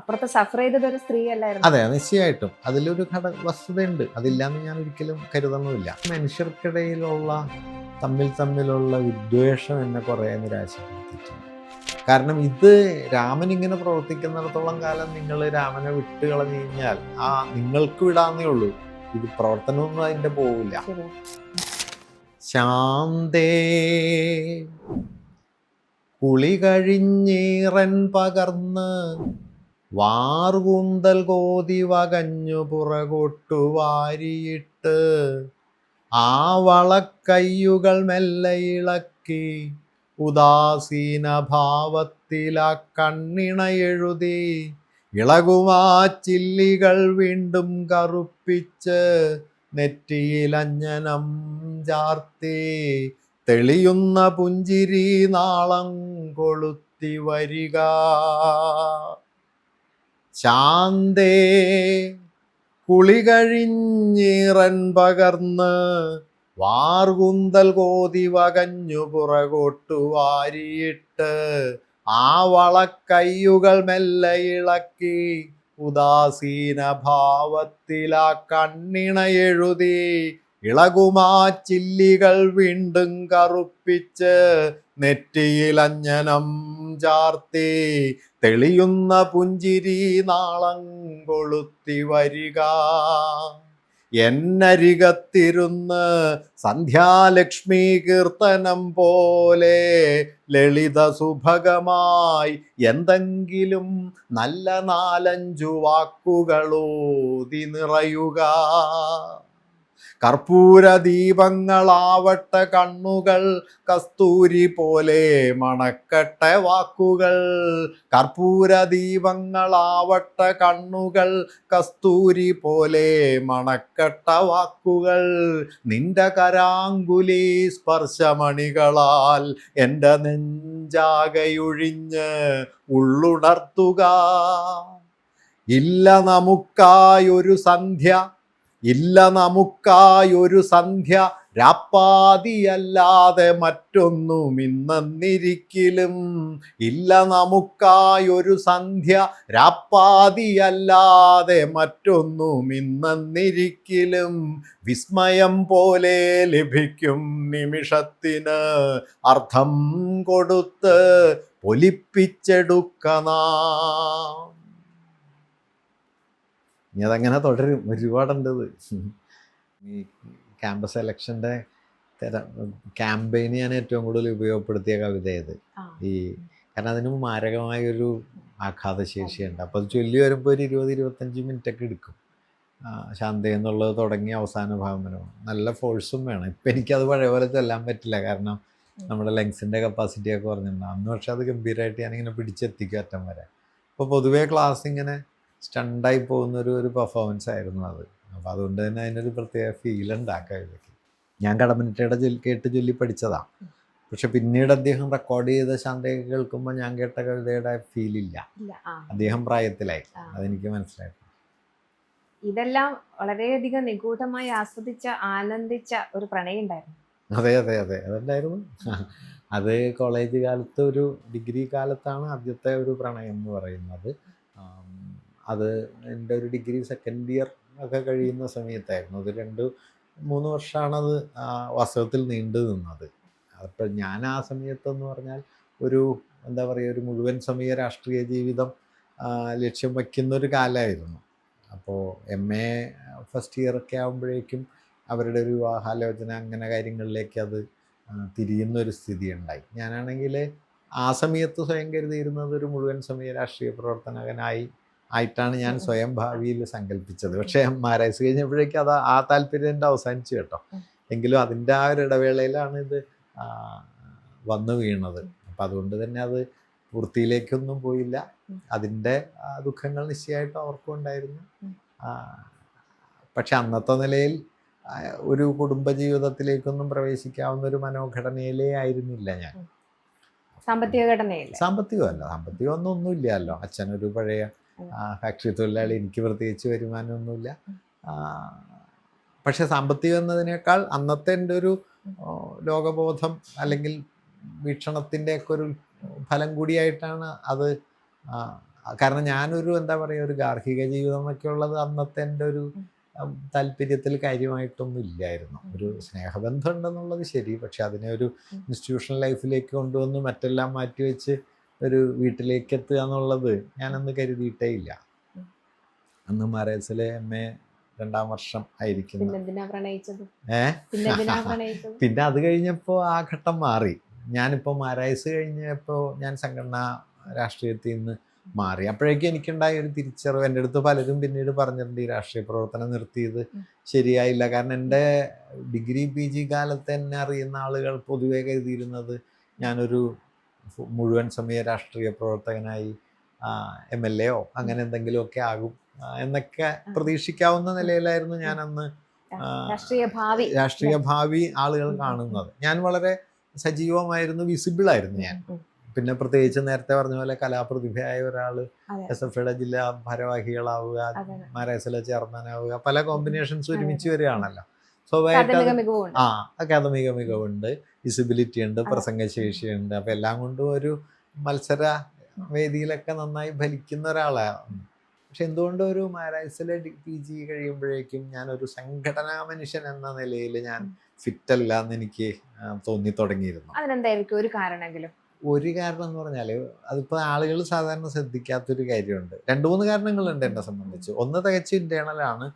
അപ്പുറത്ത് സഫർ ചെയ്തത് ഒരു സ്ത്രീ അല്ലായിരുന്നു. അതെ, നിശ്ചയമായിട്ടും അതിലൊരു വസ്തുതയുണ്ട്. അതില്ലാന്ന് ഞാൻ ഒരിക്കലും കരുതുന്നുമില്ല. മനുഷ്യർക്കിടയിലുള്ള തമ്മിലുള്ള വിദ്വേഷം എന്നെ കുറേ നിരാശപ്പെടുത്തിയിട്ടുണ്ട്. കാരണം ഇത് രാമൻ ഇങ്ങനെ പ്രവർത്തിക്കുന്നിടത്തോളം കാലം നിങ്ങൾ രാമനെ വിട്ട് കളഞ്ഞു കഴിഞ്ഞാൽ നിങ്ങൾക്ക് വിടാന്നേ ഉള്ളൂ. ഇത് പ്രവർത്തനമൊന്നും അതിൻ്റെ പോവില്ല. ശാന്തേ കുളി കഴിഞ്ഞീറൻ പകർന്ന് വാർകൂന്തൽ കോതി വകഞ്ഞു പുറകോട്ടു വാരിയിട്ട് ആ വളക്കയ്യുകൾ മെല്ലെ ഇളക്കി ഉദാസീന ഭാവത്തിലാ കണ്ണിണ എഴുതി ഇളകുമാ ചില്ലികൾ വീണ്ടും കറുപ്പിച്ച് നെറ്റിയിലഞ്ജനം ചാർത്തി തെളിയുന്ന പുഞ്ചിരി നാളം കൊളുത്തി വരിക. ശാന്തേ കുളി കഴിഞ്ഞീറൻ പകർന്ന് വാർകൂന്തൽ കോതി വകഞ്ഞു പുറകോട്ടു വാരിയിട്ട് ആ വളക്കയ്യുകൾ മെല്ലെ ഇളക്കി ഉദാസീന ഭാവത്തിലാ കണ്ണിണ എഴുതി ഇളകുമാ ചില്ലികൾ വീണ്ടും കറുപ്പിച്ച് നെറ്റിയിലഞ്ജനം ചാർത്തി തെളിയുന്ന പുഞ്ചിരി നാളം കൊളുത്തി വരിക. എന്നരികത്തിരുന്ന് സന്ധ്യാലക്ഷ്മി കീർത്തനം പോലെ ലളിത സുഭഗമായി എന്തെങ്കിലും നല്ല 4-5 വാക്കുകളോതി നിറയുക. കർപ്പൂര ദീപങ്ങളാവട്ടെ കണ്ണുകൾ കസ്തൂരി പോലെ മണക്കട്ടെ വാക്കുകൾ. കർപ്പൂര ദീപങ്ങളാവട്ടെ കണ്ണുകൾ കസ്തൂരി പോലെ മണക്കട്ടെ വാക്കുകൾ. നിന്റെ കരാങ്കുലി സ്പർശമണികളാൽ എൻ്റെ നെഞ്ചാകയൊഴിഞ്ഞ് ഉള്ളുണർത്തുക. ഇല്ല നമുക്കായൊരു സന്ധ്യ, ഇല്ല നമുക്കായൊരു സന്ധ്യ രാപ്പാതിയല്ലാതെ മറ്റൊന്നും ഇന്നിരിക്കലും. ഇല്ല നമുക്കായൊരു സന്ധ്യ രാപ്പാതിയല്ലാതെ മറ്റൊന്നും ഇന്നിരിക്കലും. വിസ്മയം പോലെ ലഭിക്കും നിമിഷത്തിന് അർത്ഥം കൊടുത്ത് പൊലിപ്പിച്ചെടുക്കണം. ഇനി അതങ്ങനെ തുടരും, ഒരുപാടുണ്ടത്. ഈ ക്യാമ്പസ് എലക്ഷൻ്റെ ക്യാമ്പയിന് ഞാൻ ഏറ്റവും കൂടുതൽ ഉപയോഗപ്പെടുത്തിയ കവിത ഇത്. കാരണം അതിന് മാരകമായൊരു ആഘാതശേഷിയുണ്ട്. അപ്പോൾ അത് ചൊല്ലി വരുമ്പോൾ ഒരു 20-25 മിനിറ്റൊക്കെ എടുക്കും. ശാന്ത എന്നുള്ളത് തുടങ്ങി അവസാന ഭാഗം വരെ നല്ല ഫോഴ്സും വേണം. ഇപ്പം എനിക്കത് പഴയ പോലെ ചൊല്ലാൻ പറ്റില്ല, കാരണം നമ്മുടെ ലങ്സിൻ്റെ കപ്പാസിറ്റിയൊക്കെ പറഞ്ഞിട്ടുണ്ട്. അന്ന് പക്ഷെ അത് ഗംഭീരമായിട്ട് ഞാനിങ്ങനെ പിടിച്ചെത്തിക്കും അറ്റം വരെ. അപ്പോൾ പൊതുവേ ക്ലാസ് ഇങ്ങനെ സ്റ്റണ്ടായി പോകുന്നൊരു പെർഫോമൻസ് ആയിരുന്നു അത്. അപ്പോൾ അതുകൊണ്ട് തന്നെ അതിനൊരു പ്രത്യേക ഫീൽ ഉണ്ടാക്കുക. ഇതൊക്കെ ഞാൻ കടമ്മനിട്ടയുടെ കേട്ട് ചൊല്ലി പഠിച്ചതാണ്. പക്ഷെ പിന്നീട് അദ്ദേഹം റെക്കോർഡ് ചെയ്ത ശാന്തയൊക്കെ കേൾക്കുമ്പോൾ ഞാൻ കേട്ട കവിതയുടെ ഫീലില്ല. അദ്ദേഹം പ്രായത്തിലായി, അതെനിക്ക് മനസ്സിലായി. ഇതെല്ലാം വളരെയധികം നിഗൂഢമായി ആസ്വദിച്ച ആനന്ദിച്ച ഒരു പ്രണയം ഉണ്ടായിരുന്നു. അതെ അതെ അതെ അതുണ്ടായിരുന്നു. അത് കോളേജ് കാലത്ത്, ഒരു ഡിഗ്രി കാലത്താണ് ആദ്യത്തെ ഒരു പ്രണയം എന്ന് പറയുന്നത്. അത് എൻ്റെ ഒരു ഡിഗ്രി സെക്കൻഡ് ഇയർ ഒക്കെ കഴിയുന്ന സമയത്തായിരുന്നു. അത് 2-3 വർഷമാണത് വാസ്തവത്തിൽ നീണ്ടു നിന്നത്. അപ്പോൾ ഞാൻ ആ സമയത്തെന്ന് പറഞ്ഞാൽ ഒരു എന്താ പറയുക, ഒരു മുഴുവൻ സമയ രാഷ്ട്രീയ ജീവിതം ലക്ഷ്യം വയ്ക്കുന്നൊരു കാലമായിരുന്നു. അപ്പോൾ MA ഫസ്റ്റ് ഇയറൊക്കെ ആകുമ്പോഴേക്കും അവരുടെ ഒരു വിവാഹാലോചന അങ്ങനെ കാര്യങ്ങളിലേക്ക് അത് തിരിയുന്നൊരു സ്ഥിതി ഉണ്ടായി. ഞാനാണെങ്കിൽ ആ സമയത്ത് സ്വയം കരുതിയിരുന്നത് ഒരു മുഴുവൻ സമയ രാഷ്ട്രീയ പ്രവർത്തകനായിട്ടാണ് ഞാൻ സ്വയം ഭാവിയിൽ സങ്കല്പിച്ചത്. പക്ഷേ മാരേജ് കഴിഞ്ഞപ്പോഴേക്കും അത് ആ താല്പര്യം എൻ്റെ അവസാനിച്ചു കേട്ടോ. എങ്കിലും അതിൻ്റെ ആ ഒരു ഇടവേളയിലാണ് ഇത് വന്നു വീണത്. അപ്പം അതുകൊണ്ട് തന്നെ അത് പൂർത്തിയിലേക്കൊന്നും പോയില്ല. അതിൻ്റെ ദുഃഖങ്ങൾ നിശ്ചയമായിട്ടും അവർക്കും ഉണ്ടായിരുന്നു. പക്ഷെ അന്നത്തെ നിലയിൽ ഒരു കുടുംബജീവിതത്തിലേക്കൊന്നും പ്രവേശിക്കാവുന്ന ഒരു മനോഘടനയിലേ ആയിരുന്നില്ല ഞാൻ. സാമ്പത്തികമല്ല, സാമ്പത്തികമൊന്നുമില്ലല്ലോ. അച്ഛനൊരു പഴയ ഫാക്ടറി തൊഴിലാളി, എനിക്ക് പ്രത്യേകിച്ച് വരുമാനമൊന്നുമില്ല. പക്ഷെ സാമ്പത്തികം എന്നതിനേക്കാൾ അന്നത്തെ എൻ്റെ ഒരു ലോകബോധം അല്ലെങ്കിൽ വീക്ഷണത്തിൻ്റെയൊക്കെ ഒരു ഫലം കൂടിയായിട്ടാണ് അത് കാരണം ഞാനൊരു എന്താ പറയുക ഒരു ഗാർഹിക ജീവിതം എന്നൊക്കെ ഉള്ളത് അന്നത്തെ എൻ്റെ ഒരു താല്പര്യത്തിൽ കാര്യമായിട്ടൊന്നും ഇല്ലായിരുന്നു. ഒരു സ്നേഹബന്ധം ഉണ്ടെന്നുള്ളത് ശരി, പക്ഷെ അതിനെ ഒരു ഇൻസ്റ്റിറ്റ്യൂഷണൽ ലൈഫിലേക്ക് കൊണ്ടുവന്ന് മറ്റെല്ലാം മാറ്റിവെച്ച് ഒരു വീട്ടിലേക്ക് എത്തുക എന്നുള്ളത് ഞാനന്ന് കരുതിയിട്ടേ ഇല്ല. അന്ന് മാരേജിലെ MA 2ാം വർഷം ആയിരിക്കുന്നു. പിന്നെ അത് കഴിഞ്ഞപ്പോൾ ആ ഘട്ടം മാറി. ഞാനിപ്പോൾ മാരേജ് കഴിഞ്ഞപ്പോൾ ഞാൻ സംഘടനാ രാഷ്ട്രീയത്തിൽ നിന്ന് മാറി. അപ്പോഴേക്കും എനിക്കുണ്ടായ ഒരു തിരിച്ചറിവ്, എൻ്റെ അടുത്ത് പലരും പിന്നീട് പറഞ്ഞിട്ടുണ്ട് ഈ രാഷ്ട്രീയ പ്രവർത്തനം നിർത്തിയത് ശരിയായില്ല. കാരണം എൻ്റെ ഡിഗ്രി PG കാലത്ത് എന്നെ അറിയുന്ന ആളുകൾ പൊതുവെ കരുതിയിരുന്നത് ഞാനൊരു മുഴുവൻ സമയ രാഷ്ട്രീയ പ്രവർത്തകനായി MLA അങ്ങനെ എന്തെങ്കിലുമൊക്കെ ആകും എന്നൊക്കെ പ്രതീക്ഷിക്കാവുന്ന നിലയിലായിരുന്നു ഞാൻ അന്ന് രാഷ്ട്രീയ ഭാവി ആളുകൾ കാണുന്നത്. ഞാൻ വളരെ സജീവമായിരുന്നു, വിസിബിൾ ആയിരുന്നു ഞാൻ. പിന്നെ പ്രത്യേകിച്ച് നേരത്തെ പറഞ്ഞ പോലെ കലാപ്രതിഭയായ ഒരാൾ SFIയുടെ ജില്ലാ ഭാരവാഹികളാവുക, മാരേസിലെ ചെയർമാനാവുക, പല കോമ്പിനേഷൻസ് ഒരുമിച്ച് വരികയാണല്ലോ. സ്വാഭാവികമായിട്ട് അക്കാദമിക മികവുണ്ട്, വിസിബിലിറ്റി ഉണ്ട്, പ്രസംഗശേഷിയുണ്ട്. അപ്പം എല്ലാം കൊണ്ടും ഒരു മത്സര വേദിയിലൊക്കെ നന്നായി ഫലിക്കുന്ന ഒരാളാണ്. പക്ഷെ എന്തുകൊണ്ട് ഒരു മാരേസിലെ PG കഴിയുമ്പോഴേക്കും ഞാനൊരു സംഘടനാ മനുഷ്യൻ എന്ന നിലയിൽ ഞാൻ ഫിറ്റല്ല എന്ന് എനിക്ക് തോന്നി തുടങ്ങിയിരുന്നു. അതിനെന്തായിരിക്കും ഒരു കാരണമെങ്കിലും? ഒരു കാരണം എന്ന് പറഞ്ഞാൽ അതിപ്പോൾ ആളുകൾ സാധാരണ ശ്രദ്ധിക്കാത്തൊരു കാര്യമുണ്ട്. 2-3 കാരണങ്ങളുണ്ട് എന്നെ സംബന്ധിച്ച്. ഒന്ന് തികച്ചും ഇന്റേണലാണ്.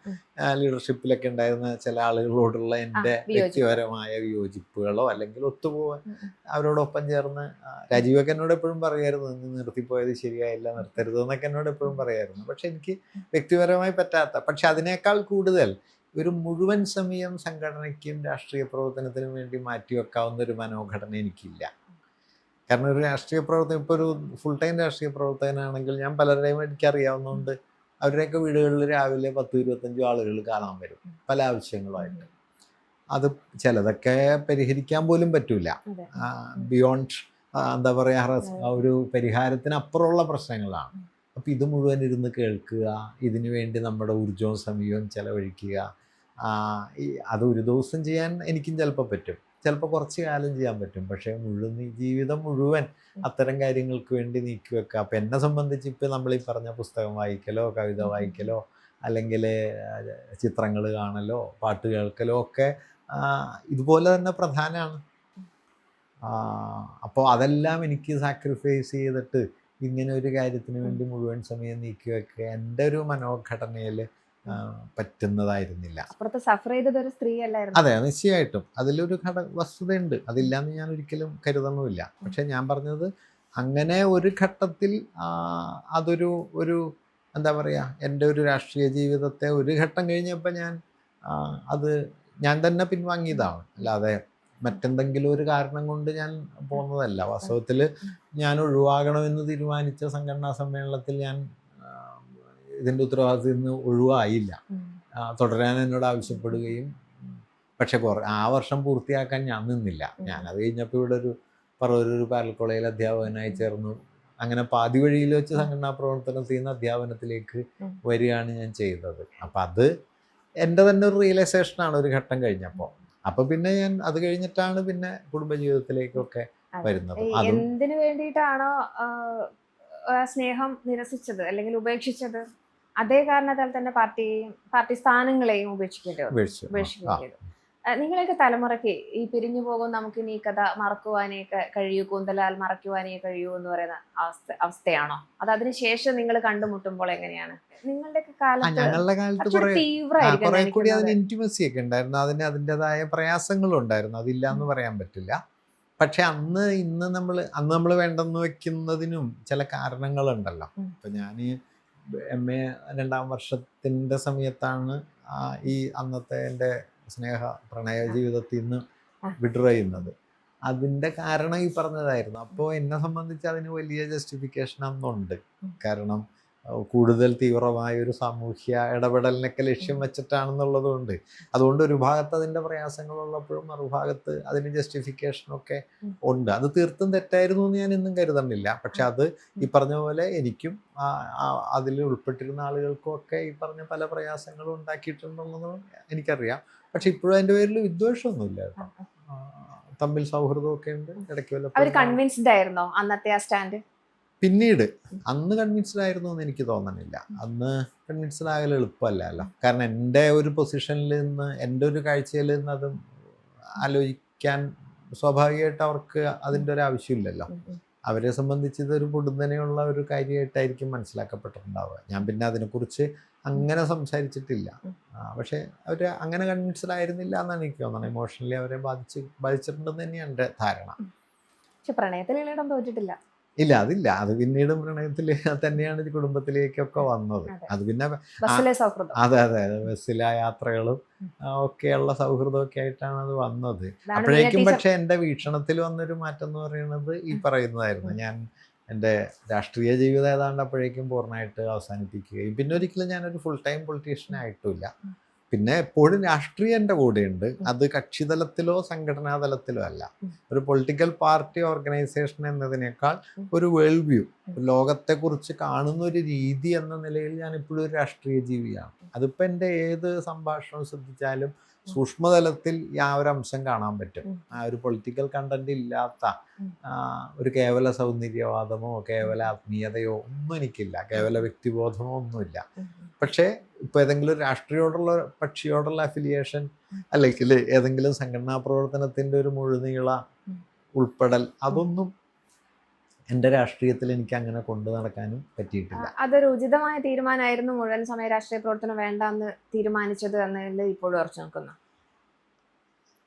ലീഡർഷിപ്പിലൊക്കെ ഉണ്ടായിരുന്ന ചില ആളുകളോടുള്ള എൻ്റെ വ്യക്തിപരമായ വിയോജിപ്പുകളോ അല്ലെങ്കിൽ ഒത്തുപോകാൻ അവരോടൊപ്പം ചേർന്ന് രാജീവൊക്കെ എന്നോട് എപ്പോഴും പറയായിരുന്നു, നിർത്തിപ്പോയത് ശരിയായില്ല, നിർത്തരുത് എന്നൊക്കെ എന്നോട് എപ്പോഴും പറയായിരുന്നു. പക്ഷെ എനിക്ക് വ്യക്തിപരമായി പറ്റാത്ത, പക്ഷെ അതിനേക്കാൾ കൂടുതൽ ഒരു മുഴുവൻ സമയം സംഘടനയ്ക്കും രാഷ്ട്രീയ പ്രവർത്തനത്തിനും വേണ്ടി മാറ്റിവെക്കാവുന്ന ഒരു മനോഘടന എനിക്കില്ല. കാരണം ഒരു രാഷ്ട്രീയ പ്രവർത്തനം, ഇപ്പോൾ ഒരു ഫുൾ ടൈം രാഷ്ട്രീയ പ്രവർത്തകനാണെങ്കിൽ ഞാൻ പലരുടെയും എനിക്കറിയാവുന്നതുകൊണ്ട് അവരുടെയൊക്കെ വീടുകളിൽ രാവിലെ 10-25 ആളുകൾ കാണാൻ വരും പല ആവശ്യങ്ങളുമായിട്ട്. അത് ചിലതൊക്കെ പരിഹരിക്കാൻ പോലും പറ്റൂല. ബിയോണ്ട് എന്താ പറയുക, ഒരു പരിഹാരത്തിനപ്പുറമുള്ള പ്രശ്നങ്ങളാണ്. അപ്പം ഇത് മുഴുവൻ ഇരുന്ന് കേൾക്കുക, ഇതിനു വേണ്ടി നമ്മുടെ ഊർജവും സമയവും ചെലവഴിക്കുക, അത് ഒരു ദിവസം ചെയ്യാൻ എനിക്കും ചിലപ്പോൾ പറ്റും, ചിലപ്പോൾ കുറച്ച് കാലം ചെയ്യാൻ പറ്റും. പക്ഷേ ജീവിതം മുഴുവൻ അത്തരം കാര്യങ്ങൾക്ക് വേണ്ടി നീക്കി വെക്കുക. അപ്പം എന്നെ സംബന്ധിച്ച് ഇപ്പോൾ നമ്മൾ ഈ പറഞ്ഞ പുസ്തകം വായിക്കലോ, കവിത വായിക്കലോ, അല്ലെങ്കിൽ ചിത്രങ്ങൾ കാണലോ, പാട്ട് കേൾക്കലോ ഒക്കെ ഇതുപോലെ തന്നെ പ്രധാനമാണ്. അപ്പോൾ അതെല്ലാം എനിക്ക് സാക്രിഫൈസ് ചെയ്തിട്ട് ഇങ്ങനെ ഒരു കാര്യത്തിന് വേണ്ടി മുഴുവൻ സമയം നീക്കി വെക്കുക എൻ്റെ ഒരു മനോഘടനയിൽ പറ്റുന്നതായിരുന്നില്ല. അതെ, നിശ്ചയമായിട്ടും അതിലൊരു വസ്തുതയുണ്ട്, അതില്ലാന്ന് ഞാൻ ഒരിക്കലും കരുതണമില്ല. പക്ഷെ ഞാൻ പറഞ്ഞത് അങ്ങനെ ഒരു ഘട്ടത്തിൽ അതൊരു എന്താ പറയുക, എൻ്റെ ഒരു രാഷ്ട്രീയ ജീവിതത്തെ ഒരു ഘട്ടം കഴിഞ്ഞപ്പോൾ ഞാൻ തന്നെ പിൻവാങ്ങിയതാണ്, അല്ലാതെ മറ്റെന്തെങ്കിലും ഒരു കാരണം കൊണ്ട് ഞാൻ പോകുന്നതല്ല. വാസ്തവത്തിൽ ഞാൻ ഒഴിവാകണമെന്ന് തീരുമാനിച്ച സംഘടനാ സമ്മേളനത്തിൽ ഞാൻ ഇതിൻ്റെ ഉത്തരവാദിത്തത്തിൽ നിന്ന് ഒഴിവായില്ല. തുടരാൻ എന്നോട് ആവശ്യപ്പെടുകയും, പക്ഷെ ആ വർഷം പൂർത്തിയാക്കാൻ ഞാൻ നിന്നില്ല. ഞാനത് കഴിഞ്ഞപ്പോൾ ഇവിടെ ഒരു പറവൂർ പാരൽ കോളേജിൽ അധ്യാപകനായി ചേർന്നു. അങ്ങനെ പാതി വഴിയിൽ വെച്ച് സംഘടനാ പ്രവർത്തനം ചെയ്യുന്ന അധ്യാപനത്തിലേക്ക് വരികയാണ് ഞാൻ ചെയ്തത്. അപ്പം അത് എൻ്റെ തന്നെ ഒരു റിയലൈസേഷനാണ് ഒരു ഘട്ടം കഴിഞ്ഞപ്പോൾ. അപ്പം പിന്നെ ഞാൻ അത് കഴിഞ്ഞിട്ടാണ് പിന്നെ കുടുംബജീവിതത്തിലേക്കൊക്കെ വരുന്നത്. എന്തിനു വേണ്ടിയിട്ടാണോ സ്നേഹം നിരസിച്ചത് അല്ലെങ്കിൽ ഉപേക്ഷിച്ചത്, അതേ കാരണത്താൽ തന്നെ പാർട്ടി സ്ഥാനങ്ങളെയും ഉപേക്ഷിക്കേണ്ടി. നിങ്ങളൊക്കെ തലമുറയ്ക്ക് ഈ പിരിഞ്ഞു പോകും നമുക്കിനി ഈ കഥ മറക്കുവാനേക്ക് കഴിയൂ, കൂന്തലാൽ മറക്കുവാനേ കഴിയൂ എന്ന് പറയുന്ന അവസ്ഥയാണോ? അത് അതിനുശേഷം നിങ്ങൾ കണ്ടുമുട്ടുമ്പോൾ എങ്ങനെയാണ്? ഞങ്ങളുടെ കാലത്ത് കുറെ കൂടി അതിന് ഇന്റിമസി ഒക്കെ ഉണ്ടായിരുന്നു, അതിൻ്റെതായ പ്രയാസങ്ങളും അതില്ല എന്ന് പറയാൻ പറ്റില്ല. പക്ഷെ ഇന്ന് നമ്മൾ വേണ്ടെന്ന് വെക്കുന്നതിനും ചില കാരണങ്ങളുണ്ടല്ലോ. ഇപ്പം ഞാൻ MA 2ാം വർഷത്തിൻ്റെ സമയത്താണ് ഈ അന്നത്തെ എൻ്റെ പ്രണയ ജീവിതത്തിൽ നിന്ന് വിഡ്രോ ചെയ്യുന്നത്. അതിൻ്റെ കാരണം ഈ പറഞ്ഞതായിരുന്നു. അപ്പോൾ എന്നെ സംബന്ധിച്ച് അതിന് വലിയ ജസ്റ്റിഫിക്കേഷൻ അന്നുണ്ട്. കാരണം കൂടുതൽ തീവ്രമായ ഒരു സാമൂഹ്യ ഇടപെടലിനൊക്കെ ലക്ഷ്യം വെച്ചിട്ടാണെന്നുള്ളതുകൊണ്ട്, അതുകൊണ്ട് ഒരു ഭാഗത്ത് അതിൻ്റെ പ്രയാസങ്ങളുള്ളപ്പോഴും മറുഭാഗത്ത് അതിന് ജസ്റ്റിഫിക്കേഷനൊക്കെ ഉണ്ട്. അത് തീർത്തും തെറ്റായിരുന്നു എന്ന് ഞാൻ ഇന്നും കരുതണില്ല. പക്ഷെ അത് ഈ പറഞ്ഞ പോലെ എനിക്കും അതിൽ ഉൾപ്പെട്ടിരുന്ന ആളുകൾക്കും ഒക്കെ ഈ പറഞ്ഞ പല പ്രയാസങ്ങളും ഉണ്ടാക്കിയിട്ടുണ്ടെന്നതും എനിക്കറിയാം. പക്ഷെ ഇപ്പോഴും അതിൻ്റെ പേരിൽ വിദ്വേഷമൊന്നുമില്ല കേട്ടോ, തമ്മിൽ സൗഹൃദമൊക്കെ ഉണ്ട്. ഇടയ്ക്ക് കൺവിൻസ്ഡ് ആയിരുന്നോ അന്നത്തെ ആ സ്റ്റാൻഡ്? പിന്നീട് അന്ന് കൺവിൻസ്ഡ് ആയിരുന്നു എന്ന് എനിക്ക് തോന്നണില്ല. അന്ന് കൺവിൻസ്ഡ് ആകൽ എളുപ്പമല്ലല്ലോ. കാരണം എൻ്റെ ഒരു പൊസിഷനിൽ നിന്ന്, എൻ്റെ ഒരു കാഴ്ചയിൽ നിന്ന് അത് ആലോചിക്കാൻ സ്വാഭാവികമായിട്ട് അവർക്ക് അതിൻ്റെ ഒരു ആവശ്യമില്ലല്ലോ. അവരെ സംബന്ധിച്ച് ഇതൊരു പൊടുന്നനെയുള്ള ഒരു കാര്യമായിട്ടായിരിക്കും മനസ്സിലാക്കപ്പെട്ടിട്ടുണ്ടാവുക. ഞാൻ പിന്നെ അതിനെക്കുറിച്ച് അങ്ങനെ സംസാരിച്ചിട്ടില്ല. പക്ഷേ അവർ അങ്ങനെ കൺവിൻസ്ഡ് ആയിരുന്നില്ല എന്നാണ് എനിക്ക് തോന്നുന്നത്. ഇമോഷണലി അവരെ ബാധിച്ചിട്ടുണ്ടെന്ന് തന്നെയാണ് എൻ്റെ ധാരണ. പക്ഷെ പ്രണയത്തിൽ ഇളയിടം തോറ്റിട്ടില്ല. ഇല്ല, അതില്ല. അത് പിന്നീട് പ്രണയത്തിൽ തന്നെയാണ് കുടുംബത്തിലേക്കൊക്കെ വന്നത്. അത് പിന്നെ അതെ അതെ ബസ്സിലെ യാത്രകളും ഒക്കെയുള്ള സൗഹൃദമൊക്കെ ആയിട്ടാണ് അത് വന്നത്. അപ്പോഴേക്കും പക്ഷെ എൻ്റെ വീക്ഷണത്തിൽ വന്നൊരു മാറ്റം എന്ന് പറയുന്നത് ഈ പറയുന്നതായിരുന്നു. ഞാൻ എൻ്റെ രാഷ്ട്രീയ ജീവിതം ഏതാണ്ട് അപ്പോഴേക്കും പൂർണ്ണമായിട്ട് അവസാനിപ്പിക്കുകയും പിന്നെ ഒരിക്കലും ഞാനൊരു ഫുൾ ടൈം പൊളിറ്റീഷ്യൻ ആയിട്ടില്ല. പിന്നെ എപ്പോഴും രാഷ്ട്രീയം എൻ്റെ കൂടെയുണ്ട്. അത് കക്ഷിതലത്തിലോ സംഘടനാ തലത്തിലോ അല്ല. ഒരു പൊളിറ്റിക്കൽ പാർട്ടി ഓർഗനൈസേഷൻ എന്നതിനേക്കാൾ ഒരു വേൾഡ് വ്യൂ, ലോകത്തെക്കുറിച്ച് കാണുന്ന ഒരു രീതി എന്ന നിലയിൽ ഞാൻ ഇപ്പോഴും ഒരു രാഷ്ട്രീയ ജീവിയാണ്. അതിപ്പോൾ എൻ്റെ ഏത് സംഭാഷണം ശ്രദ്ധിച്ചാലും സൂക്ഷ്മതലത്തിൽ ആ ഒരു അംശം കാണാൻ പറ്റും. ആ ഒരു പൊളിറ്റിക്കൽ കണ്ടന്റ് ഇല്ലാത്ത ഒരു കേവല സൗന്ദര്യവാദമോ കേവല ആത്മീയതയോ ഒന്നും എനിക്കില്ല. കേവല വ്യക്തിബോധമോ ഒന്നുമില്ല. പക്ഷേ ഇപ്പോൾ ഏതെങ്കിലും രാഷ്ട്രീയോടുള്ള കക്ഷിയോടുള്ള അഫിലിയേഷൻ അല്ലെങ്കിൽ ഏതെങ്കിലും സംഘടനാ പ്രവർത്തനത്തിൻ്റെ ഒരു മുഴുനീള ഉൾപ്പെടൽ അതൊന്നും എൻ്റെ രാഷ്ട്രീയത്തിൽ എനിക്ക് അങ്ങനെ കൊണ്ടു നടക്കാനും പറ്റിയിട്ടില്ല. അതൊരു ഉചിതമായ തീരുമാനമായിരുന്നു മുഴുവൻ സമയ രാഷ്ട്രീയ പ്രവർത്തനം വേണ്ടെന്ന് തീരുമാനിച്ചത് എന്നതിൽ ഇപ്പോഴും ഉറച്ചു നിൽക്കുന്നു.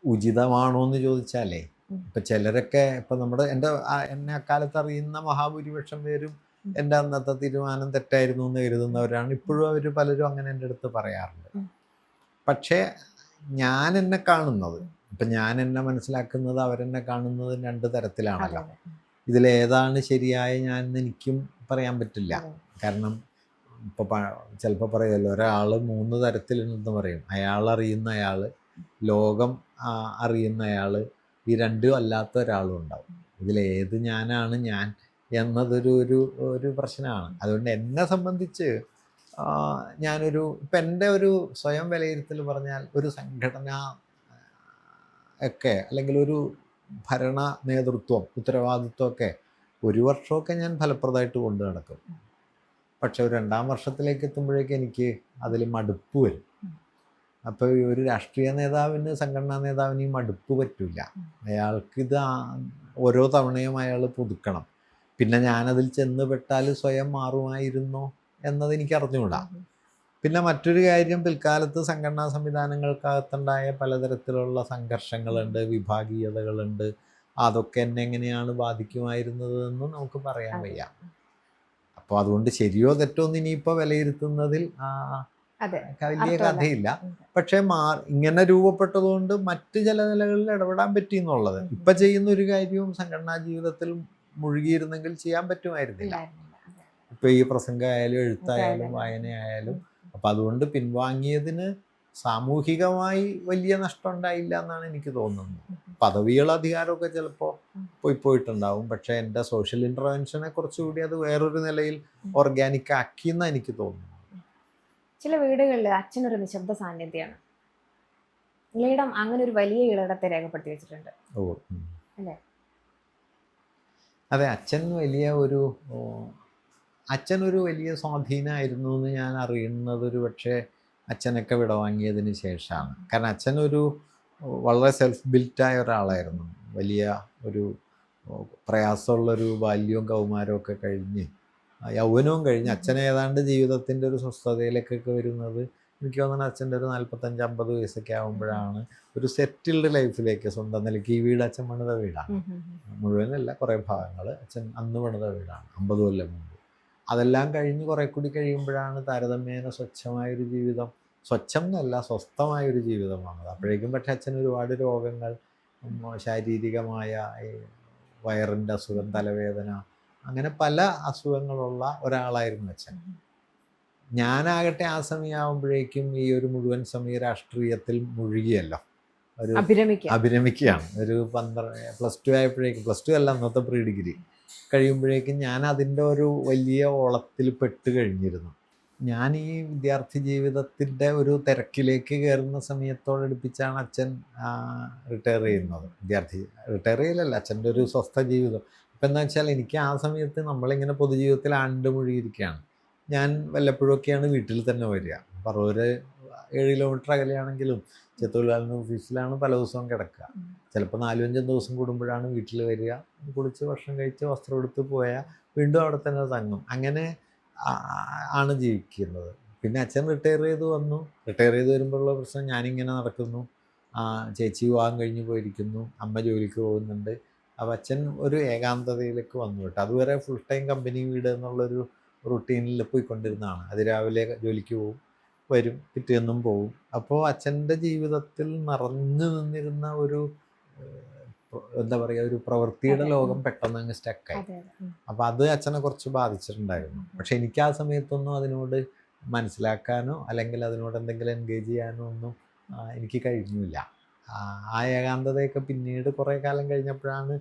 ഉചിതമാണോ എന്ന് ചോദിച്ചാലേ ഇപ്പം ചിലരൊക്കെ ഇപ്പം നമ്മുടെ എന്നെ അക്കാലത്ത് അറിയുന്ന മഹാഭൂരിപക്ഷം പേരും എൻ്റെ അന്നത്തെ തീരുമാനം തെറ്റായിരുന്നു എന്ന് കരുതുന്നവരാണ്. ഇപ്പോഴും അവർ പലരും അങ്ങനെ എൻ്റെ അടുത്ത് പറയാറുണ്ട്. പക്ഷേ ഞാൻ എന്നെ കാണുന്നത്, ഇപ്പം ഞാൻ എന്നെ മനസ്സിലാക്കുന്നത് അവരെന്നെ കാണുന്നത് രണ്ട് തരത്തിലാണല്ലോ. ഇതിലേതാണ് ശരിയായ ഞാൻ എനിക്കും പറയാൻ പറ്റില്ല. കാരണം ഇപ്പോൾ ചിലപ്പോൾ പറയുമല്ലോ, ഒരാൾ 3 തരത്തിലുണ്ടെന്ന് പറയും. അയാൾ അറിയുന്ന അയാൾ, ലോകം അറിയുന്ന അയാൾ, ഈ രണ്ടും അല്ലാത്ത ഒരാളും ഉണ്ടാവും. ഇതിലേത് ഞാനാണ് ഞാൻ എന്നതൊരു ഒരു പ്രശ്നമാണ്. അതുകൊണ്ട് എന്നെ സംബന്ധിച്ച് ഞാനൊരു ഇപ്പം എൻ്റെ ഒരു സ്വയം വിലയിരുത്തൽ പറഞ്ഞാൽ ഒരു സംഘടന ഒക്കെ അല്ലെങ്കിൽ ഒരു ഭരണ നേതൃത്വം ഉത്തരവാദിത്വമൊക്കെ 1 വർഷമൊക്കെ ഞാൻ ഫലപ്രദമായിട്ട് കൊണ്ടു നടക്കും. പക്ഷെ ഒരു 2ാം വർഷത്തിലേക്ക് എത്തുമ്പോഴേക്കും എനിക്ക് അതിൽ മടുപ്പ് വരും. അപ്പോൾ ഒരു രാഷ്ട്രീയ നേതാവിന്, സംഘടനാ നേതാവിന് ഈ മടുപ്പ് പറ്റില്ല. അയാൾക്കിത് ഓരോ തവണയും അയാൾ പുതുക്കണം. പിന്നെ ഞാനതിൽ ചെന്ന് പെട്ടാൽ സ്വയം മാറുമായിരുന്നോ എന്നതെനിക്ക് അറിഞ്ഞുകൂടാ. പിന്നെ മറ്റൊരു കാര്യം, പിൽക്കാലത്ത് സംഘടനാ സംവിധാനങ്ങൾക്കകത്തുണ്ടായ പലതരത്തിലുള്ള സംഘർഷങ്ങളുണ്ട്, വിഭാഗീയതകളുണ്ട്. അതൊക്കെ എന്നെ എങ്ങനെയാണ് ബാധിക്കുമായിരുന്നതെന്ന് നമുക്ക് പറയാൻ വയ്യ. അപ്പോൾ അതുകൊണ്ട് ശരിയോ തെറ്റോ എന്ന് ഇനിയിപ്പോൾ വിലയിരുത്തുന്നതിൽ വലിയ കഥയില്ല. പക്ഷേ ഇങ്ങനെ രൂപപ്പെട്ടതുകൊണ്ട് മറ്റ് ചില നിലകളിൽ ഇടപെടാൻ പറ്റി എന്നുള്ളത്. ഇപ്പം ചെയ്യുന്ന ഒരു കാര്യവും സംഘടനാ ജീവിതത്തിൽ മുഴുകിയിരുന്നെങ്കിൽ ചെയ്യാൻ പറ്റുമായിരുന്നില്ല. ഇപ്പം ഈ പ്രസംഗമായാലും എഴുത്തായാലും വായനയായാലും. അപ്പം അതുകൊണ്ട് പിൻവാങ്ങിയതിന് സാമൂഹികമായി വലിയ നഷ്ടം ഉണ്ടായില്ല എന്നാണ് എനിക്ക് തോന്നുന്നത്. പദവികൾ, അധികാരമൊക്കെ ചിലപ്പോൾ പോയിട്ടുണ്ടാവും. പക്ഷേ എൻ്റെ സോഷ്യൽ ഇൻ്റർവെൻഷനെ കുറച്ചുകൂടി അത് വേറൊരു നിലയിൽ ഓർഗാനിക് ആക്കിയെന്നാണ് എനിക്ക് തോന്നുന്നത്. ചില വീടുകളിൽ അച്ഛനൊരു നിശബ്ദ സാന്നിധ്യമാണ്. ഇളയിടം അങ്ങനെ ഒരു വലിയ ഇളയിടത്തെ രേഖപ്പെടുത്തി വെച്ചിട്ടുണ്ട്. അല്ലേ? അതെ, അച്ഛനൊരു വലിയ സ്വാധീനമായിരുന്നു എന്ന് ഞാൻ അറിയുന്നത് ഒരു പക്ഷേ അച്ഛനൊക്കെ വിടവാങ്ങിയതിന് ശേഷമാണ്. കാരണം അച്ഛനൊരു വളരെ സെൽഫ് ബിൽറ്റായ ഒരാളായിരുന്നു. വലിയ ഒരു പ്രയാസമുള്ളൊരു ബാല്യവും കൗമാരവും ഒക്കെ കഴിഞ്ഞ് യൗവനവും കഴിഞ്ഞ് അച്ഛൻ ഏതാണ്ട് ജീവിതത്തിൻ്റെ ഒരു സ്വസ്ഥതയിലേക്കൊക്കെ വരുന്നത് എനിക്ക് തോന്നുന്നത് അച്ഛൻ്റെ ഒരു 45-50 വയസ്സൊക്കെ ആകുമ്പോഴാണ്. ഒരു സെറ്റിൽഡ് ലൈഫിലേക്ക് സ്വന്തം നിലയ്ക്ക്. ഈ വീട് അച്ഛൻ പണിത വീടാണ്, മുഴുവനല്ല, കുറേ ഭാഗങ്ങൾ അച്ഛൻ അന്ന് പണിത വീടാണ് 50 കൊല്ലം മുമ്പ്. അതെല്ലാം കഴിഞ്ഞ് കുറേ കൂടി കഴിയുമ്പോഴാണ് താരതമ്യേന സ്വച്ഛമായൊരു ജീവിതം, സ്വച്ഛം എന്നല്ല സ്വസ്ഥമായൊരു ജീവിതമാണത്. അപ്പോഴേക്കും പക്ഷേ അച്ഛൻ ഒരുപാട് രോഗങ്ങൾ, ശാരീരികമായ വയറിൻ്റെ അസുഖം, തലവേദന, അങ്ങനെ പല അസുഖങ്ങളുള്ള ഒരാളായിരുന്നു അച്ഛൻ. ഞാനാകട്ടെ ആ സമയമാകുമ്പോഴേക്കും ഈ ഒരു മുഴുവൻ സമയ രാഷ്ട്രീയത്തിൽ മുഴുകിയല്ലോ, ഒരു അഭിരമിക്കുകയാണ്. ഒരു +2 ആയപ്പോഴേക്കും, +2 അല്ല, അന്നത്തെ പ്രീ ഡിഗ്രി കഴിയുമ്പോഴേക്കും ഞാൻ അതിൻ്റെ ഒരു വലിയ ഓളത്തിൽ പെട്ട് കഴിഞ്ഞിരുന്നു. ഞാൻ ഈ വിദ്യാർത്ഥി ജീവിതത്തിൻ്റെ ഒരു തിരക്കിലേക്ക് കയറുന്ന സമയത്തോടടുപ്പിച്ചാണ് അച്ഛൻ റിട്ടയർ ചെയ്യുന്നത്. റിട്ടയർ ചെയ്യലല്ല, അച്ഛൻ്റെ ഒരു സ്വസ്ഥ ജീവിതം. ഇപ്പം എന്താ വെച്ചാൽ എനിക്ക് ആ സമയത്ത് നമ്മളിങ്ങനെ പൊതുജീവിതത്തിൽ ആണ്ട് മുഴുകിയിരിക്കുകയാണ്. ഞാൻ വല്ലപ്പോഴൊക്കെയാണ് വീട്ടിൽ തന്നെ വരിക. പറവൂര് 7 കിലോമീറ്റർ അകലെയാണെങ്കിലും ചെത്തുലാലിൻ്റെ ഓഫീസിലാണ് പല ദിവസവും കിടക്കുക. ചിലപ്പോൾ 4-5 ദിവസം കൂടുമ്പോഴാണ് വീട്ടിൽ വരിക. കുളിച്ച് ഭക്ഷണം കഴിച്ച് വസ്ത്രം എടുത്ത് പോയാൽ വീണ്ടും അവിടെ തന്നെ തങ്ങും. അങ്ങനെ ആണ് ജീവിക്കുന്നത്. പിന്നെ അച്ഛൻ റിട്ടയർ ചെയ്ത് വന്നു. റിട്ടയർ ചെയ്ത് വരുമ്പോഴുള്ള പ്രശ്നം, ഞാനിങ്ങനെ നടക്കുന്നു, ചേച്ചി വിവാഹം കഴിഞ്ഞ് പോയിരിക്കുന്നു, അമ്മ ജോലിക്ക് പോകുന്നുണ്ട്. അപ്പോൾ അച്ഛൻ ഒരു ഏകാന്തതയിലേക്ക് വന്നു കേട്ടോ. അതുവരെ ഫുൾ ടൈം കമ്പനി വീട് എന്നുള്ളൊരു റുട്ടീനിൽ പോയിക്കൊണ്ടിരുന്നതാണ്. അതിരാവിലെ ജോലിക്ക് പോകും, വരും, പിറ്റേന്നും പോവും. അപ്പോൾ അച്ഛൻ്റെ ജീവിതത്തിൽ നിറഞ്ഞു നിന്നിരുന്ന ഒരു എന്താ പറയുക, ഒരു പ്രവൃത്തിയുടെ ലോകം പെട്ടെന്ന് അങ്ങ് സ്റ്റക്കായി. അപ്പോൾ അത് അച്ഛനെ കുറച്ച് ബാധിച്ചിട്ടുണ്ടായിരുന്നു. പക്ഷെ എനിക്ക് ആ സമയത്തൊന്നും അതിനോട് മനസ്സിലാക്കാനോ അല്ലെങ്കിൽ അതിനോട് എന്തെങ്കിലും എൻഗേജ് ചെയ്യാനോ ഒന്നും എനിക്ക് കഴിഞ്ഞില്ല. ആ ഏകാന്തതയൊക്കെ പിന്നീട് കുറേ കാലം കഴിഞ്ഞപ്പോഴാണ്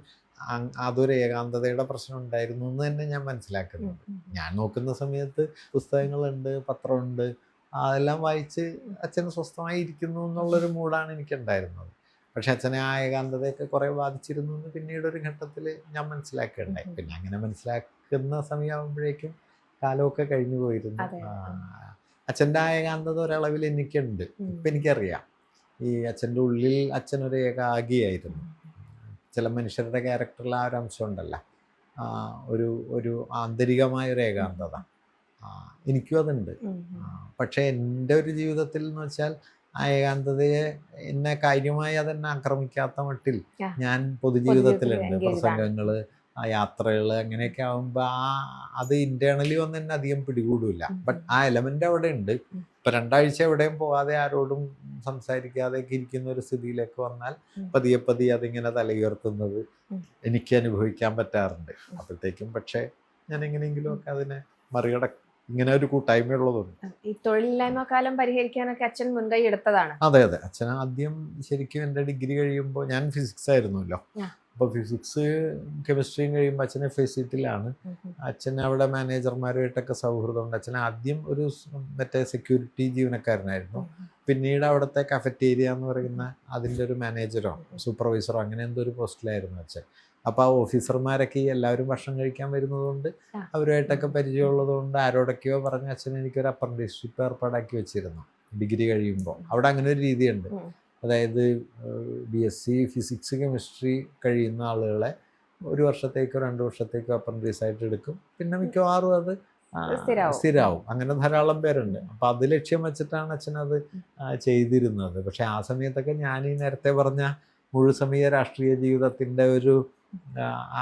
അതൊരു ഏകാന്തതയുടെ പ്രശ്നം ഉണ്ടായിരുന്നു എന്ന് തന്നെ ഞാൻ മനസ്സിലാക്കുന്നത്. ഞാൻ നോക്കുന്ന സമയത്ത് പുസ്തകങ്ങളുണ്ട്, പത്രമുണ്ട്, അതെല്ലാം വായിച്ച് അച്ഛൻ സ്വസ്ഥമായി ഇരിക്കുന്നു എന്നുള്ളൊരു മൂഡാണ് എനിക്കുണ്ടായിരുന്നത്. പക്ഷെ അച്ഛനെ ആ ഏകാന്തതയൊക്കെ കുറേ ബാധിച്ചിരുന്നു എന്ന് പിന്നീടൊരു ഘട്ടത്തിൽ ഞാൻ മനസ്സിലാക്കുകയുണ്ടായി. പിന്നെ അങ്ങനെ മനസ്സിലാക്കുന്ന സമയമാകുമ്പോഴേക്കും കാലമൊക്കെ കഴിഞ്ഞു പോയിരുന്നു. അച്ഛൻ്റെ ആ ഏകാന്തത ഒരളവിൽ എനിക്കുണ്ട്. ഇപ്പം എനിക്കറിയാം, ഈ അച്ഛൻ്റെ ഉള്ളിൽ അച്ഛനൊരു ഏകാഗിയായിരുന്നു. ചില മനുഷ്യരുടെ ക്യാരക്ടറിൽ ആ ഒരു അംശം ഉണ്ടല്ലോ, ഒരു ആന്തരികമായൊരു ഏകാന്തത. എനിക്കും അതുണ്ട്. പക്ഷേ എൻ്റെ ഒരു ജീവിതത്തിൽ എന്ന് വെച്ചാൽ ആ ഏകാന്തതയെ എന്നെ കാര്യമായി അതെന്നെ ആക്രമിക്കാത്ത മട്ടിൽ ഞാൻ പൊതുജീവിതത്തിലുണ്ട്. പ്രസംഗങ്ങൾ, യാത്രകൾ, അങ്ങനെയൊക്കെ ആകുമ്പോൾ അത് ഇൻറ്റേർണലി ഒന്നും എന്നെ അധികം പിടികൂടില്ല. ബട്ട് ആ എലമെൻ്റ് അവിടെ ഉണ്ട്. ഇപ്പം 2 ആഴ്ച എവിടെയും പോകാതെ ആരോടും സംസാരിക്കാതെയൊക്കെ ഇരിക്കുന്ന ഒരു സ്ഥിതിയിലേക്ക് വന്നാൽ പതിയെ പതിയെ അതിങ്ങനെ തലയുയർത്തുന്നത് എനിക്ക് അനുഭവിക്കാൻ പറ്റാറുണ്ട്. അപ്പോഴത്തേക്കും പക്ഷേ ഞാൻ എങ്ങനെയെങ്കിലും ഒക്കെ അതിനെ ഇങ്ങനെ ഒരു കൂട്ടായ്മയുള്ളതുണ്ട്. ഈ തൊഴിലില്ലായ്മ കാലം പരിഹരിക്കാനൊക്കെ അച്ഛൻ മുൻകൈ എടുത്തതാണ്. അതെ. അച്ഛൻ ആദ്യം ശരിക്കും എൻ്റെ ഡിഗ്രി കഴിയുമ്പോൾ, ഞാൻ ഫിസിക്സ് ആയിരുന്നല്ലോ, അപ്പോൾ ഫിസിക്സ് കെമിസ്ട്രിയും കഴിയുമ്പോൾ അച്ഛൻ FICTയിലാണ്. അച്ഛൻ അവിടെ മാനേജർമാരുമായിട്ടൊക്കെ സൗഹൃദമുണ്ട്. അച്ഛൻ ആദ്യം ഒരു മറ്റേ സെക്യൂരിറ്റി ജീവനക്കാരനായിരുന്നു. പിന്നീട് അവിടുത്തെ കഫറ്റേരിയ എന്ന് പറയുന്ന അതിൻ്റെ ഒരു മാനേജറോ സൂപ്പർവൈസറോ അങ്ങനെ എന്തോ ഒരു പോസ്റ്റിലായിരുന്നു അച്ഛൻ. അപ്പോൾ ആ ഓഫീസർമാരൊക്കെ എല്ലാവരും ഭക്ഷണം കഴിക്കാൻ വരുന്നതുകൊണ്ട് അവരുമായിട്ടൊക്കെ പരിചയമുള്ളതുകൊണ്ട് ആരോടൊക്കെയോ പറഞ്ഞ അച്ഛൻ എനിക്കൊരു അപ്രന്റീസ്ഷിപ്പ് ഏർപ്പാടാക്കി വെച്ചിരുന്നു ഡിഗ്രി കഴിയുമ്പോൾ. അവിടെ അങ്ങനെ ഒരു രീതിയുണ്ട്. അതായത് BSc ഫിസിക്സ് കെമിസ്ട്രി കഴിയുന്ന ആളുകളെ 1 വർഷത്തേക്കോ 2 വർഷത്തേക്കോ അപ്രന്റീസായിട്ട് എടുക്കും. പിന്നെ മിക്കവാറും അത് സ്ഥിരമാവും. അങ്ങനെ ധാരാളം പേരുണ്ട്. അപ്പം അത് ലക്ഷ്യം വെച്ചിട്ടാണ് അച്ഛനത് ചെയ്തിരുന്നത്. പക്ഷേ ആ സമയത്തൊക്കെ ഞാൻ ഈ നേരത്തെ പറഞ്ഞ മുഴുസമയ രാഷ്ട്രീയ ജീവിതത്തിൻ്റെ ഒരു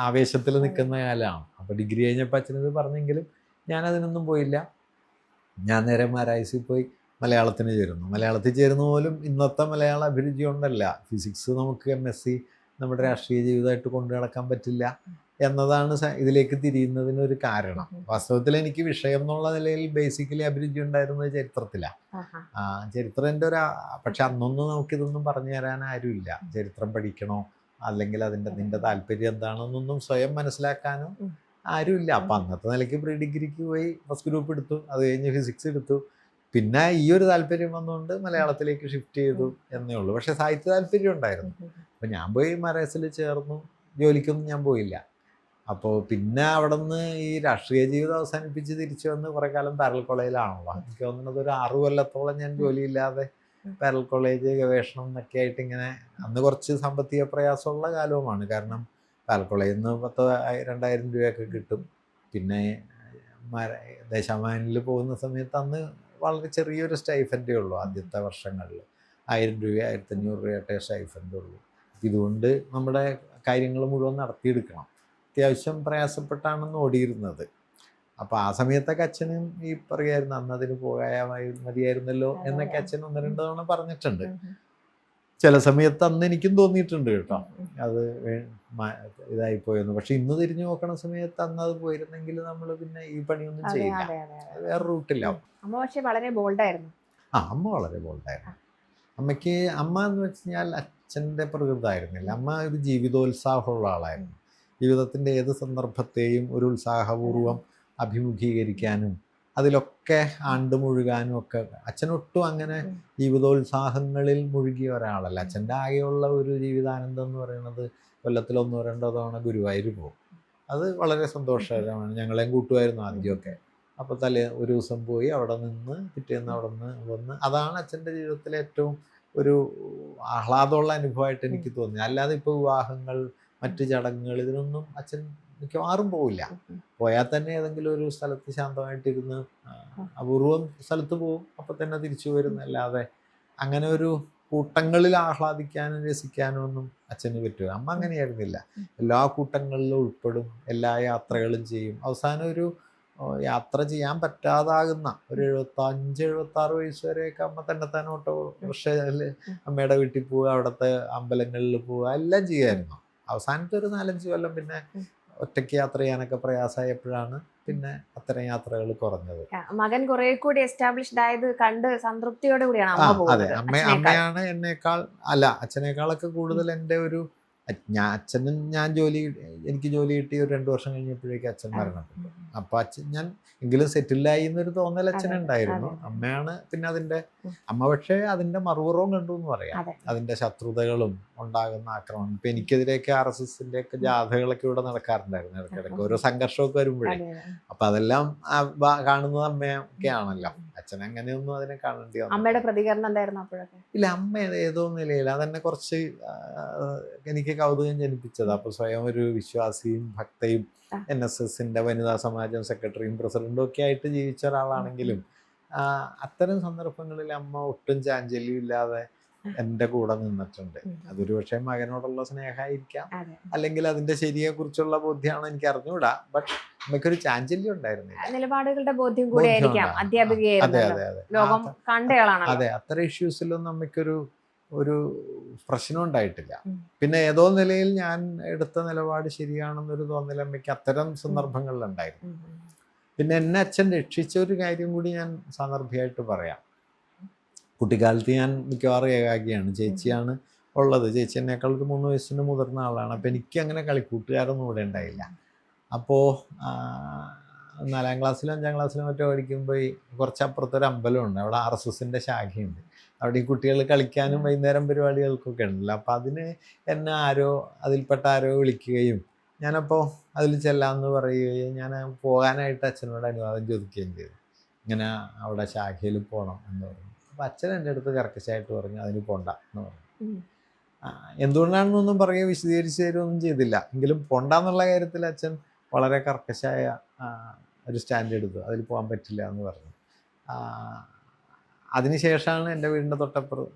ആവേശത്തിൽ നിൽക്കുന്ന കാലമാണ്. അപ്പോൾ ഡിഗ്രി കഴിഞ്ഞപ്പോൾ അച്ഛനത് പറഞ്ഞെങ്കിലും ഞാനതിനൊന്നും പോയില്ല. ഞാൻ നേരെ മരായസിൽ പോയി മലയാളത്തിന് ചേരുന്നു. മലയാളത്തിൽ ചേരുന്ന പോലും ഇന്നത്തെ മലയാള അഭിരുചി കൊണ്ടല്ല. ഫിസിക്സ് നമുക്ക് MSc നമ്മുടെ രാഷ്ട്രീയ ജീവിതമായിട്ട് കൊണ്ടു നടക്കാൻ പറ്റില്ല എന്നതാണ് ഇതിലേക്ക് തിരിയുന്നതിനൊരു കാരണം. വാസ്തവത്തിൽ എനിക്ക് വിഷയം എന്നുള്ള നിലയിൽ ബേസിക്കലി അഭിരുചി ഉണ്ടായിരുന്നത് ചരിത്രത്തിലാണ്. ചരിത്രത്തിൻ്റെ പക്ഷെ അന്നൊന്നും നമുക്കിതൊന്നും പറഞ്ഞു തരാൻ ആരുമില്ല. ചരിത്രം പഠിക്കണോ അല്ലെങ്കിൽ നിൻ്റെ താല്പര്യം എന്താണെന്നൊന്നും സ്വയം മനസ്സിലാക്കാനോ ആരുമില്ല. അപ്പം അന്നത്തെ നിലയ്ക്ക് പ്രീ ഡിഗ്രിക്ക് പോയി ഫസ്റ്റ് ഗ്രൂപ്പ് എടുത്തു, അത് കഴിഞ്ഞ് ഫിസിക്സ് എടുത്തു. പിന്നെ ഈ ഒരു താല്പര്യം വന്നുകൊണ്ട് മലയാളത്തിലേക്ക് ഷിഫ്റ്റ് ചെയ്തു എന്നേ ഉള്ളൂ. പക്ഷേ സാഹിത്യ താല്പര്യം ഉണ്ടായിരുന്നു. അപ്പം ഞാൻ പോയി മരായസിൽ ചേർന്നു. ജോലിക്കൊന്നും ഞാൻ പോയില്ല. അപ്പോൾ പിന്നെ അവിടെ നിന്ന് ഈ രാഷ്ട്രീയ ജീവിതം അവസാനിപ്പിച്ച് തിരിച്ചു വന്ന് കുറേ കാലം പാരൽ കോളേജിലാണല്ലോ. എനിക്ക് തോന്നുന്നത് ഒരു 6 കൊല്ലത്തോളം ഞാൻ ജോലിയില്ലാതെ പാരൽ കോളേജ് ഗവേഷണം എന്നൊക്കെ ആയിട്ട് ഇങ്ങനെ, അന്ന് കുറച്ച് സാമ്പത്തിക പ്രയാസമുള്ള കാലവുമാണ്. കാരണം പാരൽ കോളേജിൽ നിന്ന് 10,000-2,000 രൂപയൊക്കെ കിട്ടും. പിന്നെ ദേശാഭിമാനിയിൽ പോകുന്ന സമയത്ത് അന്ന് വളരെ ചെറിയൊരു സ്റ്റൈഫൻഡേ ഉള്ളൂ. ആദ്യത്തെ വർഷങ്ങളിൽ 1000 രൂപ 1,500 രൂപയായിട്ടേ സ്റ്റൈഫൻഡേ ഉള്ളൂ. ഇതുകൊണ്ട് നമ്മുടെ കാര്യങ്ങൾ മുഴുവൻ നടത്തിയെടുക്കണം. അത്യാവശ്യം പ്രയാസപ്പെട്ടാണെന്ന് ഓടിയിരുന്നത്. അപ്പോൾ ആ സമയത്തൊക്കെ അച്ഛനും ഈ പറയുമായിരുന്നു, അന്ന് അതിന് മതിയായിരുന്നല്ലോ എന്നൊക്കെ അച്ഛൻ 1-2 തവണ പറഞ്ഞിട്ടുണ്ട്. ചില സമയത്ത് അന്ന് എനിക്കും തോന്നിയിട്ടുണ്ട് കേട്ടോ, അത് ഇതായിപ്പോയെന്ന്. പക്ഷെ ഇന്ന് തിരിഞ്ഞു നോക്കണ സമയത്ത് അന്ന് അത് പോയിരുന്നെങ്കിൽ നമ്മൾ പിന്നെ ഈ പണിയൊന്നും ചെയ്യില്ല, വേറെ റൂട്ടില്ലാവും. അമ്മ പക്ഷേ വളരെ ബോൾഡായിരുന്നു. അമ്മ വളരെ ബോൾഡായിരുന്നു. അമ്മ എന്ന് വെച്ച് കഴിഞ്ഞാൽ അച്ഛൻ്റെ പ്രകൃതമായിരുന്നില്ല. അമ്മ ഒരു ജീവിതോത്സാഹമുള്ള ആളായിരുന്നു. ജീവിതത്തിൻ്റെ ഏത് സന്ദർഭത്തെയും ഒരു ഉത്സാഹപൂർവ്വം അഭിമുഖീകരിക്കാനും അതിലൊക്കെ ആണ്ട് മുഴുകാനും ഒക്കെ. അച്ഛനൊട്ടും അങ്ങനെ ജീവിതോത്സാഹങ്ങളിൽ മുഴുകിയ ഒരാളല്ല. അച്ഛൻ്റെ ആകെയുള്ള ഒരു ജീവിതാനന്ദം എന്ന് പറയുന്നത് കൊല്ലത്തിൽ 1-2 തവണ ഗുരുവായൂർ പോകും. അത് വളരെ സന്തോഷകരമാണ്. ഞങ്ങളെയും കൂട്ടുമായിരുന്നു ആദ്യമൊക്കെ. അപ്പോൾ ഒരു ദിവസം പോയി അവിടെ നിന്ന് പിറ്റേന്ന് അവിടെ നിന്ന് വന്ന്, അതാണ് അച്ഛൻ്റെ ജീവിതത്തിലെ ഏറ്റവും ഒരു ആഹ്ലാദമുള്ള അനുഭവമായിട്ട് എനിക്ക് തോന്നി. അല്ലാതെ ഇപ്പോൾ വിവാഹങ്ങൾ, മറ്റ് ചടങ്ങുകൾ, ഇതിനൊന്നും അച്ഛൻ മിക്കവാറും പോവില്ല. പോയാൽ തന്നെ ഏതെങ്കിലും ഒരു സ്ഥലത്ത് ശാന്തമായിട്ടിരുന്ന് അപൂർവം സ്ഥലത്ത് പോകും, അപ്പം തന്നെ തിരിച്ചു വരുന്നല്ലാതെ അങ്ങനെ ഒരു കൂട്ടങ്ങളിൽ ആഹ്ലാദിക്കാനും രസിക്കാനും ഒന്നും അച്ഛന് പറ്റുക. അമ്മ അങ്ങനെയായിരുന്നില്ല. എല്ലാ കൂട്ടങ്ങളിലും ഉൾപ്പെടും, എല്ലാ യാത്രകളും ചെയ്യും. അവസാനം ഒരു യാത്ര ചെയ്യാൻ പറ്റാതാകുന്ന ഒരു 75-76 വയസ്സ് വരെയൊക്കെ അമ്മ തന്നെത്താൻ ഓട്ടോറിക്ഷയിൽ അമ്മയുടെ വീട്ടിൽ പോവുക, അവിടുത്തെ അമ്പലങ്ങളിൽ പോവുക, എല്ലാം ചെയ്യുമായിരുന്നു. അവസാനത്തെ ഒരു 4-5 കൊല്ലം പിന്നെ ഒറ്റയ്ക്ക് യാത്ര ചെയ്യാനൊക്കെ പ്രയാസമായപ്പോഴാണ് പിന്നെ അത്തരം യാത്രകൾ കുറഞ്ഞത്. മകൻ കുറെ കൂടി എസ്റ്റാബ്ലിഷ്ഡ് ആയത് കണ്ട് സംതൃപ്തിയോടെ കൂടിയാണ് അമ്മ അതെ, പോകുന്നത്. അമ്മയാണ് എന്നേക്കാൾ, അല്ല അച്ഛനേക്കാളൊക്കെ കൂടുതൽ എൻ്റെ ഒരു എനിക്ക് ജോലി കിട്ടി ഒരു 2 വർഷം കഴിഞ്ഞപ്പോഴേക്കും അച്ഛൻ മരണപ്പെട്ടു. അപ്പൊ ഞാൻ എങ്കിലും സെറ്റിലായി എന്നൊരു തോന്നൽ അച്ഛനുണ്ടായിരുന്നു. അമ്മയാണ് പിന്നെ അമ്മ പക്ഷേ അതിന്റെ മറുപുറവും കണ്ടു എന്ന് പറയാം. അതിന്റെ ശത്രുതകളും ഉണ്ടാകുന്ന ആക്രമണം. ഇപ്പൊ എനിക്കെതിരെയൊക്കെ RSSന്റെ ഒക്കെ ജാഥകളൊക്കെ ഇവിടെ നടക്കാറുണ്ടായിരുന്നു ഇടയ്ക്കിടയ്ക്ക്, ഓരോ സംഘർഷമൊക്കെ വരുമ്പോഴേ. അപ്പൊ അതെല്ലാം കാണുന്നത് അമ്മയൊക്കെ ആണല്ലോ. അച്ഛൻ അങ്ങനെയൊന്നും അതിനെ കാണേണ്ടി വന്നു. അമ്മയുടെ പ്രതികരണം എന്തായിരുന്നു അപ്പോഴൊക്കെ? ഇല്ല, അമ്മ ഏതോ നിലയിൽ അതെന്നെ കുറച്ച് എനിക്ക് കൗതുകം ജനിപ്പിച്ചത്. അപ്പൊ സ്വയം ഒരു വിശ്വാസിയും ഭക്തയും NSSന്റെ വനിതാ സമാജം സെക്രട്ടറിയും പ്രസിഡന്റും ഒക്കെ ആയിട്ട് ജീവിച്ച ഒരാളാണെങ്കിലും അത്തരം സന്ദർഭങ്ങളിൽ അമ്മ ഒട്ടും ചാഞ്ചല്യം ഇല്ലാതെ എൻ്റെ കൂടെ നിന്നിട്ടുണ്ട്. അതൊരു പക്ഷേ മകനോടുള്ള സ്നേഹമായിരിക്കാം, അല്ലെങ്കിൽ അതിന്റെ ശരിയെ കുറിച്ചുള്ള ബോധ്യമാണോ എനിക്ക് അറിഞ്ഞുകൂടാ. ബട്ട് അമ്മയ്ക്കൊരു ചാഞ്ചല്യം ഉണ്ടായിരുന്നില്ല. നിലപാടുകളുടെ ബോധ്യം കൂടി ആയിരിക്കാം. അതെ, അത്തരം ഇഷ്യൂസിലൊന്നും അമ്മയ്ക്കൊരു പ്രശ്നം ഉണ്ടായിട്ടില്ല. പിന്നെ ഏതോ നിലയിൽ ഞാൻ എടുത്ത നിലപാട് ശരിയാണെന്നൊരു തോന്നൽ അമ്മയ്ക്ക് അത്തരം സന്ദർഭങ്ങളിലുണ്ടായിരുന്നു. പിന്നെ എന്നെ അച്ഛൻ രക്ഷിച്ച ഒരു കാര്യം കൂടി ഞാൻ സാന്ദർഭികമായിട്ട് പറയാം. കുട്ടിക്കാലത്ത് ഞാൻ മിക്കവാറും ഏകാഗിയാണ്. ചേച്ചിയാണ് ഉള്ളത്. ചേച്ചി എന്നേക്കാൾ ഒരു 3 വയസ്സിന് മുതിർന്ന ആളാണ്. അപ്പോൾ എനിക്ക് അങ്ങനെ കളിക്കൂട്ടുകാരൊന്നും ഇവിടെ ഉണ്ടായില്ല. അപ്പോൾ 4ാം ക്ലാസ്സിലും 5ാം ക്ലാസ്സിലും മറ്റോ പഠിക്കുമ്പോൾ കുറച്ചപ്പുറത്തൊരു അമ്പലമുണ്ട്. അവിടെ RSSന്റെ ശാഖയുണ്ട്. അവിടെ ഈ കുട്ടികൾ കളിക്കാനും വൈകുന്നേരം പരിപാടികൾക്കൊക്കെ ഉണ്ടല്ലോ. അപ്പോൾ അതിന് എന്നെ അതിൽപ്പെട്ട ആരോ വിളിക്കുകയും ഞാനപ്പോൾ അതിൽ ചെല്ലാമെന്ന് പറയുകയും ഞാൻ പോകാനായിട്ട് അച്ഛനോട് അനുവാദം ചോദിക്കുകയും ചെയ്തു. ഇങ്ങനെ അവിടെ ശാഖയിൽ പോകണം എന്ന് പറഞ്ഞു. അപ്പോൾ അച്ഛൻ എൻ്റെ അടുത്ത് കർക്കശമായിട്ട് പറഞ്ഞു അതിന് പോണ്ട എന്ന് പറഞ്ഞു. എന്തുകൊണ്ടാണെന്നൊന്നും പറയുക വിശദീകരിച്ച് തരുമൊന്നും ചെയ്തില്ല. എങ്കിലും പോണ്ടെന്നുള്ള കാര്യത്തിൽ അച്ഛൻ വളരെ കർക്കശമായ ഒരു സ്റ്റാൻഡ് എടുത്തു. അതിൽ പോകാൻ പറ്റില്ല എന്ന് പറഞ്ഞു. അതിനുശേഷമാണ് എൻ്റെ വീടിൻ്റെ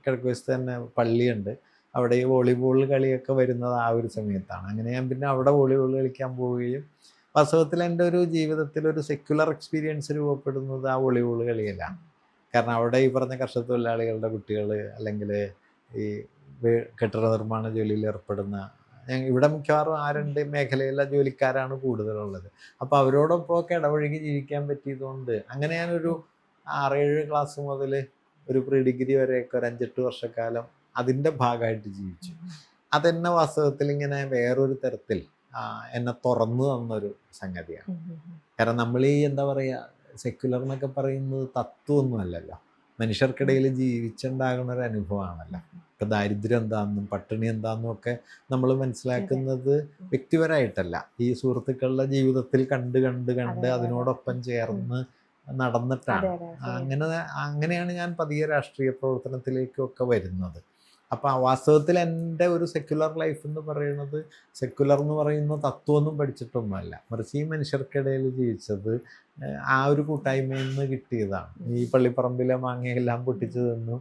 കിഴക്ക് വശത്ത് തന്നെ പള്ളിയുണ്ട്. അവിടെ ഈ വോളിബോൾ കളിയൊക്കെ വരുന്നത് ആ ഒരു സമയത്താണ്. അങ്ങനെ ഞാൻ പിന്നെ അവിടെ വോളിബോൾ കളിക്കാൻ പോവുകയും വാസ്തവത്തിൽ എൻ്റെ ഒരു ജീവിതത്തിൽ ഒരു സെക്യുലർ എക്സ്പീരിയൻസ് രൂപപ്പെടുന്നത് ആ വോളിബോൾ കളിയിലാണ്. കാരണം അവിടെ ഈ പറഞ്ഞ കർഷക തൊഴിലാളികളുടെ കുട്ടികൾ, അല്ലെങ്കിൽ ഈ കെട്ടിട നിർമ്മാണ ജോലിയിൽ ഏർപ്പെടുന്ന, ഇവിടെ മിക്കവാറും 2 മേഖലയിലെ ജോലിക്കാരാണ് കൂടുതലുള്ളത്. അപ്പോൾ അവരോടൊപ്പമൊക്കെ ഇടപഴകി ജീവിക്കാൻ പറ്റിയതുകൊണ്ട് അങ്ങനെ ഞാനൊരു 6-7 ക്ലാസ് മുതൽ ഒരു പ്രീ ഡിഗ്രി വരെയൊക്കെ ഒരു 5-8 വർഷക്കാലം അതിൻ്റെ ഭാഗമായിട്ട് ജീവിച്ചു. അതെന്നെ വാസ്തവത്തിൽ ഇങ്ങനെ വേറൊരു തരത്തിൽ എന്നെ തുറന്നു തന്നൊരു സംഗതിയാണ്. കാരണം നമ്മൾ ഈ എന്താ പറയുക, സെക്യുലർ എന്നൊക്കെ പറയുന്നത് തത്വമൊന്നും അല്ലല്ലോ, മനുഷ്യർക്കിടയിൽ ജീവിച്ചുണ്ടാകുന്ന ഒരു അനുഭവമാണല്ലോ. ഇപ്പം ദാരിദ്ര്യം എന്താണെന്നും പട്ടിണി എന്താണെന്നും ഒക്കെ നമ്മൾ മനസ്സിലാക്കുന്നത് വ്യക്തിപരമായിട്ടല്ല, ഈ സുഹൃത്തുക്കളുടെ ജീവിതത്തിൽ കണ്ട് അതിനോടൊപ്പം ചേർന്ന് നടന്നിട്ടാണ്. അങ്ങനെയാണ് ഞാൻ പതിയെ രാഷ്ട്രീയ പ്രവർത്തനത്തിലേക്കൊക്കെ വരുന്നത്. അപ്പം വാസ്തവത്തിൽ എൻ്റെ ഒരു സെക്യുലർ ലൈഫ് എന്ന് പറയുന്നത്, സെക്യുലർ എന്ന് പറയുന്ന തത്വമൊന്നും പഠിച്ചിട്ടൊന്നുമല്ല, മറിച്ച് ഈ മനുഷ്യർക്കിടയിൽ ജീവിച്ചത് ആ ഒരു കൂട്ടായ്മയിൽ നിന്ന് കിട്ടിയതാണ്. ഈ പള്ളിപ്പറമ്പിലെ മാങ്ങയെല്ലാം പൊട്ടിച്ച് തിന്നു,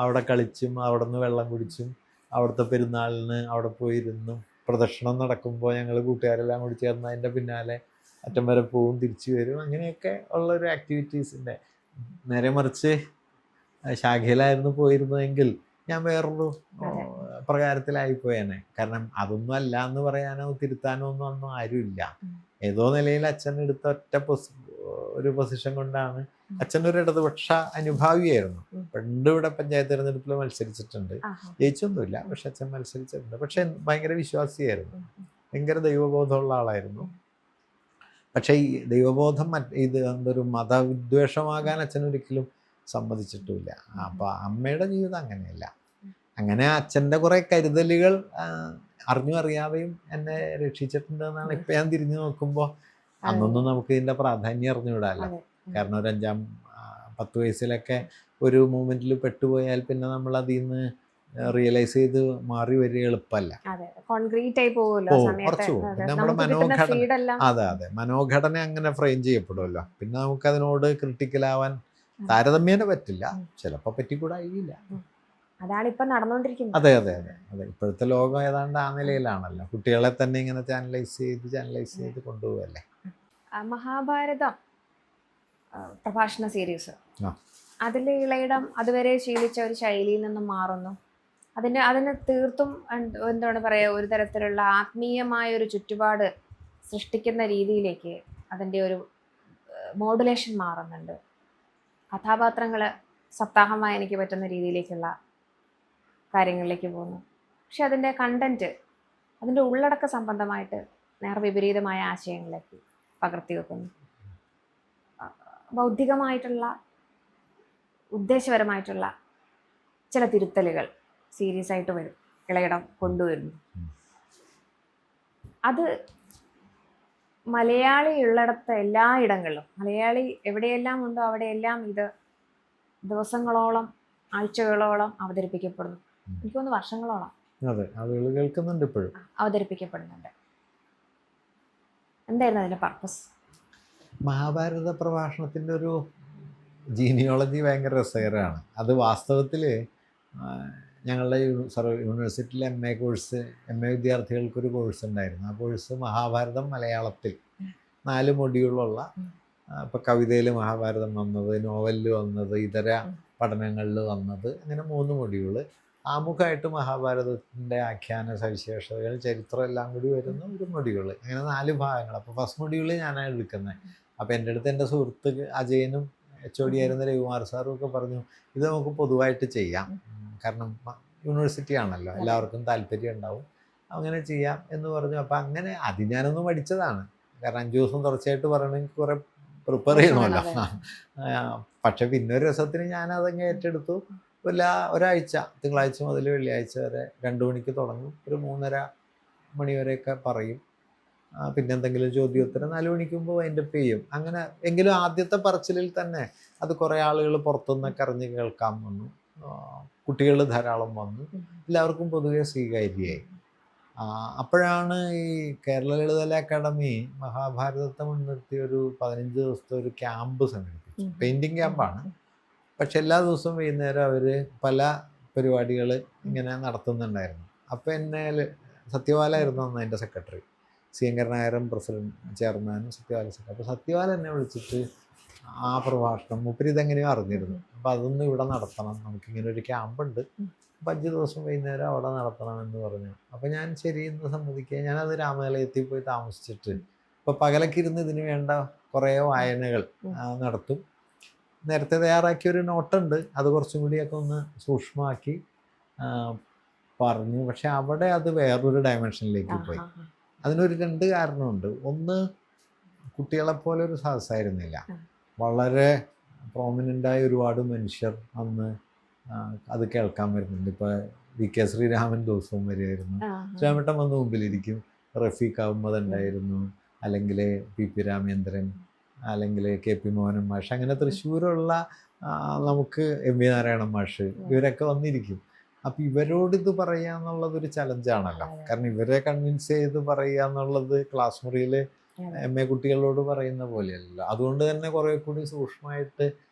അവിടെ കളിച്ചും അവിടെ നിന്ന് വെള്ളം കുടിച്ചും, അവിടുത്തെ പെരുന്നാളിന് അവിടെ പോയിരുന്നു, പ്രദക്ഷിണം നടക്കുമ്പോൾ ഞങ്ങൾ കൂട്ടുകാരെല്ലാം കൂടി ചേർന്ന് അതിൻ്റെ പിന്നാലെ അറ്റം വരെ പോവും, തിരിച്ചു വരും. അങ്ങനെയൊക്കെ ഉള്ളൊരു ആക്ടിവിറ്റീസിൻ്റെ. നേരെ മറിച്ച് ശാഖയിലായിരുന്നു പോയിരുന്നതെങ്കിൽ ഞാൻ വേറൊരു പ്രകാരത്തിലായിപ്പോയേനെ. കാരണം അതൊന്നും അല്ല എന്ന് പറയാനോ തിരുത്താനോ ഒന്നും ആരുമില്ല. ഏതോ നിലയിൽ അച്ഛൻ എടുത്ത ഒരു പൊസിഷൻ കൊണ്ടാണ്. അച്ഛനൊരു ഇടതുപക്ഷ അനുഭാവിയായിരുന്നു. പണ്ട് ഇവിടെ പഞ്ചായത്ത് തിരഞ്ഞെടുപ്പിൽ മത്സരിച്ചിട്ടുണ്ട്, ജയിച്ചൊന്നുമില്ല, പക്ഷെ അച്ഛൻ മത്സരിച്ചിട്ടുണ്ട്. പക്ഷെ ഭയങ്കര വിശ്വാസിയായിരുന്നു, ഭയങ്കര ദൈവബോധമുള്ള ആളായിരുന്നു. പക്ഷേ ഈ ദൈവബോധം എന്തൊരു മതവിദ്വേഷമാകാൻ അച്ഛനൊരിക്കലും സമ്മതിച്ചിട്ടുമില്ല. അപ്പോൾ അമ്മയുടെ ജീവിതം അങ്ങനെയല്ല. അങ്ങനെ അച്ഛൻ്റെ കുറേ കരുതലുകൾ അറിഞ്ഞും അറിയാതെയും എന്നെ രക്ഷിച്ചിട്ടുണ്ടെന്നാണ് ഇപ്പം ഞാൻ തിരിഞ്ഞു നോക്കുമ്പോൾ. അന്നൊന്നും നമുക്ക് ഇതിൻ്റെ പ്രാധാന്യം അറിഞ്ഞുവിടാല്ല. കാരണം ഒരു 10 വയസ്സിലൊക്കെ ഒരു മൂമെൻറ്റിൽ പെട്ടുപോയാൽ പിന്നെ നമ്മൾ അതിൽ നിന്ന് റിയലൈസ് ചെയ്ത് മാറി വരിക എളുപ്പമല്ല. കുറച്ച് പോകും. പിന്നെ നമ്മുടെ മനോഘടന, അതെ മനോഘടന അങ്ങനെ ഫ്രെയിം ചെയ്യപ്പെടുമല്ലോ. പിന്നെ നമുക്കതിനോട് ക്രിട്ടിക്കലാവാൻ താരതമ്യേന പറ്റില്ല, ചിലപ്പോൾ പറ്റിക്കൂടായില്ല. അതാണ് ഇപ്പൊ നടന്നുകൊണ്ടിരിക്കുന്നത്. അതെ അതെ അതെ അതെ ഇപ്പോഴത്തെ ലോകം ഏതാണ്ട് ആ നിലയിലാണല്ലോ. കുട്ടികളെ തന്നെ ഇങ്ങനെ ചാനലൈസ് ചെയ്ത് കൊണ്ടുപോകല്ലേ. മഹാഭാരതം പ്രഭാഷണ സീരീസ്, അതിൽ ഇളയിടം അതുവരെ ശീലിച്ച ഒരു ശൈലിയിൽ നിന്നും മാറുന്നു. അതിന് തീർത്തും എന്താണ് പറയുക, ഒരു തരത്തിലുള്ള ആത്മീയമായ ഒരു ചുറ്റുപാട് സൃഷ്ടിക്കുന്ന രീതിയിലേക്ക് അതിൻ്റെ ഒരു മോഡുലേഷൻ മാറുന്നുണ്ട്. കഥാപാത്രങ്ങൾ സപ്താഹമായി എനിക്ക് പറ്റുന്ന രീതിയിലേക്കുള്ള കാര്യങ്ങളിലേക്ക് പോകുന്നു. പക്ഷെ അതിൻ്റെ കണ്ടന്റ്, അതിൻ്റെ ഉള്ളടക്ക സംബന്ധമായിട്ട് നേർവിപരീതമായ ആശയങ്ങളിലേക്ക് പകർത്തി വെക്കുന്നു. ബൗദ്ധികമായിട്ടുള്ള ഉദ്ദേശപരമായിട്ടുള്ള ചില തിരുത്തലുകൾ സീരിയസ് ആയിട്ട് വരും, ഇളയിടം കൊണ്ടുവരുന്നു. അത് മലയാളി ഉള്ളിടത്ത് എല്ലായിടങ്ങളിലും, മലയാളി എവിടെയെല്ലാം ഉണ്ടോ അവിടെയെല്ലാം ഇത് ദിവസങ്ങളോളം ആഴ്ചകളോളം അവതരിപ്പിക്കപ്പെടുന്നു. എനിക്ക് തോന്നുന്നു വർഷങ്ങളോളം കേൾക്കുന്നുണ്ട്, ഇപ്പോഴും അവതരിപ്പിക്കപ്പെടുന്നുണ്ട്. എന്തായിരുന്നു അതിന്റെ പർപ്പസ്? മഹാഭാരത പ്രഭാഷണത്തിൻ്റെ ഒരു ജീനിയോളജി ഭയങ്കര രസകരമാണ്. അത് വാസ്തവത്തിൽ ഞങ്ങളുടെ യൂണിവേഴ്സിറ്റിയിലെ എം എ വിദ്യാർത്ഥികൾക്കൊരു കോഴ്സ് ഉണ്ടായിരുന്നു. ആ കോഴ്സ് മഹാഭാരതം മലയാളത്തിൽ 4 മൊഡ്യൂളുള്ള, ഇപ്പോൾ കവിതയിൽ മഹാഭാരതം വന്നത്, നോവലിൽ വന്നത്, ഇതര പഠനങ്ങളിൽ വന്നത്, അങ്ങനെ 3 മൊഡ്യൂള്. ആമുഖമായിട്ട് മഹാഭാരതത്തിൻ്റെ ആഖ്യാന സവിശേഷതകൾ, ചരിത്രം എല്ലാം കൂടി വരുന്ന ഒരു മൊഡ്യൂള്. അങ്ങനെ 4 ഭാഗങ്ങൾ. അപ്പോൾ ഫസ്റ്റ് മൊഡ്യൂള് ഞാനാണ് എടുക്കുന്നത്. അപ്പോൾ എൻ്റെ അടുത്ത് എൻ്റെ സുഹൃത്ത് അജയനും HOD ആയിരുന്ന രവികുമാർ സാറും ഒക്കെ പറഞ്ഞു, ഇത് നമുക്ക് പൊതുവായിട്ട് ചെയ്യാം, കാരണം യൂണിവേഴ്സിറ്റി ആണല്ലോ, എല്ലാവർക്കും താല്പര്യം ഉണ്ടാവും, അങ്ങനെ ചെയ്യാം എന്ന് പറഞ്ഞു. അപ്പം അങ്ങനെ ഞാനൊന്നും പഠിച്ചതാണ്, കാരണം 5 ദിവസം തുടർച്ചയായിട്ട് പറയണമെങ്കിൽ കുറേ പ്രിപ്പയർ ചെയ്യണമല്ലോ. പക്ഷെ പിന്നെ ഒരു രസത്തിന് ഞാനതങ്ങ് ഏറ്റെടുത്തു. ഒരാഴ്ച, തിങ്കളാഴ്ച മുതൽ വെള്ളിയാഴ്ച വരെ 2 മണിക്ക് തുടങ്ങും, ഒരു 3:30 മണി വരെയൊക്കെ പറയും. പിന്നെ എന്തെങ്കിലും ചോദ്യോത്തരം 4 മണിക്ക് മുമ്പ് വൈൻഡപ്പ് ചെയ്യും. അങ്ങനെ എങ്കിലും ആദ്യത്തെ പറച്ചിലിൽ തന്നെ അത് കുറേ ആളുകൾ പുറത്തുനിന്നൊക്കെ അറിഞ്ഞ് കേൾക്കാൻ വന്നു. കുട്ടികൾ ധാരാളം വന്നു. എല്ലാവർക്കും പൊതുവെ സ്വീകാര്യമായി. അപ്പോഴാണ് ഈ കേരള ലളിതകലാ അക്കാദമി മഹാഭാരതത്തെ മുൻനിർത്തി ഒരു 15 ദിവസത്തെ ഒരു ക്യാമ്പ് സംഘടിപ്പിച്ചു. പെയിൻറ്റിങ് ക്യാമ്പാണ്. പക്ഷെ എല്ലാ ദിവസവും വൈകുന്നേരം അവർ പല പരിപാടികൾ ഇങ്ങനെ നടത്തുന്നുണ്ടായിരുന്നു. അപ്പോൾ എന്നെ സത്യപാലായിരുന്നു അന്ന് എൻ്റെ സെക്രട്ടറി, CN നായരും ചെയർമാനും സത്യപാല സെക്രട്ടറി. അപ്പോൾ സത്യപാല എന്നെ വിളിച്ചിട്ട് ആ പ്രഭാഷണം മൂപ്പര് ഇതെങ്ങനെയോ അറിഞ്ഞിരുന്നു. അപ്പോൾ അതൊന്നും ഇവിടെ നടത്തണം, നമുക്കിങ്ങനെ ഒരു ക്യാമ്പുണ്ട്, 5 ദിവസം വൈകുന്നേരം അവിടെ നടത്തണമെന്ന് പറഞ്ഞു. അപ്പോൾ ഞാൻ ശരി എന്ന് സമ്മതിക്കുക. ഞാനത് രാമനിലയത്തിൽ പോയി താമസിച്ചിട്ട് ഇപ്പോൾ പകലൊക്കെ ഇരുന്ന് ഇതിന് വേണ്ട കുറേ വായനകൾ നടത്തും. നേരത്തെ തയ്യാറാക്കിയൊരു നോട്ടുണ്ട്, അത് കുറച്ചും കൂടിയൊക്കെ ഒന്ന് സൂക്ഷ്മമാക്കി പറഞ്ഞു. പക്ഷെ അവിടെ അത് വേറൊരു ഡയമെൻഷനിലേക്ക് പോയി. അതിനൊരു 2 കാരണമുണ്ട്. ഒന്ന്, കുട്ടികളെപ്പോലെ ഒരു സദസ്സായിരുന്നില്ല. വളരെ പ്രോമിനൻ്റായ ഒരുപാട് മനുഷ്യർ അന്ന് അത് കേൾക്കാൻ വരുന്നുണ്ട്. ഇപ്പോൾ VK ശ്രീരാമൻ ദിവസവും വരുമായിരുന്നു, ശ്രീരാമേട്ടൻ വന്ന് മുമ്പിലിരിക്കും, റഫീഖ് അഹമ്മദ് ഉണ്ടായിരുന്നു, അല്ലെങ്കിൽ PP രാമേന്ദ്രൻ, അല്ലെങ്കിൽ KP മോഹനൻ മാഷ്, അങ്ങനെ തൃശ്ശൂരുള്ള നമുക്ക് MV നാരായണൻ മാഷ്, ഇവരൊക്കെ വന്നിരിക്കും. അപ്പം ഇവരോടിത് പറയുക എന്നുള്ളതൊരു ചലഞ്ചാണല്ലോ. കാരണം ഇവരെ കൺവിൻസ് ചെയ്ത് പറയുക എന്നുള്ളത് ക്ലാസ് മുറിയിൽ MA കുട്ടികളോട് പറയുന്ന പോലെയല്ല. അതുകൊണ്ട് തന്നെ കുറേ കൂടി സൂക്ഷ്മമായിട്ട്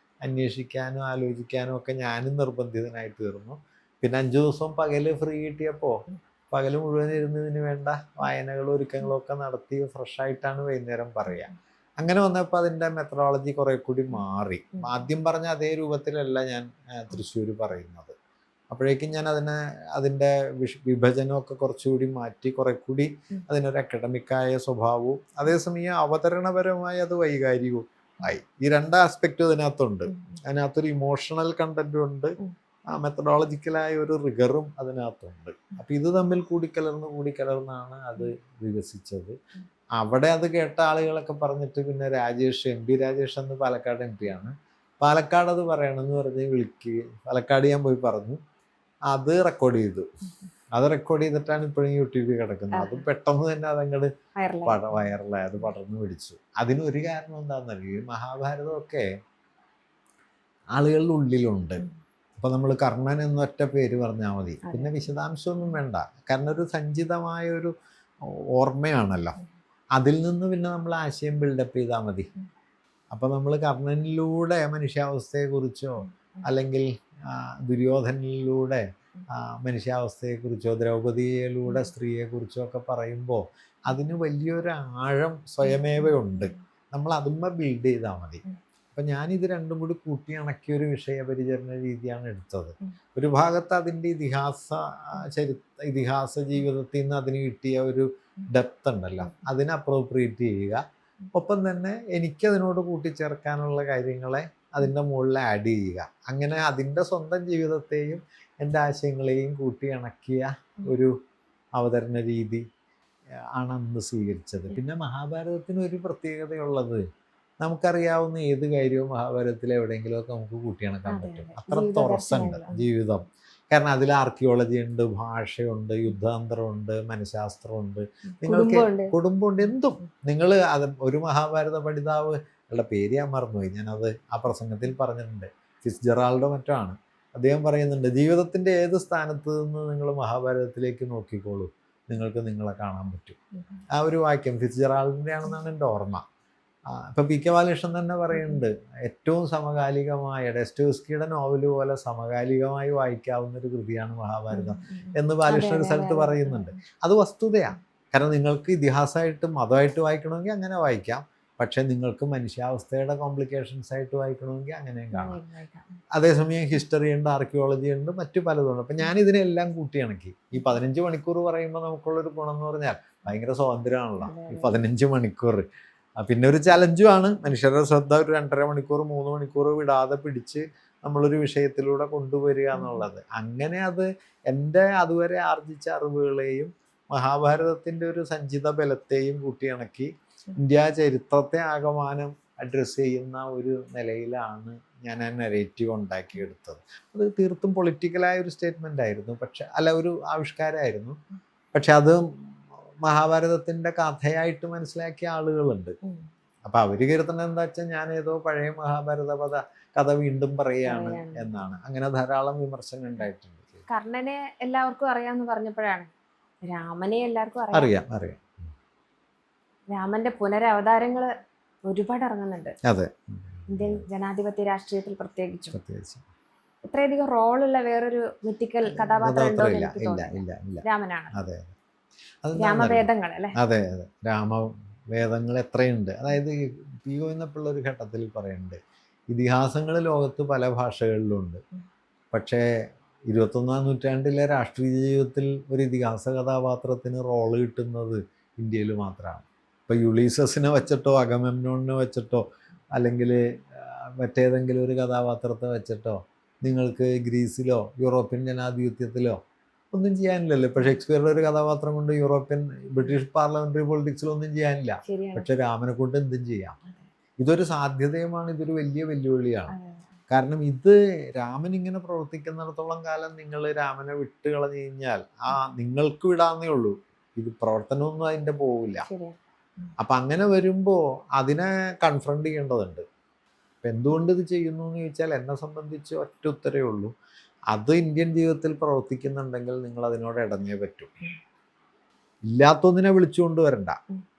അന്വേഷിക്കാനും ആലോചിക്കാനും ഒക്കെ ഞാനും നിർബന്ധിതനായി തീർന്നു. പിന്നെ 5 ദിവസം പകല് ഫ്രീ കിട്ടിയപ്പോൾ പകൽ മുഴുവൻ ഇരുന്ന് ഇതിന് വേണ്ട വായനകളും ഒരുക്കങ്ങളും ഒക്കെ നടത്തി ഫ്രഷായിട്ടാണ് വൈകുന്നേരം പറയുക. അങ്ങനെ വന്നപ്പോൾ അതിൻ്റെ മെത്തഡോളജി കുറേ കൂടി മാറി. ആദ്യം പറഞ്ഞ അതേ രൂപത്തിലല്ല ഞാൻ തൃശ്ശൂർ പറയുന്നത്. അപ്പോഴേക്കും ഞാൻ അതിൻ്റെ വിഭജനമൊക്കെ കുറച്ചുകൂടി മാറ്റി, കുറെ കൂടി അതിനൊരു അക്കാഡമിക്കായ സ്വഭാവവും അതേസമയം അവതരണപരമായി അത് വൈകാരികവും ആയി. ഈ 2 ആസ്പെക്റ്റും അതിനകത്തുണ്ട്. അതിനകത്തൊരു ഇമോഷണൽ കണ്ടന്റും ഉണ്ട്, മെത്തഡോളജിക്കലായ ഒരു റിഗറും അതിനകത്തുണ്ട്. അപ്പം ഇത് തമ്മിൽ കൂടിക്കലർന്നാണ് അത് വികസിച്ചത്. അവിടെ അത് കേട്ട ആളുകളൊക്കെ പറഞ്ഞിട്ട് പിന്നെ MP രാജേഷ് എന്ന് പാലക്കാട് MP ആണ്, പാലക്കാട് അത് പറയണമെന്ന് പറഞ്ഞ് വിളിക്കുകയും പാലക്കാട് ഞാൻ പോയി പറഞ്ഞു. അത് റെക്കോർഡ് ചെയ്തു. അത് റെക്കോർഡ് ചെയ്തിട്ടാണ് ഇപ്പോഴും യൂട്യൂബിൽ കിടക്കുന്നത്. അത് പെട്ടെന്ന് തന്നെ അതങ്ങോട്ട് വൈറലായി, അത് പടർന്നു പിടിച്ചു. അതിനൊരു കാരണം എന്താണെന്നറിയോ, ഈ മഹാഭാരതമൊക്കെ ആളുകളുടെ ഉള്ളിലുണ്ട്. അപ്പോൾ നമ്മൾ കർണൻ എന്നൊറ്റ പേര് പറഞ്ഞാൽ മതി, പിന്നെ വിശദാംശമൊന്നും വേണ്ട. കാരണം ഒരു സഞ്ചിതമായ ഒരു ഓർമ്മയാണല്ലോ, അതിൽ നിന്ന് പിന്നെ നമ്മൾ ആശയം ബിൽഡപ്പ് ചെയ്താൽ മതി. അപ്പോൾ നമ്മൾ കർണനിലൂടെ മനുഷ്യാവസ്ഥയെക്കുറിച്ചോ അല്ലെങ്കിൽ ദുര്യോധനിലൂടെ മനുഷ്യാവസ്ഥയെക്കുറിച്ചോ ദ്രൗപദിയിലൂടെ സ്ത്രീയെക്കുറിച്ചോ ഒക്കെ പറയുമ്പോൾ അതിന് വലിയൊരു ആഴം സ്വയമേവയുണ്ട്. നമ്മൾ അതുമ്മ ബിൽഡ് ചെയ്താൽ മതി. അപ്പം ഞാനിത് രണ്ടും കൂടി കൂട്ടി ഒരു വിഷയപരിചരണ രീതിയാണ് എടുത്തത്. ഒരു ഭാഗത്ത് അതിൻ്റെ ഇതിഹാസ ജീവിതത്തിൽ നിന്ന് അതിന് കിട്ടിയ ഒരു ഡെപ്ത് ഉണ്ടല്ലോ, അതിനെ അപ്രോപ്രിയേറ്റ് ചെയ്യുക. ഒപ്പം തന്നെ എനിക്കതിനോട് കൂട്ടിച്ചേർക്കാനുള്ള കാര്യങ്ങളെ അതിൻ്റെ മുകളിൽ ആഡ് ചെയ്യുക. അങ്ങനെ അതിൻ്റെ സ്വന്തം ജീവിതത്തെയും എൻ്റെ ആശയങ്ങളെയും കൂട്ടി ഇണക്കിയ ഒരു അവതരണ രീതി ആണ് അന്ന് സ്വീകരിച്ചത്. പിന്നെ മഹാഭാരതത്തിന് ഒരു പ്രത്യേകതയുള്ളത്, നമുക്കറിയാവുന്ന ഏത് കാര്യവും മഹാഭാരതത്തിൽ എവിടെയെങ്കിലുമൊക്കെ നമുക്ക് കൂട്ടിയിണക്കാൻ പറ്റും. അത്ര തുറസുണ്ട് ജീവിതം. കാരണം അതിൽ ആർക്കിയോളജി ഉണ്ട്, ഭാഷയുണ്ട്, യുദ്ധാന്തരമുണ്ട്, മനഃശാസ്ത്രമുണ്ട്, നിങ്ങൾക്ക് കുടുംബമുണ്ട്, എന്തും. നിങ്ങൾ അത് ഒരു മഹാഭാരത പഠിതാവ് ഉള്ള പേര് ഞാൻ മറന്നുപോയി, ഞാനത് ആ പ്രസംഗത്തിൽ പറഞ്ഞിട്ടുണ്ട്, ഫിറ്റ്സ്ജെറാൾഡോ മറ്റോ ആണ്. അദ്ദേഹം പറയുന്നുണ്ട്, ജീവിതത്തിൻ്റെ ഏത് സ്ഥാനത്ത് നിന്ന് നിങ്ങൾ മഹാഭാരതത്തിലേക്ക് നോക്കിക്കോളൂ, നിങ്ങൾക്ക് നിങ്ങളെ കാണാൻ പറ്റും. ആ ഒരു വാക്യം ഫിറ്റ്സ്ജെറാൾഡിൻ്റെ ആണെന്നാണ് എൻ്റെ ഓർമ്മ. ഇപ്പം പി കെ ബാലകൃഷ്ണൻ തന്നെ പറയുന്നുണ്ട്, ഏറ്റവും സമകാലികമായ ഡെസ്റ്റോവ്സ്കിയുടെ നോവൽ പോലെ സമകാലികമായി വായിക്കാവുന്ന ഒരു കൃതിയാണ് മഹാഭാരതം എന്ന് ബാലകൃഷ്ണൻ ഒരു സ്ഥലത്ത് പറയുന്നുണ്ട്. അത് വസ്തുതയാണ്. കാരണം നിങ്ങൾക്ക് ഇതിഹാസമായിട്ട് മതമായിട്ട് വായിക്കണമെങ്കിൽ അങ്ങനെ വായിക്കാം, പക്ഷേ നിങ്ങൾക്ക് മനുഷ്യാവസ്ഥയുടെ കോംപ്ലിക്കേഷൻസ് ആയിട്ട് വായിക്കണമെങ്കിൽ അങ്ങനെയും കാണാം. അതേസമയം ഹിസ്റ്ററി ഉണ്ട്, ആർക്കിയോളജി ഉണ്ട്, മറ്റു പലതുണ്ട്. അപ്പം ഞാനിതിനെല്ലാം കൂട്ടിയിണക്കി. ഈ 15 മണിക്കൂർ പറയുമ്പോൾ നമുക്കുള്ളൊരു ഗുണം എന്ന് പറഞ്ഞാൽ ഭയങ്കര സ്വാതന്ത്ര്യമാണല്ലോ ഈ 15 മണിക്കൂർ. പിന്നെ ഒരു ചലഞ്ചുമാണ്. മനുഷ്യരുടെ ശ്രദ്ധ ഒരു 2.5 മണിക്കൂർ 3 മണിക്കൂർ വിടാതെ പിടിച്ച് നമ്മളൊരു വിഷയത്തിലൂടെ കൊണ്ടുവരിക എന്നുള്ളത്. അങ്ങനെ അത് എൻ്റെ അതുവരെ ആർജിച്ച അറിവുകളെയും മഹാഭാരതത്തിൻ്റെ ഒരു സഞ്ചിത ബലത്തെയും കൂട്ടിയിണക്കി ഇന്ത്യ ചരിത്രത്തെ ആകമാനം അഡ്രസ്സ് ചെയ്യുന്ന ഒരു നിലയിലാണ് ഞാൻ ആ നെറേറ്റീവ് ഉണ്ടാക്കിയെടുത്തത്. അത് തീർത്തും പൊളിറ്റിക്കലായ ഒരു സ്റ്റേറ്റ്മെൻ്റ് ആയിരുന്നു, പക്ഷെ ഒരു ആവിഷ്കാരമായിരുന്നു. പക്ഷെ അത് മഹാഭാരതത്തിൻ്റെ കഥയായിട്ട് മനസ്സിലാക്കിയ ആളുകളുണ്ട്. അപ്പം അവർ കരുതുന്നത് എന്താ വെച്ചാൽ ഞാൻ ഏതോ പഴയ മഹാഭാരത കഥ വീണ്ടും പറയുകയാണ് എന്നാണ്. അങ്ങനെ ധാരാളം വിമർശനം ഉണ്ടായിട്ടുണ്ട്. കർണനെ എല്ലാവർക്കും അറിയാമെന്ന് പറഞ്ഞപ്പോഴാണ് രാമനെ എല്ലാവർക്കും അറിയാം. രാമന്റെ പുനരവതാരങ്ങൾ ഒരുപാട് ഇറങ്ങുന്നുണ്ട്. അതെ, ഇന്ത്യൻ ജനാധിപത്യ രാഷ്ട്രീയത്തിൽ പ്രത്യേകിച്ചും ഇത്രയധികം റോളുള്ള വേറൊരു മിത്തിക്കൽ കഥാപാത്രം ഉണ്ടോ എന്ന് എനിക്ക് തോന്നുന്നില്ല. രാമനാണ്. രാമവേദങ്ങൾ അല്ലേ? അതെ, രാമവേദങ്ങൾ എത്രയുണ്ട്. അതായത് പി ഗോവിന്ദപിള്ള ഒരു ഘട്ടത്തിൽ പറയുന്നുണ്ട്, ഇതിഹാസങ്ങൾ ലോകത്ത് പല ഭാഷകളിലുണ്ട്, പക്ഷേ 21-ാം നൂറ്റാണ്ടിലെ രാഷ്ട്രീയ ജീവിതത്തിൽ ഒരു ഇതിഹാസ കഥാപാത്രത്തിന് റോള് കിട്ടുന്നത് ഇന്ത്യയിൽ മാത്രമാണ്. ഇപ്പോൾ യുളീസസിനെ വെച്ചിട്ടോ അഗമെമ്നോണിനെ വെച്ചിട്ടോ അല്ലെങ്കിൽ മറ്റേതെങ്കിലും ഒരു കഥാപാത്രത്തെ വെച്ചിട്ടോ നിങ്ങൾക്ക് ഗ്രീസിലോ യൂറോപ്യൻ ജനാധിപത്യത്തിലോ ഒന്നും ചെയ്യാനില്ലല്ലോ. ഇപ്പോൾ ഷേക്സ്പിയറുടെ ഒരു കഥാപാത്രം കൊണ്ട് ബ്രിട്ടീഷ് പാർലമെന്ററി പൊളിറ്റിക്സിലൊന്നും ചെയ്യാനില്ല, പക്ഷെ രാമനെ കൊണ്ട് എന്തും ചെയ്യാം. ഇതൊരു സാധ്യതയുമാണ്, ഇതൊരു വലിയ വെല്ലുവിളിയാണ്. കാരണം ഇത് രാമൻ ഇങ്ങനെ പ്രവർത്തിക്കുന്നിടത്തോളം കാലം നിങ്ങൾ രാമനെ വിട്ട് കളഞ്ഞു കഴിഞ്ഞാൽ നിങ്ങൾക്ക് വിടാന്നേ ഉള്ളൂ, ഇത് പ്രവർത്തനമൊന്നും അതിൻ്റെ പോവില്ല. അപ്പം അങ്ങനെ വരുമ്പോൾ അതിനെ കൺഫ്രണ്ട് ചെയ്യേണ്ടതുണ്ട്. അപ്പം എന്തുകൊണ്ട് ഇത് ചെയ്യുന്നു എന്ന് ചോദിച്ചാൽ എന്നെ സംബന്ധിച്ച് ഒറ്റ ഉത്തരവേ ഉള്ളൂ, അത് ഇന്ത്യൻ ജീവിതത്തിൽ പ്രവർത്തിക്കുന്നുണ്ടെങ്കിൽ നിങ്ങൾ അതിനോട് ഇടഞ്ഞേ പറ്റൂ. ഇല്ലാത്തൊന്നിനെ വിളിച്ചുകൊണ്ട് വരണ്ട,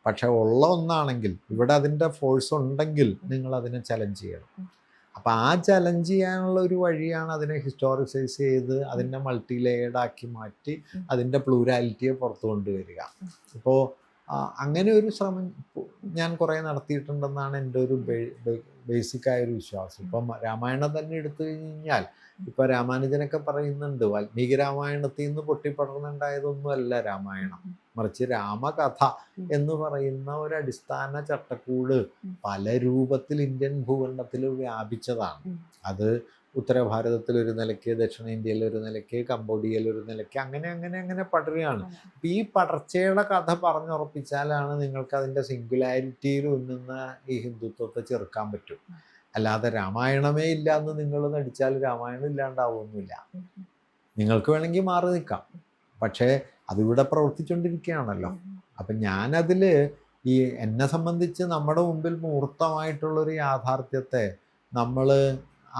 പക്ഷെ ഉള്ള ഒന്നാണെങ്കിൽ ഇവിടെ അതിൻ്റെ ഫോഴ്സ് ഉണ്ടെങ്കിൽ നിങ്ങൾ അതിനെ ചലഞ്ച് ചെയ്യണം. അപ്പം ആ ചലഞ്ച് ചെയ്യാനുള്ള ഒരു വഴിയാണ് അതിനെ ഹിസ്റ്റോറിസൈസ് ചെയ്ത് അതിനെ മൾട്ടി ലെയർഡാക്കി മാറ്റി അതിൻ്റെ പ്ലൂരാലിറ്റിയെ പുറത്തു കൊണ്ടുവരിക. ഇപ്പോൾ അങ്ങനെ ഒരു ശ്രമം ഞാൻ കുറേ നടത്തിയിട്ടുണ്ടെന്നാണ് എൻ്റെ ഒരു ബേസിക്കായൊരു വിശ്വാസം. ഇപ്പം രാമായണം തന്നെ എടുത്തു കഴിഞ്ഞാൽ ഇപ്പം രാമാനുജനൊക്കെ പറയുന്നുണ്ട്, വാൽമീകി രാമായണത്തിൽ നിന്ന് പൊട്ടിപ്പടർന്നുണ്ടായതൊന്നുമല്ല രാമായണം, മറിച്ച് രാമകഥ എന്ന് പറയുന്ന ഒരു അടിസ്ഥാന ചട്ടക്കൂട് പല രൂപത്തിൽ ഇന്ത്യൻ ഭൂഖണ്ഡത്തിൽ വ്യാപിച്ചതാണ്. അത് ഉത്തരഭാരതത്തിൽ ഒരു നിലയ്ക്ക്, ദക്ഷിണേന്ത്യയിൽ ഒരു നിലയ്ക്ക്, കംബോഡിയയിൽ ഒരു നിലയ്ക്ക്, അങ്ങനെ പടരുകയാണ്. ഈ പടർച്ചയുടെ കഥ പറഞ്ഞുറപ്പിച്ചാലാണ് നിങ്ങൾക്ക് അതിൻ്റെ സിംഗുലാരിറ്റിയിൽ ഉന്നുന്ന ഈ ഹിന്ദുത്വത്തെ ചെറുക്കാൻ പറ്റും. അല്ലാതെ രാമായണമേ ഇല്ല എന്ന് നിങ്ങൾ നടിച്ചാൽ രാമായണം ഇല്ലാണ്ടാവുമൊന്നുമില്ല. നിങ്ങൾക്ക് വേണമെങ്കിൽ മാറി നിൽക്കാം, പക്ഷേ അതിവിടെ പ്രവർത്തിച്ചുകൊണ്ടിരിക്കുകയാണല്ലോ. അപ്പം ഞാനതിൽ ഈ എന്നെ സംബന്ധിച്ച് നമ്മുടെ മുമ്പിൽ മൂർത്തമായിട്ടുള്ളൊരു യാഥാർത്ഥ്യത്തെ നമ്മൾ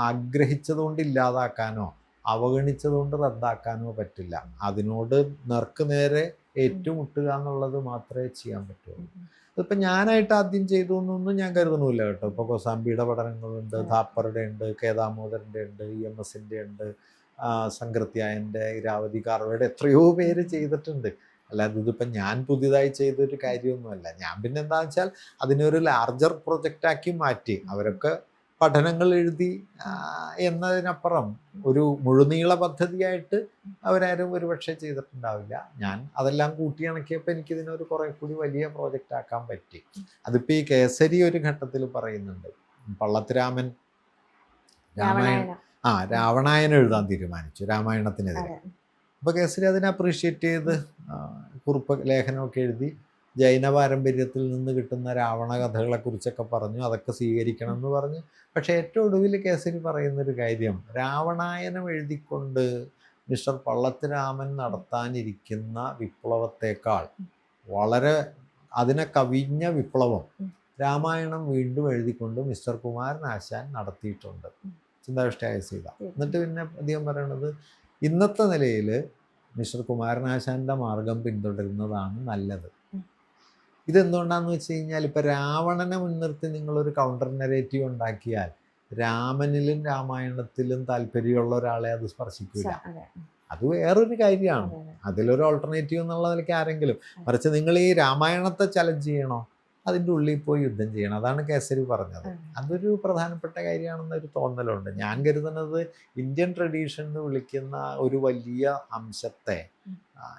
ആഗ്രഹിച്ചതുകൊണ്ട് ഇല്ലാതാക്കാനോ അവഗണിച്ചതുകൊണ്ട് റദ്ദാക്കാനോ പറ്റില്ല. അതിനോട് നേർക്ക് നേരെ ഏറ്റുമുട്ടുക എന്നുള്ളത് മാത്രമേ ചെയ്യാൻ പറ്റുള്ളൂ. അതിപ്പോൾ ഞാനായിട്ട് ആദ്യം ചെയ്തു എന്നൊന്നും ഞാൻ കരുതണമില്ല കേട്ടോ. ഇപ്പോൾ കോസാംബിയുടെ പഠനങ്ങളുണ്ട്, ഥാപ്പറുടെ ഉണ്ട്, കെ ദാമോദരൻ്റെ ഉണ്ട്, EMSൻ്റെ ഉണ്ട്, സംകൃത്യായൻ്റെ, ഇരാവതി കാർവയുടെ എത്രയോ പേര് ചെയ്തിട്ടുണ്ട്. അല്ലാതെ ഇതിപ്പം ഞാൻ പുതിയതായി ചെയ്തൊരു കാര്യമൊന്നുമല്ല. ഞാൻ പിന്നെ എന്താണെന്ന് വെച്ചാൽ അതിനൊരു ലാർജർ പ്രൊജക്റ്റാക്കി മാറ്റി. അവരൊക്കെ പഠനങ്ങൾ എഴുതി എന്നതിനപ്പുറം ഒരു മുഴുനീള പദ്ധതിയായിട്ട് അവരാരും ഒരുപക്ഷെ ചെയ്തിട്ടുണ്ടാവില്ല. ഞാൻ അതെല്ലാം കൂട്ടിയിണക്കിയപ്പോൾ എനിക്കിതിനൊരു കുറെ കൂടി വലിയ പ്രോജക്റ്റ് ആക്കാൻ പറ്റി. അതിപ്പോൾ ഈ കേസരി ഒരു ഘട്ടത്തിൽ പറയുന്നുണ്ട്. പള്ളത്ത് രാമൻ രാവണായനം എഴുതാൻ തീരുമാനിച്ചു രാമായണത്തിനെതിരെ. അപ്പോൾ കേസരി അതിനെ അപ്രീഷിയേറ്റ് ചെയ്ത് കുറിപ്പ് ലേഖനമൊക്കെ എഴുതി ജൈന പാരമ്പര്യത്തിൽ നിന്ന് കിട്ടുന്ന രാവണ കഥകളെക്കുറിച്ചൊക്കെ പറഞ്ഞു. അതൊക്കെ സ്വീകരിക്കണം എന്ന് പറഞ്ഞു. പക്ഷേ ഏറ്റവും ഒടുവിൽ കേസരി പറയുന്നൊരു കാര്യം, രാവണായനം എഴുതിക്കൊണ്ട് മിസ്റ്റർ പള്ളത്ത് രാമൻ നടത്താനിരിക്കുന്ന വിപ്ലവത്തെക്കാൾ വളരെ അതിനെ കവിഞ്ഞ വിപ്ലവം രാമായണം വീണ്ടും എഴുതിക്കൊണ്ട് മിസ്റ്റർ കുമാരൻ ആശാൻ നടത്തിയിട്ടുണ്ട്. ചിന്താവിഷ്ടയായ സീത. എന്നിട്ട് പിന്നെ അധികം പറയണത്, ഇന്നത്തെ നിലയിൽ മിസ്റ്റർ കുമാരനാശാൻ്റെ മാർഗം പിന്തുടരുന്നതാണ് നല്ലത്. ഇതെന്തുകൊണ്ടാണെന്ന് വെച്ച് കഴിഞ്ഞാൽ, ഇപ്പം രാവണനെ മുൻനിർത്തി നിങ്ങളൊരു കൗണ്ടർ നെറേറ്റീവ് ഉണ്ടാക്കിയാൽ രാമനിലും രാമായണത്തിലും താല്പര്യമുള്ള ഒരാളെ അത് സ്പർശിക്കില്ല. അത് വേറൊരു കാര്യമാണ്. അതിലൊരു ഓൾട്ടർനേറ്റീവ് എന്നുള്ള നിലയ്ക്ക് ആരെങ്കിലും, മറിച്ച് നിങ്ങൾ ഈ രാമായണത്തെ ചലഞ്ച് ചെയ്യണോ, അതിൻ്റെ ഉള്ളിൽ പോയി യുദ്ധം ചെയ്യണം. അതാണ് കേസരി പറഞ്ഞത്. അതൊരു പ്രധാനപ്പെട്ട കാര്യമാണെന്നൊരു തോന്നലുണ്ട്. ഞാൻ കരുതുന്നത് ഇന്ത്യൻ ട്രഡീഷൻ എന്ന് വിളിക്കുന്ന ഒരു വലിയ അംശത്തെ,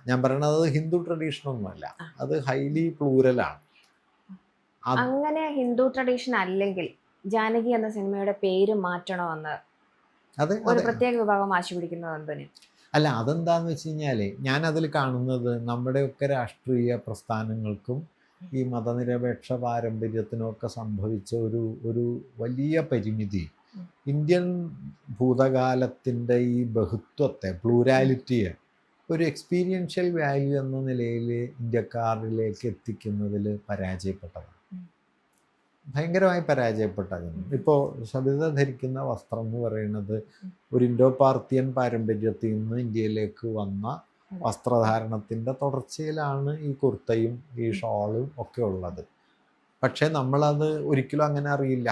ഞാൻ പറയണത് ഹിന്ദു ട്രഡീഷനൊന്നുമല്ല, അത് ഹൈലി പ്ലൂരലാണ്. അങ്ങനെ ഹിന്ദു ട്രഡീഷൻ അല്ലെങ്കിൽ ജാനകി എന്ന സിനിമയുടെ പേര് മാറ്റണമെന്ന് ഒരു പ്രത്യേക വിഭാഗം ആശുപിടിക്കുന്നത് എന്തിന്? അല്ല, അതെന്താന്ന് വെച്ച് കഴിഞ്ഞാൽ, ഞാൻ അതിൽ കാണുന്നത് നമ്മുടെയൊക്കെ രാഷ്ട്രീയ പ്രസ്ഥാനങ്ങൾക്കും ഈ മതനിരപേക്ഷ പാരമ്പര്യത്തിനൊക്കെ സംഭവിച്ച ഒരു വലിയ പരിമിതി ഇന്ത്യൻ ഭൂതകാലത്തിൻ്റെ ഈ ബഹുത്വത്തെ, പ്ലൂരാലിറ്റിയെ ഒരു എക്സ്പീരിയൻഷ്യൽ വാല്യൂ എന്ന നിലയിൽ ഇന്ത്യക്കാരിലേക്ക് എത്തിക്കുന്നതിൽ പരാജയപ്പെട്ടതാണ്. ഭയങ്കരമായി പരാജയപ്പെട്ടതാണ്. ഇപ്പോൾ സബിത ധരിക്കുന്ന വസ്ത്രം എന്ന് പറയുന്നത് ഒരു ഇൻഡോ പാർത്തിയൻ പാരമ്പര്യത്തിൽ നിന്ന് ഇന്ത്യയിലേക്ക് വന്ന വസ്ത്രധാരണത്തിൻ്റെ തുടർച്ചയിലാണ് ഈ കുർത്തയും ഈ ഷോളും ഒക്കെ ഉള്ളത്. പക്ഷേ നമ്മളത് ഒരിക്കലും അങ്ങനെ അറിയില്ല.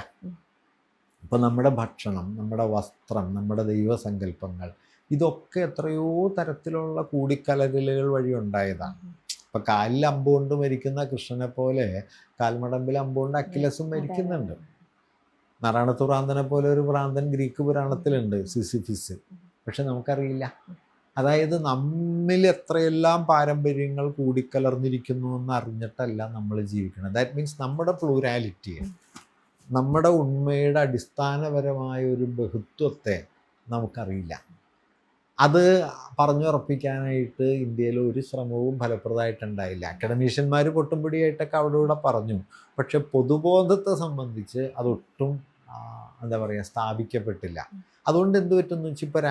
ഇപ്പം നമ്മുടെ ഭക്ഷണം, നമ്മുടെ വസ്ത്രം, നമ്മുടെ ദൈവസങ്കല്പങ്ങൾ, ഇതൊക്കെ എത്രയോ തരത്തിലുള്ള കൂടിക്കലരലുകൾ വഴി ഉണ്ടായതാണ്. ഇപ്പം കാലിൽ അമ്പുകൊണ്ട് മരിക്കുന്ന കൃഷ്ണനെ പോലെ കാൽമടമ്പിൽ അമ്പുകൊണ്ട് അക്കിലസും മരിക്കുന്നുണ്ട്. നാരായണത്തു ഭ്രാന്തനെ പോലെ ഒരു ഭ്രാന്തൻ ഗ്രീക്ക് പുരാണത്തിലുണ്ട്, സിസിഫിസ്. പക്ഷെ നമുക്കറിയില്ല. അതായത് നമ്മിൽ എത്രയെല്ലാം പാരമ്പര്യങ്ങൾ കൂടിക്കലർന്നിരിക്കുന്നു എന്ന് അറിഞ്ഞിട്ടല്ല നമ്മൾ ജീവിക്കണം. ദാറ്റ് മീൻസ് നമ്മുടെ പ്ലൂരാലിറ്റിയെ, നമ്മുടെ ഉണ്മയുടെ അടിസ്ഥാനപരമായ ഒരു ബഹുത്വത്തെ നമുക്കറിയില്ല. അത് പറഞ്ഞുറപ്പിക്കാനായിട്ട് ഇന്ത്യയിൽ ഒരു ശ്രമവും ഫലപ്രദമായിട്ടുണ്ടായില്ല. അക്കാഡമീഷ്യന്മാർ പൊട്ടുംപിടിയായിട്ടൊക്കെ അവിടെ ഇവിടെ പറഞ്ഞു. പക്ഷെ പൊതുബോധത്തെ സംബന്ധിച്ച് അതൊട്ടും എന്താ പറയുക, സ്ഥാപിക്കപ്പെട്ടില്ല. അതുകൊണ്ട് എന്ത് പറ്റുമെന്ന് വെച്ചാൽ, ഇപ്പോൾ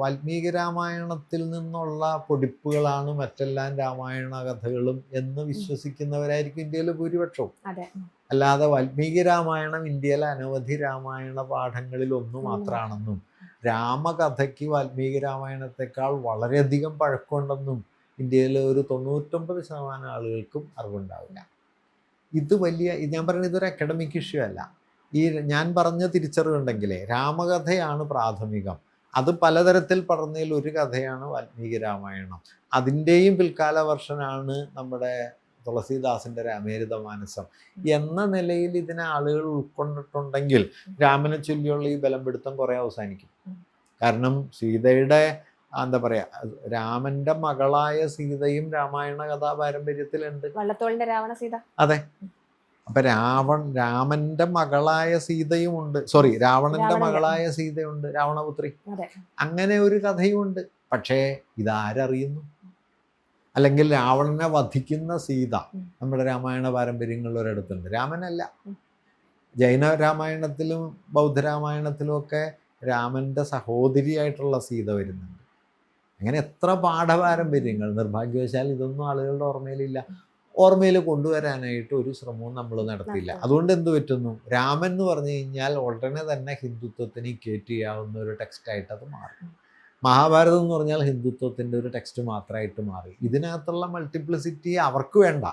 വാൽമീകി രാമായണത്തിൽ നിന്നുള്ള പൊടിപ്പുകളാണ് മറ്റെല്ലാം രാമായണ കഥകളും എന്ന് വിശ്വസിക്കുന്നവരായിരിക്കും ഇന്ത്യയിൽ ഭൂരിപക്ഷവും. അല്ലാതെ വാൽമീകി രാമായണം ഇന്ത്യയിലെ അനവധി രാമായണ പാഠങ്ങളിൽ ഒന്ന് മാത്രമാണെന്നും രാമകഥയ്ക്ക് വാൽമീകി രാമായണത്തെക്കാൾ വളരെയധികം പഴക്കമുണ്ടെന്നും ഇന്ത്യയിലെ ഒരു 99% ആളുകൾക്കും അറിവുണ്ടാവില്ല. ഇത് ഞാൻ പറയുന്നത് ഇതൊരു അക്കാഡമിക് ഇഷ്യൂ അല്ല. ഈ ഞാൻ പറഞ്ഞ തിരിച്ചറിവുണ്ടെങ്കിലേ, രാമകഥയാണ് പ്രാഥമികം. അത് പലതരത്തിൽ പറഞ്ഞതിൽ ഒരു കഥയാണ് വാൽമീകി രാമായണം. അതിൻ്റെയും പിൽക്കാല വെർഷനാണ് നമ്മുടെ തുളസീദാസിൻ്റെ രാമചരിതമാനസം എന്ന നിലയിൽ ഇതിനെ ആളുകൾ ഉൾക്കൊണ്ടിട്ടുണ്ടെങ്കിൽ രാമനെ ചൊല്ലിയുള്ള ഈ ബലംപിടുത്തം കുറേ അവസാനിക്കും. കാരണം സീതയുടെ എന്താ പറയാ, രാമന്റെ മകളായ സീതയും രാമായണ കഥാ പാരമ്പര്യത്തിലുണ്ട്. വള്ളത്തോളിന്റെ രാവണ സീത. അതെ. അപ്പൊ രാമന്റെ മകളായ സീതയും ഉണ്ട്, രാവണന്റെ മകളായ സീതയുണ്ട്, രാവണപുത്രി. അങ്ങനെ ഒരു കഥയുണ്ട്. പക്ഷേ ഇതാരറിയുന്നു? അല്ലെങ്കിൽ രാവണനെ വധിക്കുന്ന സീത നമ്മുടെ രാമായണ പാരമ്പര്യങ്ങളിൽ ഒരിടത്തുണ്ട്, രാമനല്ല. ജൈന അങ്ങനെ എത്ര പാഠപാരമ്പര്യങ്ങൾ. നിർഭാഗ്യവശാൽ ഇതൊന്നും ആളുകളുടെ ഓർമ്മയിലില്ല. ഓർമ്മയിൽ കൊണ്ടുവരാനായിട്ട് ഒരു ശ്രമവും നമ്മൾ നടത്തിയില്ല. അതുകൊണ്ട് എന്ത് പറ്റുന്നു, രാമൻ എന്ന് പറഞ്ഞു കഴിഞ്ഞാൽ ഉടനെ തന്നെ ഹിന്ദുത്വത്തിന് ഇക്വേറ്റ് ചെയ്യാവുന്ന ഒരു ടെക്സ്റ്റായിട്ട് അത് മാറി. മഹാഭാരതം എന്ന് പറഞ്ഞാൽ ഹിന്ദുത്വത്തിൻ്റെ ഒരു ടെക്സ്റ്റ് മാത്രമായിട്ട് മാറി. ഇതിനകത്തുള്ള മൾട്ടിപ്ലിസിറ്റി അവർക്ക് വേണ്ട,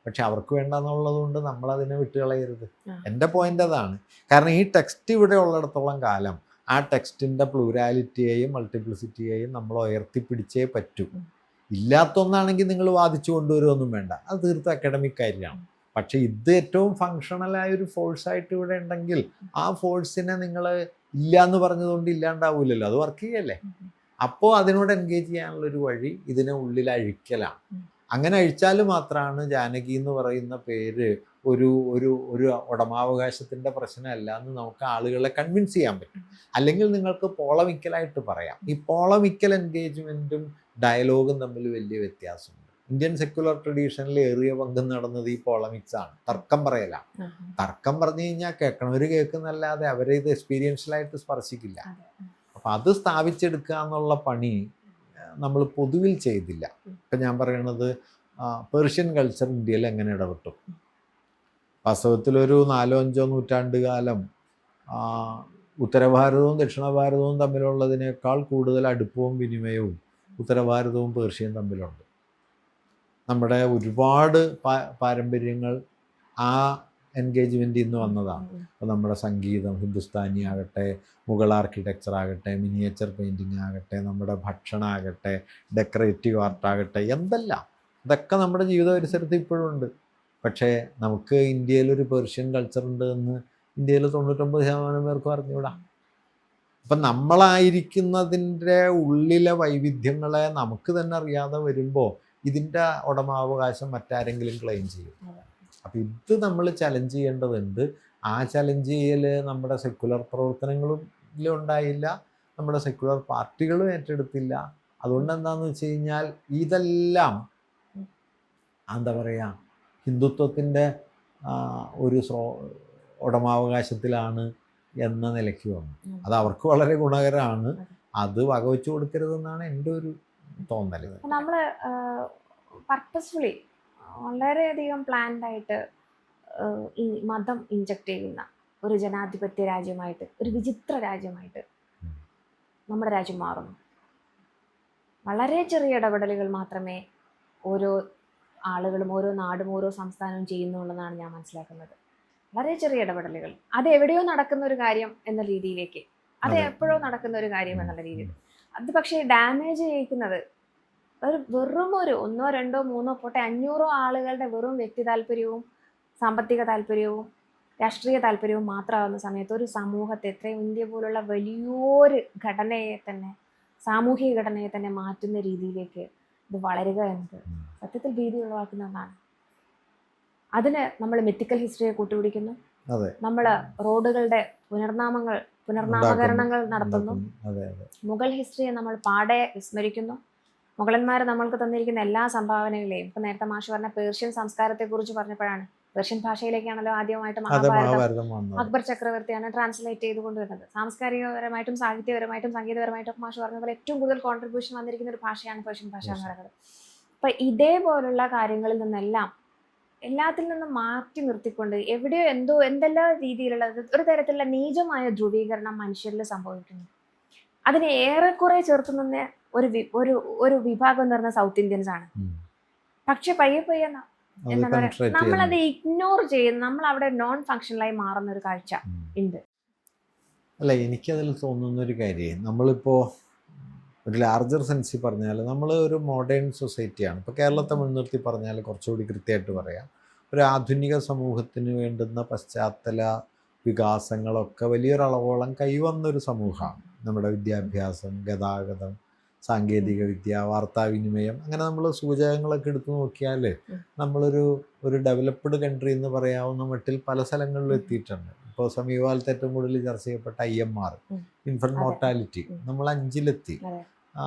പക്ഷെ അവർക്ക് വേണ്ട എന്നുള്ളത് കൊണ്ട് നമ്മളതിനെ വിട്ടുകളയരുത്. എൻ്റെ പോയിന്റ് അതാണ്. കാരണം ഈ ടെക്സ്റ്റ് ഇവിടെ ഉള്ളിടത്തോളം കാലം ആ ടെക്സ്റ്റിൻ്റെ പ്ലൂരാലിറ്റിയെയും മൾട്ടിപ്ലിസിറ്റിയെയും നമ്മൾ ഉയർത്തിപ്പിടിച്ചേ പറ്റൂ. ഇല്ലാത്തൊന്നാണെങ്കിൽ നിങ്ങൾ വാദിച്ചു കൊണ്ടുവരുമൊന്നും വേണ്ട, അത് തീർത്തും അക്കാഡമിക് കാര്യമാണ്. പക്ഷെ ഇത് ഏറ്റവും ഫങ്ഷണലായൊരു ഫോഴ്സായിട്ട് ഇവിടെ ഉണ്ടെങ്കിൽ ആ ഫോഴ്സിനെ നിങ്ങൾ ഇല്ല എന്ന് പറഞ്ഞതുകൊണ്ട് ഇല്ലാണ്ടാവൂലല്ലോ, അത് വർക്ക് ചെയ്യല്ലേ. അപ്പോൾ അതിനോട് എൻഗേജ് ചെയ്യാനുള്ളൊരു വഴി ഇതിനെ ഉള്ളിൽ അഴിക്കലാണ്. അങ്ങനെ അഴിച്ചാൽ മാത്രമാണ് ജാനകി എന്ന് പറയുന്ന പേര് ഒരു ഒരു ഒരു ഉടമാവകാശത്തിൻ്റെ പ്രശ്നമല്ല എന്ന് നമുക്ക് ആളുകളെ കൺവിൻസ് ചെയ്യാൻ പറ്റും. അല്ലെങ്കിൽ നിങ്ങൾക്ക് പോളമിക്കലായിട്ട് പറയാം. ഈ പോളമിക്കൽ എൻഗേജ്മെൻറ്റും ഡയലോഗും തമ്മിൽ വലിയ വ്യത്യാസമുണ്ട്. ഇന്ത്യൻ സെക്യുലർ ട്രഡീഷനിൽ ഏറിയ പങ്കും നടന്നത് ഈ പോളമിക്സ് ആണ്, തർക്കം പറയലാണ്. തർക്കം പറഞ്ഞു കഴിഞ്ഞാൽ കേൾക്കണവർ കേൾക്കുന്നല്ലാതെ അവരെ ഇത് എക്സ്പീരിയൻഷ്യലായിട്ട് സ്പർശിക്കില്ല. അപ്പം അത് സ്ഥാപിച്ചെടുക്കുക എന്നുള്ള പണി നമ്മൾ പൊതുവിൽ ചെയ്തില്ല. ഇപ്പം ഞാൻ പറയണത് പേർഷ്യൻ കൾച്ചർ ഇന്ത്യയിൽ എങ്ങനെ ഇടപെട്ടു. വാസ്തവത്തിലൊരു 4-5 നൂറ്റാണ്ട് കാലം ഉത്തരഭാരതവും ദക്ഷിണഭാരതവും തമ്മിലുള്ളതിനേക്കാൾ കൂടുതൽ അടുപ്പവും വിനിമയവും ഉത്തരഭാരതവും പേർഷ്യയും തമ്മിലുണ്ട്. നമ്മുടെ ഒരുപാട് പാരമ്പര്യങ്ങൾ ആ എൻഗേജ്മെൻറ്റിൽ നിന്ന് വന്നതാണ്. അപ്പോൾ നമ്മുടെ സംഗീതം, ഹിന്ദുസ്ഥാനി ആകട്ടെ, മുഗൾ ആർക്കിടെക്ചർ ആകട്ടെ, മിനിയേച്ചർ പെയിൻറ്റിങ് ആകട്ടെ, നമ്മുടെ ഭക്ഷണം ആകട്ടെ, ഡെക്കറേറ്റീവ് ആർട്ടാകട്ടെ, എന്തെല്ലാം ഇതൊക്കെ നമ്മുടെ ജീവിത പരിസരത്ത് ഇപ്പോഴും ഉണ്ട്. പക്ഷേ നമുക്ക് ഇന്ത്യയിലൊരു പേർഷ്യൻ കൾച്ചർ ഉണ്ട് എന്ന് ഇന്ത്യയിൽ 99% പേർക്കും അറിഞ്ഞുകൂടാ. അപ്പം നമ്മളായിരിക്കുന്നതിൻ്റെ ഉള്ളിലെ വൈവിധ്യങ്ങളെ നമുക്ക് തന്നെ അറിയാതെ വരുമ്പോൾ ഇതിൻ്റെ ഉടമാവകാശം മറ്റാരെങ്കിലും ക്ലെയിം ചെയ്യും. അപ്പം ഇത് നമ്മൾ ചലഞ്ച് ചെയ്യേണ്ടതുണ്ട്. ആ ചലഞ്ച് ചെയ്യൽ നമ്മുടെ സെക്യുലർ പ്രവർത്തനങ്ങളിലുണ്ടായില്ല, നമ്മുടെ സെക്യുലർ പാർട്ടികളും ഏറ്റെടുത്തില്ല. അതുകൊണ്ട് എന്താണെന്ന് വെച്ച് കഴിഞ്ഞാൽ ഇതെല്ലാം എന്താ പറയുക, ഹിന്ദുത്വത്തിൻ്റെ ഒരു ഉടമാവകാശത്തിലാണ് എന്ന നിലയ്ക്ക് വന്നു. അത് അവർക്ക് വളരെ ഗുണകരമാണ്. അത് വകവെച്ചു കൊടുക്കരുതെന്നാണ് എൻ്റെ ഒരു തോന്നൽ. നമ്മൾ പർപ്പസ്ഫുള്ളി വളരെയധികം പ്ലാൻഡ് ആയിട്ട് ഈ മതം ഇൻജക്റ്റ് ചെയ്യുന്ന ഒരു ജനാധിപത്യ രാജ്യമായിട്ട്, ഒരു വിചിത്ര രാജ്യമായിട്ട് നമ്മുടെ രാജ്യം മാറുന്നു. വളരെ ചെറിയ ഇടപെടലുകൾ മാത്രമേ ഓരോ ആളുകളും, ഓരോ നാടും, ഓരോ സംസ്ഥാനവും ചെയ്യുന്നുള്ളതാണ് ഞാൻ മനസ്സിലാക്കുന്നത്. വളരെ ചെറിയ ഇടപെടലുകൾ, അത് എവിടെയോ നടക്കുന്ന ഒരു കാര്യം എന്ന രീതിയിലേക്ക്, അത് എപ്പോഴോ നടക്കുന്ന ഒരു കാര്യം എന്നുള്ള രീതിയിൽ. അത് പക്ഷേ ഡാമേജ് ചെയ്യിക്കുന്നത് വെറും ഒരു 1, 2, 3 പോട്ടെ 500 ആളുകളുടെ വെറും വ്യക്തി താല്പര്യവും സാമ്പത്തിക താല്പര്യവും രാഷ്ട്രീയ താല്പര്യവും മാത്രമാകുന്ന സമയത്ത് ഒരു സമൂഹത്തെ, എത്രയും ഇന്ത്യ പോലുള്ള വലിയൊരു ഘടനയെ തന്നെ, സാമൂഹിക ഘടനയെ തന്നെ മാറ്റുന്ന രീതിയിലേക്ക് ഇത് വളരുക എന്നത് സത്യത്തിൽ ഭീതി ഉളവാക്കുന്ന ഒന്നാണ്. അതിന് നമ്മൾ മിത്തിക്കൽ ഹിസ്റ്ററിയെ കൂട്ടുപിടിക്കുന്നു, നമ്മൾ റോഡുകളുടെ പുനർനാമകരണങ്ങൾ നടത്തുന്നു, മുഗൾ ഹിസ്റ്ററിയെ നമ്മൾ പാടെ വിസ്മരിക്കുന്നു. മുഗളന്മാർ നമ്മൾക്ക് തന്നിരിക്കുന്ന എല്ലാ സംഭാവനകളെയും, ഇപ്പം നേരത്തെ മാഷ് പറഞ്ഞ പേർഷ്യൻ സംസ്കാരത്തെക്കുറിച്ച് പറഞ്ഞപ്പോഴാണ്, പേർഷ്യൻ ഭാഷയിലേക്കാണല്ലോ ആദ്യമായിട്ട് മഹാഭാരതം അക്ബർ ചക്രവർത്തിയാണ് ട്രാൻസ്ലേറ്റ് ചെയ്ത് കൊണ്ടുവരുന്നത്. സാംസ്കാരികപരമായിട്ടും സാഹിത്യപരമായിട്ടും സംഗീതപരമായിട്ടും മാഷ് പറഞ്ഞ പോലെ ഏറ്റവും കൂടുതൽ കോൺട്രിബ്യൂഷൻ വന്നിരിക്കുന്ന ഒരു ഭാഷയാണ് പേർഷ്യൻ ഭാഷ എന്ന് പറയുന്നത്. അപ്പം ഇതേപോലുള്ള കാര്യങ്ങളിൽ നിന്നെല്ലാം, എല്ലാത്തിൽ നിന്നും മാറ്റി നിർത്തിക്കൊണ്ട് എവിടെയോ എന്തെല്ലാം രീതിയിലുള്ള ഒരു തരത്തിലുള്ള നീചമായ ധ്രുവീകരണം മനുഷ്യരിൽ സംഭവിക്കുന്നു. അതിനെ ഏറെക്കുറെ ചേർത്ത് നിന്ന് ഒരു വിഭാഗം എന്ന് പറഞ്ഞാൽ സൗത്ത് ഇന്ത്യൻസ് ആണ്. പക്ഷെ പയ്യെ എന്താ പറയുക, നമ്മളത് ഇഗ്നോർ ചെയ്യുന്ന, നമ്മൾ അവിടെ നോൺ ഫങ്ഷണലായി മാറുന്ന ഒരു കാഴ്ച ഉണ്ട്. അല്ല, എനിക്കതിൽ തോന്നുന്നൊരു കാര്യം, നമ്മളിപ്പോൾ ഒരു ലാർജർ സെൻസിൽ പറഞ്ഞാൽ നമ്മൾ ഒരു മോഡേൺ സൊസൈറ്റിയാണ്. ഇപ്പോൾ കേരളത്തെ മുൻനിർത്തി പറഞ്ഞാൽ കുറച്ചുകൂടി കൃത്യമായിട്ട് പറയാം, ഒരു ആധുനിക സമൂഹത്തിന് വേണ്ടുന്ന പശ്ചാത്തല വികാസങ്ങളൊക്കെ വലിയൊരളവോളം കൈവന്നൊരു സമൂഹമാണ്. നമ്മുടെ വിദ്യാഭ്യാസം, ഗതാഗതം, സാങ്കേതിക വിദ്യ, വാർത്താവിനിമയം, അങ്ങനെ നമ്മൾ സൂചകങ്ങളൊക്കെ എടുത്തു നോക്കിയാൽ നമ്മളൊരു ഡെവലപ്ഡ് കൺട്രി എന്ന് പറയാവുന്ന മട്ടിൽ പല സ്ഥലങ്ങളിലും എത്തിയിട്ടുണ്ട്. ഇപ്പോൾ സമീപകാലത്ത് ഏറ്റവും കൂടുതൽ ചർച്ച ചെയ്യപ്പെട്ട IMR, ഇൻഫൻറ്റ് മോർട്ടാലിറ്റി, നമ്മൾ 5-ലെത്തി.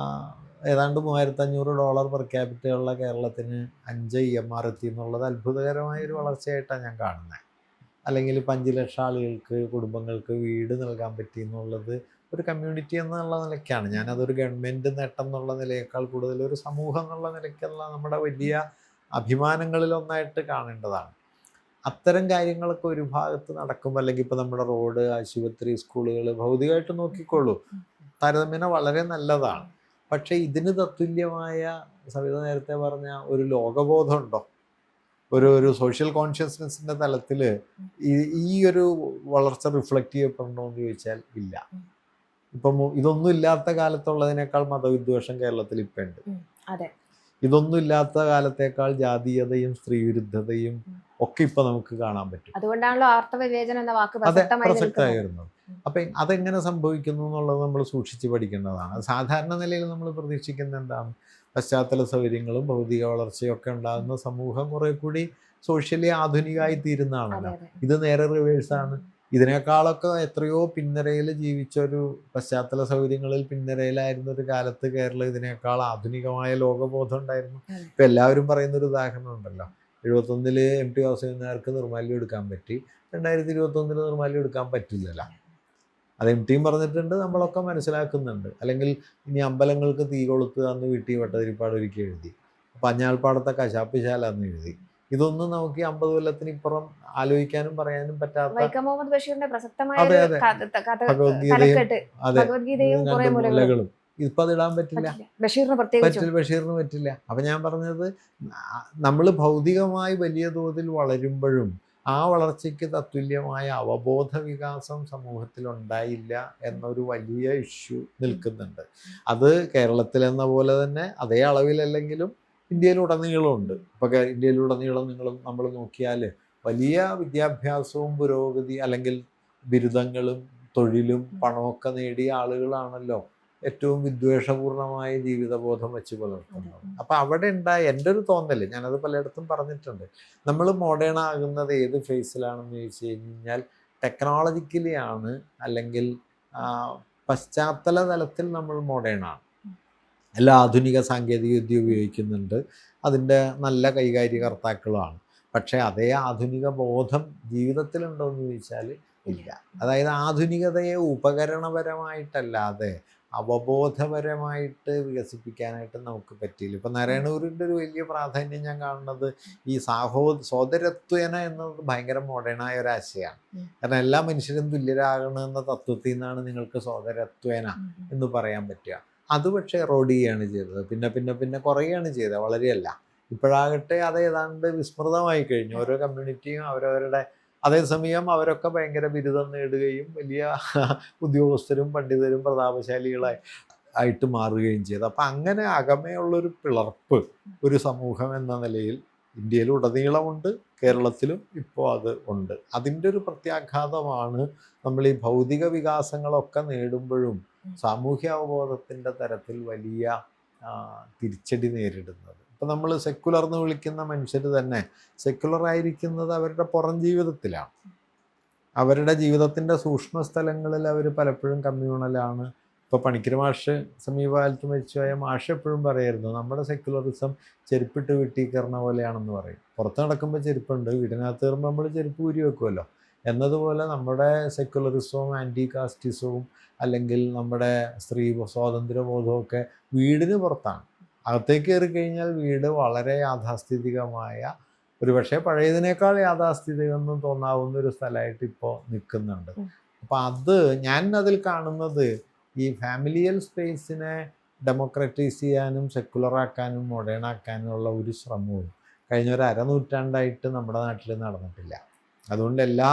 ഏതാണ്ട് $3,500 പെർ ക്യാപിറ്റ ഉള്ള കേരളത്തിന് 5 IMR എത്തി എന്നുള്ളത് അത്ഭുതകരമായൊരു വളർച്ചയായിട്ടാണ് ഞാൻ കാണുന്നത്. അല്ലെങ്കിൽ 5 ലക്ഷം ആളുകൾക്ക്, കുടുംബങ്ങൾക്ക് വീട് നൽകാൻ പറ്റി എന്നുള്ളത് ഒരു കമ്മ്യൂണിറ്റി എന്നുള്ള നിലയ്ക്കാണ്, ഞാനതൊരു ഗവൺമെൻറ് നേട്ടം എന്നുള്ള നിലയേക്കാൾ കൂടുതൽ ഒരു സമൂഹം എന്നുള്ള നിലയ്ക്കുള്ള നമ്മുടെ വലിയ അഭിമാനങ്ങളിലൊന്നായിട്ട് കാണേണ്ടതാണ്. അത്തരം കാര്യങ്ങളൊക്കെ ഒരു ഭാഗത്ത് നടക്കുമ്പോൾ, അല്ലെങ്കിൽ ഇപ്പോൾ നമ്മുടെ റോഡ്, ആശുപത്രി, സ്കൂളുകൾ ഭൗതികമായിട്ട് നോക്കിക്കോളൂ, താരതമ്യേന വളരെ നല്ലതാണ്. പക്ഷേ ഇതിന് തത്തുല്യമായ, സവിത നേരത്തെ പറഞ്ഞ ഒരു ലോകബോധം ഉണ്ടോ? ഒരു സോഷ്യൽ കോൺഷ്യസ്നെസ്സിൻ്റെ തലത്തിൽ ഈ ഒരു വളർച്ച റിഫ്ലക്റ്റ് ചെയ്യപ്പെടണോ എന്ന് ചോദിച്ചാൽ ഇല്ല. ഇപ്പം ഇതൊന്നും ഇല്ലാത്ത കാലത്തുള്ളതിനേക്കാൾ മതവിദ്വേഷം കേരളത്തിൽ ഇപ്പം ഉണ്ട്. ഇതൊന്നും ഇല്ലാത്ത കാലത്തേക്കാൾ ജാതീയതയും സ്ത്രീവിരുദ്ധതയും ഒക്കെ ഇപ്പൊ നമുക്ക് കാണാൻ പറ്റും. അതുകൊണ്ടാണല്ലോ ആർത്തവവിവേചനം എന്ന വാക്ക് പ്രസക്തമായിരുന്നത്. അപ്പം അതെങ്ങനെ സംഭവിക്കുന്നു എന്നുള്ളത് നമ്മൾ സൂക്ഷിച്ച് പഠിക്കേണ്ടതാണ്. സാധാരണ നിലയിൽ നമ്മൾ പ്രതീക്ഷിക്കുന്ന എന്താണ്? പശ്ചാത്തല സൗകര്യങ്ങളും ഭൗതിക വളർച്ചയും ഒക്കെ ഉണ്ടാകുന്ന സമൂഹം കുറെ കൂടി സോഷ്യലി ആധുനികമായി തീരുന്നതാണല്ലോ. ഇത് നേരെ റിവേഴ്സാണ്. ഇതിനേക്കാളൊക്കെ എത്രയോ പിന്നരയിൽ ജീവിച്ചൊരു, പശ്ചാത്തല സൗകര്യങ്ങളിൽ പിന്നരയിലായിരുന്ന ഒരു കാലത്ത് കേരളം ഇതിനേക്കാൾ ആധുനികമായ ലോകബോധം ഉണ്ടായിരുന്നു. ഇപ്പം എല്ലാവരും പറയുന്നൊരു ഉദാഹരണം ഉണ്ടല്ലോ, 71 MT വാസുദേവനായർക്ക് നിർമ്മാല്യം എടുക്കാൻ പറ്റി, 2021 നിർമ്മാല്യം എടുക്കാൻ പറ്റില്ലല്ലോ. അത് MTയും പറഞ്ഞിട്ടുണ്ട്, നമ്മളൊക്കെ മനസ്സിലാക്കുന്നുണ്ട്. അല്ലെങ്കിൽ ഇനി അമ്പലങ്ങൾക്ക് തീ കൊളുത്തുക എന്ന് വീട്ടിൽ വട്ടതിരിപ്പാട് ഒരുക്കി എഴുതി, പഞ്ഞാൾപ്പാടത്തെ കശാപ്പിശാല എന്ന് എഴുതി. ഇതൊന്നും നമുക്ക് 50 കൊല്ലത്തിന് ഇപ്പുറം ആലോചിക്കാനും പറയാനും പറ്റാത്ത മൂലകളും ഇപ്പൊ അതിടാൻ പറ്റില്ല. ബഷീറിന് പറ്റില്ല. അപ്പൊ ഞാൻ പറഞ്ഞത്, നമ്മൾ ഭൗതികമായി വലിയ തോതിൽ വളരുമ്പോഴും ആ വളർച്ചയ്ക്ക് തത്തുല്യമായ അവബോധ വികാസം സമൂഹത്തിൽ ഉണ്ടായില്ല എന്നൊരു വലിയ ഇഷ്യൂ നിൽക്കുന്നുണ്ട്. അത് കേരളത്തിലെന്ന പോലെ തന്നെ അതേ അളവിലല്ലെങ്കിലും ഇന്ത്യയിലുടനീളമുണ്ട്. ഇപ്പോൾ ഇന്ത്യയിലുടനീളം നമ്മൾ നോക്കിയാൽ വലിയ വിദ്യാഭ്യാസവും പുരോഗതി, അല്ലെങ്കിൽ ബിരുദങ്ങളും തൊഴിലും പണമൊക്കെ നേടിയ ആളുകളാണല്ലോ ഏറ്റവും വിദ്വേഷപൂർണമായ ജീവിതബോധം വെച്ച് പുലർത്തുന്നത്. അപ്പം അവിടെ ഉണ്ടായ എൻ്റെ ഒരു തോന്നൽ, ഞാനത് പലയിടത്തും പറഞ്ഞിട്ടുണ്ട്, നമ്മൾ മോഡേൺ ആകുന്നത് ഏത് ഫേസിലാണെന്ന് ചോദിച്ചു കഴിഞ്ഞാൽ ടെക്നോളജിക്കലി ആണ്, അല്ലെങ്കിൽ പശ്ചാത്തല തലത്തിൽ നമ്മൾ മോഡേൺ ആണ്. എല്ലാ ആധുനിക സാങ്കേതിക വിദ്യ ഉപയോഗിക്കുന്നുണ്ട്, അതിൻ്റെ നല്ല കൈകാര്യകർത്താക്കളുമാണ്. പക്ഷേ അതേ ആധുനിക ബോധം ജീവിതത്തിലുണ്ടോ എന്ന് ചോദിച്ചാൽ ഇല്ല. അതായത് ആധുനികതയെ ഉപകരണപരമായിട്ടല്ലാതെ അവബോധപരമായിട്ട് വികസിപ്പിക്കാനായിട്ട് നമുക്ക് പറ്റിയില്ല. ഇപ്പം നാരായണഗുരുവിൻ്റെ ഒരു വലിയ പ്രാധാന്യം ഞാൻ കാണുന്നത് ഈ സോദരത്വേന എന്നത് ഭയങ്കര മോഡേണായ ഒരാശയമാണ്. കാരണം എല്ലാ മനുഷ്യരും തുല്യരാകണമെന്ന തത്വത്തിൽ നിന്നാണ് നിങ്ങൾക്ക് സോദരത്വേന എന്ന് പറയാൻ പറ്റുക. അത് പക്ഷേ റോഡ് ചെയ്യുകയാണ് ചെയ്തത്, പിന്നെ കുറയുകയാണ് ചെയ്തത്, വളരെയല്ല. ഇപ്പോഴാകട്ടെ അത് ഏതാണ്ട് വിസ്മൃതമായി കഴിഞ്ഞു. ഓരോ കമ്മ്യൂണിറ്റിയും അവരവരുടെ, അതേസമയം അവരൊക്കെ ഭയങ്കര ബിരുദം നേടുകയും വലിയ ഉദ്യോഗസ്ഥരും പണ്ഡിതരും പ്രതാപശാലികളായിട്ട് മാറുകയും ചെയ്തു. അപ്പം അങ്ങനെ അകമയുള്ളൊരു പിളർപ്പ് ഒരു സമൂഹം എന്ന നിലയിൽ ഇന്ത്യയിലുടനീളമുണ്ട്, കേരളത്തിലും ഇപ്പോൾ അത് ഉണ്ട്. അതിൻ്റെ ഒരു പ്രത്യാഘാതമാണ് നമ്മൾ ഈ ഭൗതിക വികാസങ്ങളൊക്കെ നേടുമ്പോഴും സാമൂഹ്യ അവബോധത്തിൻ്റെ തരത്തിൽ വലിയ തിരിച്ചടി നേരിടുന്നത്. ഇപ്പം നമ്മൾ സെക്കുലർ എന്ന് വിളിക്കുന്ന മനുഷ്യർ തന്നെ സെക്കുലറായിരിക്കുന്നത് അവരുടെ പുറം ജീവിതത്തിലാണ്. അവരുടെ ജീവിതത്തിൻ്റെ സൂക്ഷ്മ സ്ഥലങ്ങളിൽ അവർ പലപ്പോഴും കമ്മ്യൂണലാണ്. ഇപ്പോൾ പണിക്കര് മാഷ് സമീപകാലത്ത് മരിച്ചുപോയ മാഷ് എപ്പോഴും പറയായിരുന്നു, നമ്മുടെ സെക്കുലറിസം ചെരുപ്പിട്ട് വീട്ടിൽ കയറുന്ന പോലെയാണെന്ന് പറയും. പുറത്ത് നടക്കുമ്പോൾ ചെരുപ്പുണ്ട്, വീടിനകത്ത് കയറുമ്പോൾ നമ്മൾ ചെരുപ്പ് ഊരി വെക്കുമല്ലോ എന്നതുപോലെ നമ്മുടെ സെക്കുലറിസവും ആൻറ്റി കാസ്റ്റിസവും അല്ലെങ്കിൽ നമ്മുടെ സ്ത്രീ സ്വാതന്ത്ര്യബോധവും ഒക്കെ വീടിന് പുറത്താണ്. അകത്തേക്ക് കയറി കഴിഞ്ഞാൽ വീട് വളരെ യാഥാസ്ഥിതികമായ, ഒരു പക്ഷേ പഴയതിനേക്കാൾ യാഥാസ്ഥിതികമെന്ന് തോന്നാവുന്ന ഒരു സ്ഥലമായിട്ട് ഇപ്പോൾ നിൽക്കുന്നുണ്ട്. അപ്പം ഞാൻ അതിൽ കാണുന്നത് ഈ ഫാമിലിയൽ സ്പേസിനെ ഡെമോക്രറ്റൈസ് ചെയ്യാനും സെക്കുലറാക്കാനും മോഡേണാക്കാനുമുള്ള ഒരു ശ്രമവും കഴിഞ്ഞ ഒരു അരനൂറ്റാണ്ടായിട്ട് നമ്മുടെ നാട്ടിൽ നടന്നിട്ടില്ല. അതുകൊണ്ട് എല്ലാ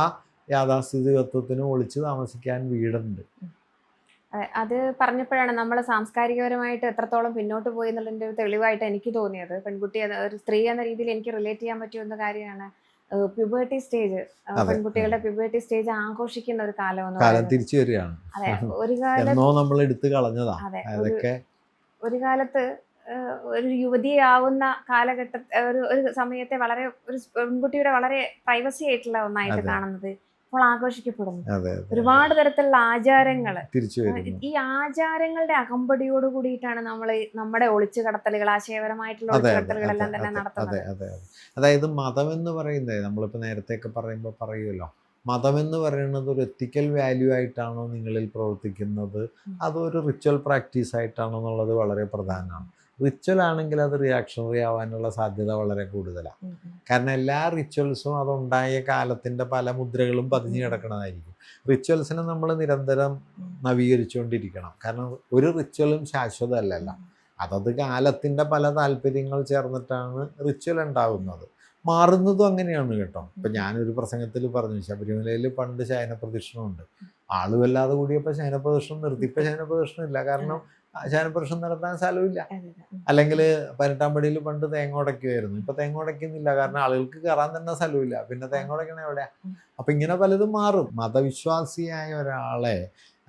യാഥാസ്ഥിതികത്വത്തിനും ഒളിച്ചു താമസിക്കാൻ വീടുണ്ട്. അത് പറഞ്ഞപ്പോഴാണ് നമ്മൾ സാംസ്കാരികപരമായിട്ട് എത്രത്തോളം പിന്നോട്ട് പോയി എന്നുള്ളതിൻ്റെ ഒരു തെളിവായിട്ട് എനിക്ക് തോന്നിയത്. പെൺകുട്ടി, ഒരു സ്ത്രീ എന്ന രീതിയിൽ എനിക്ക് റിലേറ്റ് ചെയ്യാൻ പറ്റുന്ന കാര്യമാണ് പ്യൂബേർട്ടി സ്റ്റേജ്. പെൺകുട്ടികളുടെ പ്യൂബേർട്ടി സ്റ്റേജ് ആഘോഷിക്കുന്ന ഒരു കാലം തിരിച്ചു വരികയാണ്. അതെ, ഒരു കാലത്ത് നമ്മൾ എടുത്തു കളഞ്ഞതാ. ഒരു കാലത്ത് ഒരു യുവതിയാവുന്ന കാലഘട്ട ഒരു സമയത്തെ വളരെ ഒരു പെൺകുട്ടിയുടെ വളരെ പ്രൈവസി ആയിട്ടുള്ള ഒന്നായിട്ട് കാണുന്നത് ഇപ്പോൾ ആഘോഷിക്കപ്പെടുന്നു. ഒരുപാട് തരത്തിലുള്ള ആചാരങ്ങൾ, ഈ ആചാരങ്ങളുടെ അകമ്പടിയോട് കൂടിയിട്ടാണ് നമ്മൾ നമ്മുടെ ഒളിച്ചു കടത്തലുകൾ, ആശയപരമായിട്ടുള്ള ഒളിച്ചു കടത്തലുകളെല്ലാം തന്നെ നടത്തുന്നത്. അതായത് മതം എന്ന് പറയുന്നത് നമ്മളിപ്പോൾ നേരത്തെയൊക്കെ പറയുമ്പോൾ പറയുമല്ലോ, മതമെന്ന് പറയുന്നത് ഒരു എത്തിക്കൽ വാല്യൂ ആയിട്ടാണോ നിങ്ങളിൽ പ്രവർത്തിക്കുന്നത്, അതൊരു റിച്വൽ പ്രാക്ടീസ് ആയിട്ടാണോ എന്നുള്ളത് വളരെ പ്രധാനമാണ്. റിച്വൽ ആണെങ്കിൽ അത് റിയാക്ഷണറി ആവാനുള്ള സാധ്യത വളരെ കൂടുതലാണ്. കാരണം എല്ലാ റിച്വൽസും അതുണ്ടായ കാലത്തിൻ്റെ പല മുദ്രകളും പതിഞ്ഞു കിടക്കുന്നതായിരിക്കും. റിച്വൽസിനെ നമ്മൾ നിരന്തരം നവീകരിച്ചുകൊണ്ടിരിക്കണം. കാരണം ഒരു റിച്വലും ശാശ്വതമല്ലല്ലോ. അതത് കാലത്തിൻ്റെ പല താല്പര്യങ്ങൾ ചേർന്നിട്ടാണ് റിച്വൽ ഉണ്ടാകുന്നത്. മാറുന്നതും അങ്ങനെയാണ് കേട്ടോ. ഇപ്പം ഞാനൊരു പ്രസംഗത്തിൽ പറഞ്ഞു, ശബരിമലയിൽ പണ്ട് ശയനപ്രദക്ഷിണമുണ്ട്. ആള് വല്ലാതെ കൂടിയപ്പോൾ ശയനപ്രദക്ഷിണം നിർത്തി. ഇപ്പം ശയനപ്രദക്ഷിണം ഇല്ല, കാരണം ശയനപ്രദക്ഷിണം നടത്താൻ സ്ഥലമില്ല. അല്ലെങ്കിൽ 18-ാം പടിയിൽ പണ്ട് തേങ്ങ ഉടയ്ക്കുമായിരുന്നു. ഇപ്പം തേങ്ങ ഉടയ്ക്കുന്നില്ല, കാരണം ആളുകൾക്ക് കയറാൻ തന്നെ സ്ഥലമില്ല. പിന്നെ തേങ്ങ ഉടയ്ക്കണ എവിടെയാ? അപ്പം ഇങ്ങനെ പലതും മാറും. മതവിശ്വാസിയായ ഒരാളെ,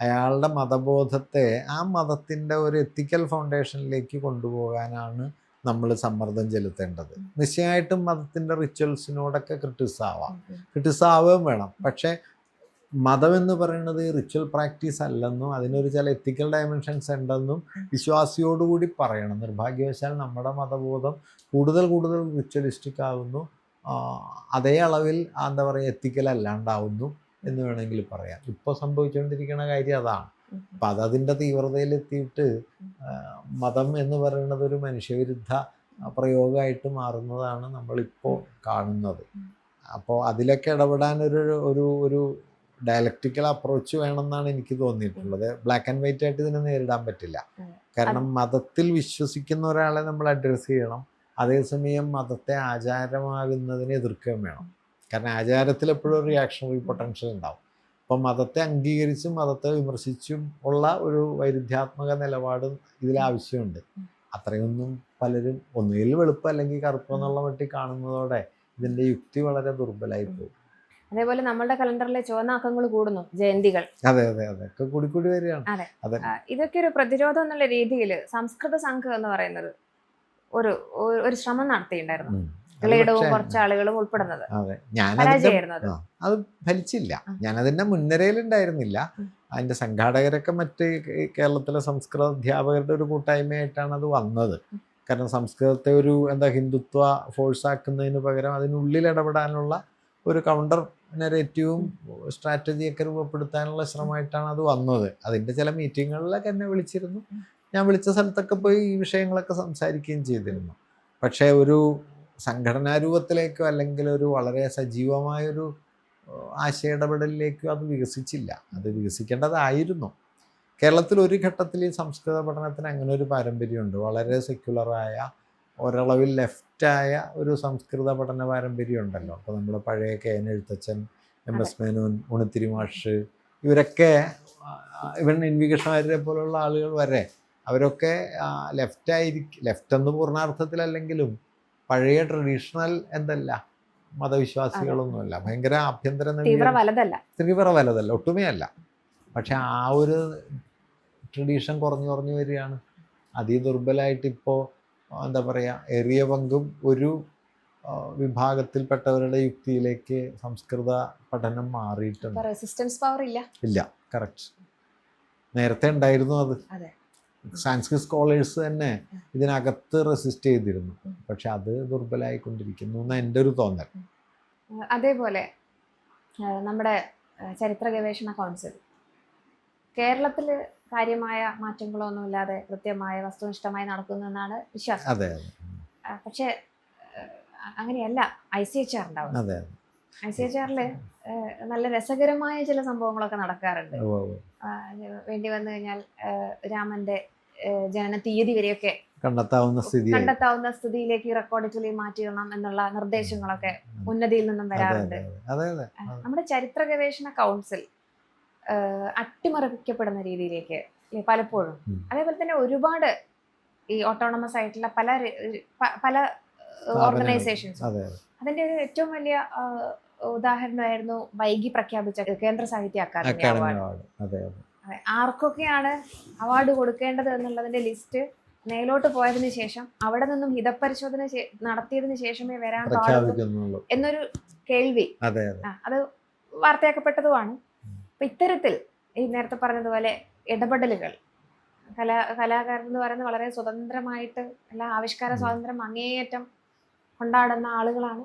അയാളുടെ മതബോധത്തെ ആ മതത്തിൻ്റെ ഒരു എത്തിക്കൽ ഫൗണ്ടേഷനിലേക്ക് കൊണ്ടുപോകാനാണ് നമ്മൾ സമ്മർദ്ദം ചെലുത്തേണ്ടത്. നിശ്ചയമായിട്ടും മതത്തിൻ്റെ റിച്വൽസിനോടൊക്കെ ക്രിട്ടിസാവുകയും വേണം. പക്ഷേ മതമെന്ന് പറയുന്നത് റിച്വൽ പ്രാക്ടീസ് അല്ലെന്നും അതിനൊരു ചില എത്തിക്കൽ ഡയമെൻഷൻസ് ഉണ്ടെന്നും വിശ്വാസിയോടുകൂടി പറയണം. നിർഭാഗ്യവശാൽ നമ്മുടെ മതബോധം കൂടുതൽ റിച്വലിസ്റ്റിക് ആകുന്നു, അതേ അളവിൽ എന്താ പറയുക എത്തിക്കൽ അല്ലാണ്ടാവുന്നു എന്ന് വേണമെങ്കിൽ പറയാം. ഇപ്പോൾ സംഭവിച്ചുകൊണ്ടിരിക്കുന്ന കാര്യം അതാണ്. അപ്പം അതതിൻ്റെ തീവ്രതയിലെത്തിയിട്ട് മതം എന്ന് പറയുന്നത് ഒരു മനുഷ്യവിരുദ്ധ പ്രയോഗമായിട്ട് മാറുന്നതാണ് നമ്മളിപ്പോൾ കാണുന്നത്. അപ്പോൾ അതിലൊക്കെ ഇടപെടാൻ ഒരു ഡയലക്റ്റിക്കൽ അപ്രോച്ച് വേണമെന്നാണ് എനിക്ക് തോന്നിയിട്ടുള്ളത്. ബ്ലാക്ക് ആൻഡ് വൈറ്റ് ആയിട്ട് ഇതിനെ നേരിടാൻ പറ്റില്ല. കാരണം മതത്തിൽ വിശ്വസിക്കുന്ന ഒരാളെ നമ്മൾ അഡ്രസ്സ് ചെയ്യണം, അതേസമയം മതത്തെ ആചാരമാകുന്നതിനെ എതിർക്കുകയും വേണം. കാരണം ആചാരത്തിൽ എപ്പോഴും ഒരു റിയാക്ഷണറി പൊട്ടൻഷ്യൽ ഉണ്ടാവും. അപ്പം മതത്തെ അംഗീകരിച്ചും മതത്തെ വിമർശിച്ചും ഉള്ള ഒരു വൈരുദ്ധ്യാത്മക നിലപാടും ഇതിലാവശ്യമുണ്ട്. അത്രയൊന്നും പലരും ഒന്നുകിൽ വെളുപ്പ് അല്ലെങ്കിൽ കറുപ്പ് എന്നുള്ള മട്ടിൽ കാണുന്നതോടെ ഇതിൻ്റെ യുക്തി വളരെ ദുർബലമായി പോകും. അതേപോലെ നമ്മുടെ കലണ്ടറിലെ ചുവന്ന അക്കങ്ങൾ കൂടുന്നു, ജയന്തികൾ. അതെ ഒക്കെ കൂടി വരികയാണ്. അതെ, ഇതൊക്കെ ഒരു പ്രതിരോധം എന്നുള്ള രീതിയിൽ സംസ്കൃത സംഘം എന്ന് പറയുന്നത് ഒരു ശ്രമം നടത്തിയിട്ടുണ്ടായിരുന്നു. ഗ്ലീഡവും കുറച്ച് ആളുകളും ഉൾപ്പെടുന്നത്. അതെ, അത് ഫലിച്ചില്ല. ഞാനതിൻ്റെ മുൻനിരയിലുണ്ടായിരുന്നില്ല. അതിൻ്റെ സംഘാടകരൊക്കെ മറ്റ് കേരളത്തിലെ സംസ്കൃത അധ്യാപകരുടെ ഒരു കൂട്ടായ്മയായിട്ടാണ് അത് വന്നത്. കാരണം സംസ്കൃതത്തെ ഒരു ഹിന്ദുത്വ ഫോഴ്സാക്കുന്നതിന് പകരം അതിനുള്ളിൽ ഇടപെടാനുള്ള ഒരു കൗണ്ടർ നെറേറ്റീവും സ്ട്രാറ്റജിയൊക്കെ രൂപപ്പെടുത്താനുള്ള ശ്രമമായിട്ടാണ് അത് വന്നത്. അതിൻ്റെ ചില മീറ്റിങ്ങുകളിലൊക്കെ എന്നെ വിളിച്ചിരുന്നു. ഞാൻ വിളിച്ച സ്ഥലത്തൊക്കെ പോയി ഈ വിഷയങ്ങളൊക്കെ സംസാരിക്കുകയും ചെയ്തിരുന്നു. പക്ഷേ ഒരു സംഘടനാ രൂപത്തിലേക്കോ അല്ലെങ്കിൽ ഒരു വളരെ സജീവമായൊരു ആശയ ഇടപെടലിലേക്കോ അത് വികസിച്ചില്ല. അത് വികസിക്കേണ്ടതായിരുന്നു. കേരളത്തിൽ ഒരു ഘട്ടത്തിൽ ഈ സംസ്കൃത പഠനത്തിന് അങ്ങനെ ഒരു പാരമ്പര്യമുണ്ട്. വളരെ സെക്യുലറായ, ഒരളവിൽ ലെഫ്റ്റായ ഒരു സംസ്കൃത പഠന പാരമ്പര്യം ഉണ്ടല്ലോ. അപ്പോൾ നമ്മുടെ പഴയ KN എഴുത്തച്ഛൻ, MS മേനോൻ, ഉണിത്തിരി മാഷ്, ഇവരൊക്കെ, ഇവൻ NV കൃഷ്ണവാര്യരെ പോലുള്ള ആളുകൾ വരെ, അവരൊക്കെ ലെഫ്റ്റ് എന്ന് പൂർണ്ണാർത്ഥത്തിലല്ലെങ്കിലും പഴയ ട്രഡീഷണൽ മതവിശ്വാസികളൊന്നുമല്ല. ഭയങ്കര ആഭ്യന്തര തീവ്ര വലതല്ല, ഒട്ടുമേയല്ല. പക്ഷെ ആ ഒരു ട്രഡീഷൻ കുറഞ്ഞു വരികയാണ്. അതിദുർബലമായിട്ട് ഇപ്പോൾ ഏറിയ പങ്കും ഒരു വിഭാഗത്തിൽപ്പെട്ടവരുടെ യുക്തിയിലേക്ക് സംസ്കൃത പഠനം മാറിയിട്ടുണ്ട്. റെസിസ്റ്റൻസ് പവർ ഇല്ല. കറക്റ്റ്. നേരത്തെ ഉണ്ടായിരുന്നു അത്. സാൻസ്ക്രിറ്റ് സ്കോളേഴ്സ് തന്നെ ഇതിനകത്ത് റെസിസ്റ്റ് ചെയ്തിരുന്നു. പക്ഷെ അത് ദുർബലമായിക്കൊണ്ടിരിക്കുന്നു എന്ന് എൻ്റെ ഒരു തോന്നൽ. അതേപോലെ നമ്മുടെ ചരിത്ര ഗവേഷണ കൗൺസിൽ കേരളത്തിൽ കാര്യമായ മാറ്റങ്ങളൊന്നുമില്ലാതെ കൃത്യമായ വസ്തുനിഷ്ഠമായി നടക്കുന്നു എന്നാണ് വിശ്വാസം. അതെ. പക്ഷെ അങ്ങനെയല്ല ICHR ഉണ്ടാവും. ICHRൽ നല്ല രസകരമായ ചില സംഭവങ്ങളൊക്കെ നടക്കാറുണ്ട്. വേണ്ടി വന്നു കഴിഞ്ഞാൽ രാമന്റെ ജനന തീയതി വരെയൊക്കെ കണ്ടെത്താവുന്ന സ്ഥിതിയിലേക്ക് റെക്കോർഡിക്കലി മാറ്റിയിടണം എന്നുള്ള നിർദ്ദേശങ്ങളൊക്കെ ഉന്നതിയിൽ നിന്നും വരാറുണ്ട്. നമ്മുടെ ചരിത്ര ഗവേഷണ കൗൺസിൽ അട്ടിമറിക്കപ്പെടുന്ന രീതിയിലേക്ക് പലപ്പോഴും, അതേപോലെ തന്നെ ഒരുപാട് ഈ ഓട്ടോണമസ് ആയിട്ടുള്ള പല ഓർഗനൈസേഷൻസും, അതിന്റെ ഒരു ഏറ്റവും വലിയ ഉദാഹരണമായിരുന്നു വൈകി പ്രഖ്യാപിച്ച കേന്ദ്ര സാഹിത്യ അക്കാദമി അവാർഡ്. ആർക്കൊക്കെയാണ് അവാർഡ് കൊടുക്കേണ്ടത് എന്നുള്ളതിന്റെ ലിസ്റ്റ് മേലോട്ട് പോയതിനു ശേഷം അവിടെ നിന്നും ഹിതപരിശോധന നടത്തിയതിനു ശേഷമേ വരാൻ പാടുള്ളൂ എന്നൊരു കേൾവി അത് വാർത്തയാക്കപ്പെട്ടതുമാണ്. അപ്പൊ ഇത്തരത്തിൽ ഈ നേരത്തെ പറഞ്ഞതുപോലെ ഇടപെടലുകൾ, കലാകാരൻ എന്ന് പറയുന്നത് വളരെ സ്വതന്ത്രമായിട്ട് എല്ലാ ആവിഷ്കാര സ്വാതന്ത്ര്യം അങ്ങേയറ്റം കൊണ്ടാടുന്ന ആളുകളാണ്,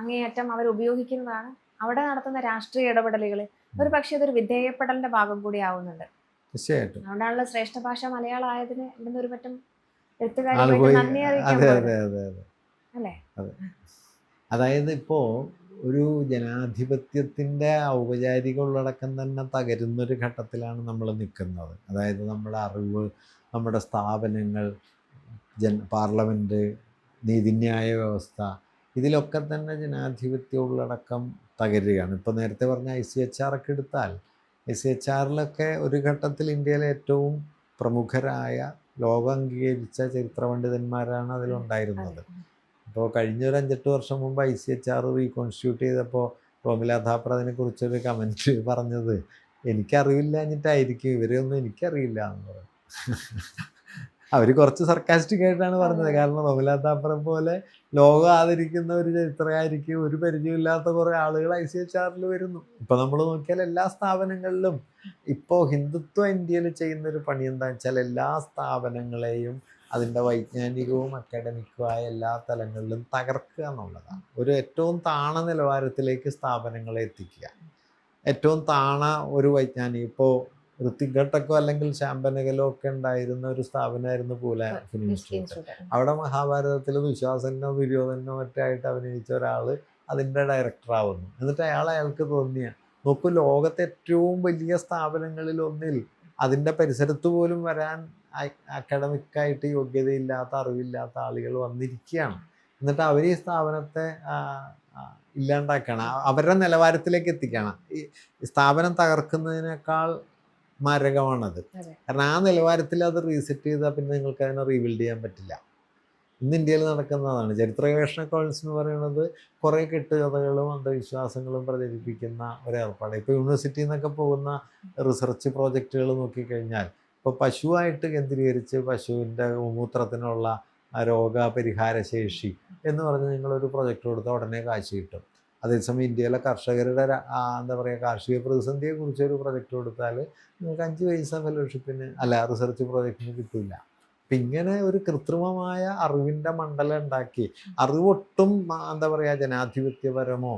അങ്ങേയറ്റം അവർ ഉപയോഗിക്കുന്നതാണ്. അവിടെ നടത്തുന്ന രാഷ്ട്രീയ ഇടപെടലുകൾ ഒരു പക്ഷേ അതൊരു വിധേയപ്പെടലിന്റെ ഭാഗം കൂടി ആവുന്നുണ്ട്. തീർച്ചയായിട്ടും. അതുകൊണ്ടാണല്ലോ ശ്രേഷ്ഠ ഭാഷ മലയാളം ആയതിന് ഇവിടുന്ന് ഒരു പറ്റം ആള് എഴുത്തുകാരുമായിട്ട് പോയി. നന്ദി അറിയിക്കാൻ അതെ പോയത് അതെ അതെ അതെ അല്ലേ? അതെ. അതായത് ഇപ്പോൾ ഒരു ജനാധിപത്യത്തിൻ്റെ ഔപചാരിക ഉള്ളടക്കം തന്നെ തകരുന്നൊരു ഘട്ടത്തിലാണ് നമ്മൾ നിൽക്കുന്നത്. അതായത് നമ്മുടെ അറിവ്, നമ്മുടെ സ്ഥാപനങ്ങൾ, പാർലമെൻറ്റ്, നീതിന്യായ വ്യവസ്ഥ, ഇതിലൊക്കെ തന്നെ ജനാധിപത്യ ഉള്ളടക്കം തകരുകയാണ്. ഇപ്പോൾ നേരത്തെ പറഞ്ഞ ICHR ഒക്കെ എടുത്താൽ ICHRലൊക്കെ ഒരു ഘട്ടത്തിൽ ഇന്ത്യയിലെ ഏറ്റവും പ്രമുഖരായ ലോകം അംഗീകരിച്ച ചരിത്ര പണ്ഡിതന്മാരാണ് അതിലുണ്ടായിരുന്നത്. അപ്പോൾ കഴിഞ്ഞൊരു 5-8 വർഷം മുമ്പ് ICHR റീകോൺസ്റ്റിറ്റ്യൂട്ട് ചെയ്തപ്പോൾ റോമില ഥാപ്പർ അതിനെക്കുറിച്ചൊരു കമൻറ്റ് പറഞ്ഞത്, എനിക്കറിവില്ലാഞ്ഞിട്ടായിരിക്കും, ഇവരെയൊന്നും എനിക്കറിയില്ല എന്ന് പറഞ്ഞു. അവർ കുറച്ച് സർക്കാസ്റ്റിക് ആയിട്ടാണ് പറഞ്ഞത്. കാരണം റോമില താപ്പറെ പോലെ ലോകം ആദരിക്കുന്ന ഒരു ചരിത്രകാരിക്ക് ഒരു പരിചയമില്ലാത്ത കുറേ ആളുകൾ ICHRൽ വരുന്നു. ഇപ്പോൾ നമ്മൾ നോക്കിയാൽ എല്ലാ സ്ഥാപനങ്ങളിലും ഇപ്പോൾ ഹിന്ദുത്വ ഇന്ത്യയിൽ ചെയ്യുന്നൊരു പണി എന്താണെന്ന് വെച്ചാൽ എല്ലാ സ്ഥാപനങ്ങളെയും അതിൻ്റെ വൈജ്ഞാനികവും അക്കാഡമിക്കുമായ എല്ലാ തലങ്ങളിലും തകർക്കുക എന്നുള്ളതാണ്. ഒരു ഏറ്റവും താണ നിലവാരത്തിലേക്ക് സ്ഥാപനങ്ങളെ എത്തിക്കുക. ഏറ്റവും താണ ഒരു വൈജ്ഞാനിക, ഇപ്പോൾ ഋത്തിക് ഘട്ടക്കോ അല്ലെങ്കിൽ ശാമ്പനകലോ ഒക്കെ ഉണ്ടായിരുന്ന ഒരു സ്ഥാപനമായിരുന്നു പൂല ഫിലിം ഇൻസ്റ്റിറ്റ്യൂട്ട്. അവിടെ മഹാഭാരതത്തിൽ ദുശാസനോ ദുര്യോധനോ മറ്റായിട്ട് അഭിനയിച്ച ഒരാൾ അതിൻ്റെ ഡയറക്ടറാവുന്നു. എന്നിട്ട് അയാൾക്ക് തോന്നിയ, നോക്കൂ, ലോകത്തെ ഏറ്റവും വലിയ സ്ഥാപനങ്ങളിൽ ഒന്നിൽ അതിൻ്റെ പരിസരത്ത് പോലും വരാൻ അക്കാഡമിക്കായിട്ട് യോഗ്യതയില്ലാത്ത, അറിവില്ലാത്ത ആളുകൾ വന്നിരിക്കുകയാണ്. എന്നിട്ട് അവർ ഈ സ്ഥാപനത്തെ ഇല്ലാണ്ടാക്കുകയാണ്, അവരുടെ നിലവാരത്തിലേക്ക് എത്തിക്കുകയാണ്. ഈ സ്ഥാപനം തകർക്കുന്നതിനേക്കാൾ മാരകമാണത്. കാരണം ആ നിലവാരത്തിൽ അത് റീസെറ്റ് ചെയ്താൽ പിന്നെ നിങ്ങൾക്ക് അതിനെ റീബിൽഡ് ചെയ്യാൻ പറ്റില്ല. ഇന്ന് ഇന്ത്യയിൽ നടക്കുന്നതാണ്. ചരിത്ര ഗവേഷണ കൗൺസിൽ എന്ന് പറയുന്നത് കുറേ കെട്ടുകഥകളും അന്ധവിശ്വാസങ്ങളും പ്രചരിപ്പിക്കുന്ന ഒരേർപ്പാട്. ഇപ്പോൾ യൂണിവേഴ്സിറ്റിയിൽ നിന്നൊക്കെ പോകുന്ന റിസർച്ച് പ്രോജക്റ്റുകൾ നോക്കിക്കഴിഞ്ഞാൽ ഇപ്പോൾ പശുവായിട്ട് കേന്ദ്രീകരിച്ച് പശുവിൻ്റെ മൂത്രത്തിനുള്ള രോഗപരിഹാര ശേഷി എന്ന് പറഞ്ഞ് നിങ്ങളൊരു പ്രൊജക്റ്റ് കൊടുത്താൽ ഉടനെ കാശ് കിട്ടും. അതേസമയം ഇന്ത്യയിലെ കർഷകരുടെ എന്താ പറയുക, കാർഷിക പ്രതിസന്ധിയെക്കുറിച്ച് ഒരു പ്രൊജക്റ്റ് കൊടുത്താൽ നിങ്ങൾക്ക് 5 പൈസ ഫെലോഷിപ്പിന് റിസർച്ച് പ്രോജക്റ്റിന് കിട്ടില്ല. അപ്പം ഇങ്ങനെ ഒരു കൃത്രിമമായ അറിവിൻ്റെ മണ്ഡലം ഉണ്ടാക്കി, അറിവൊട്ടും എന്താ പറയുക ജനാധിപത്യപരമോ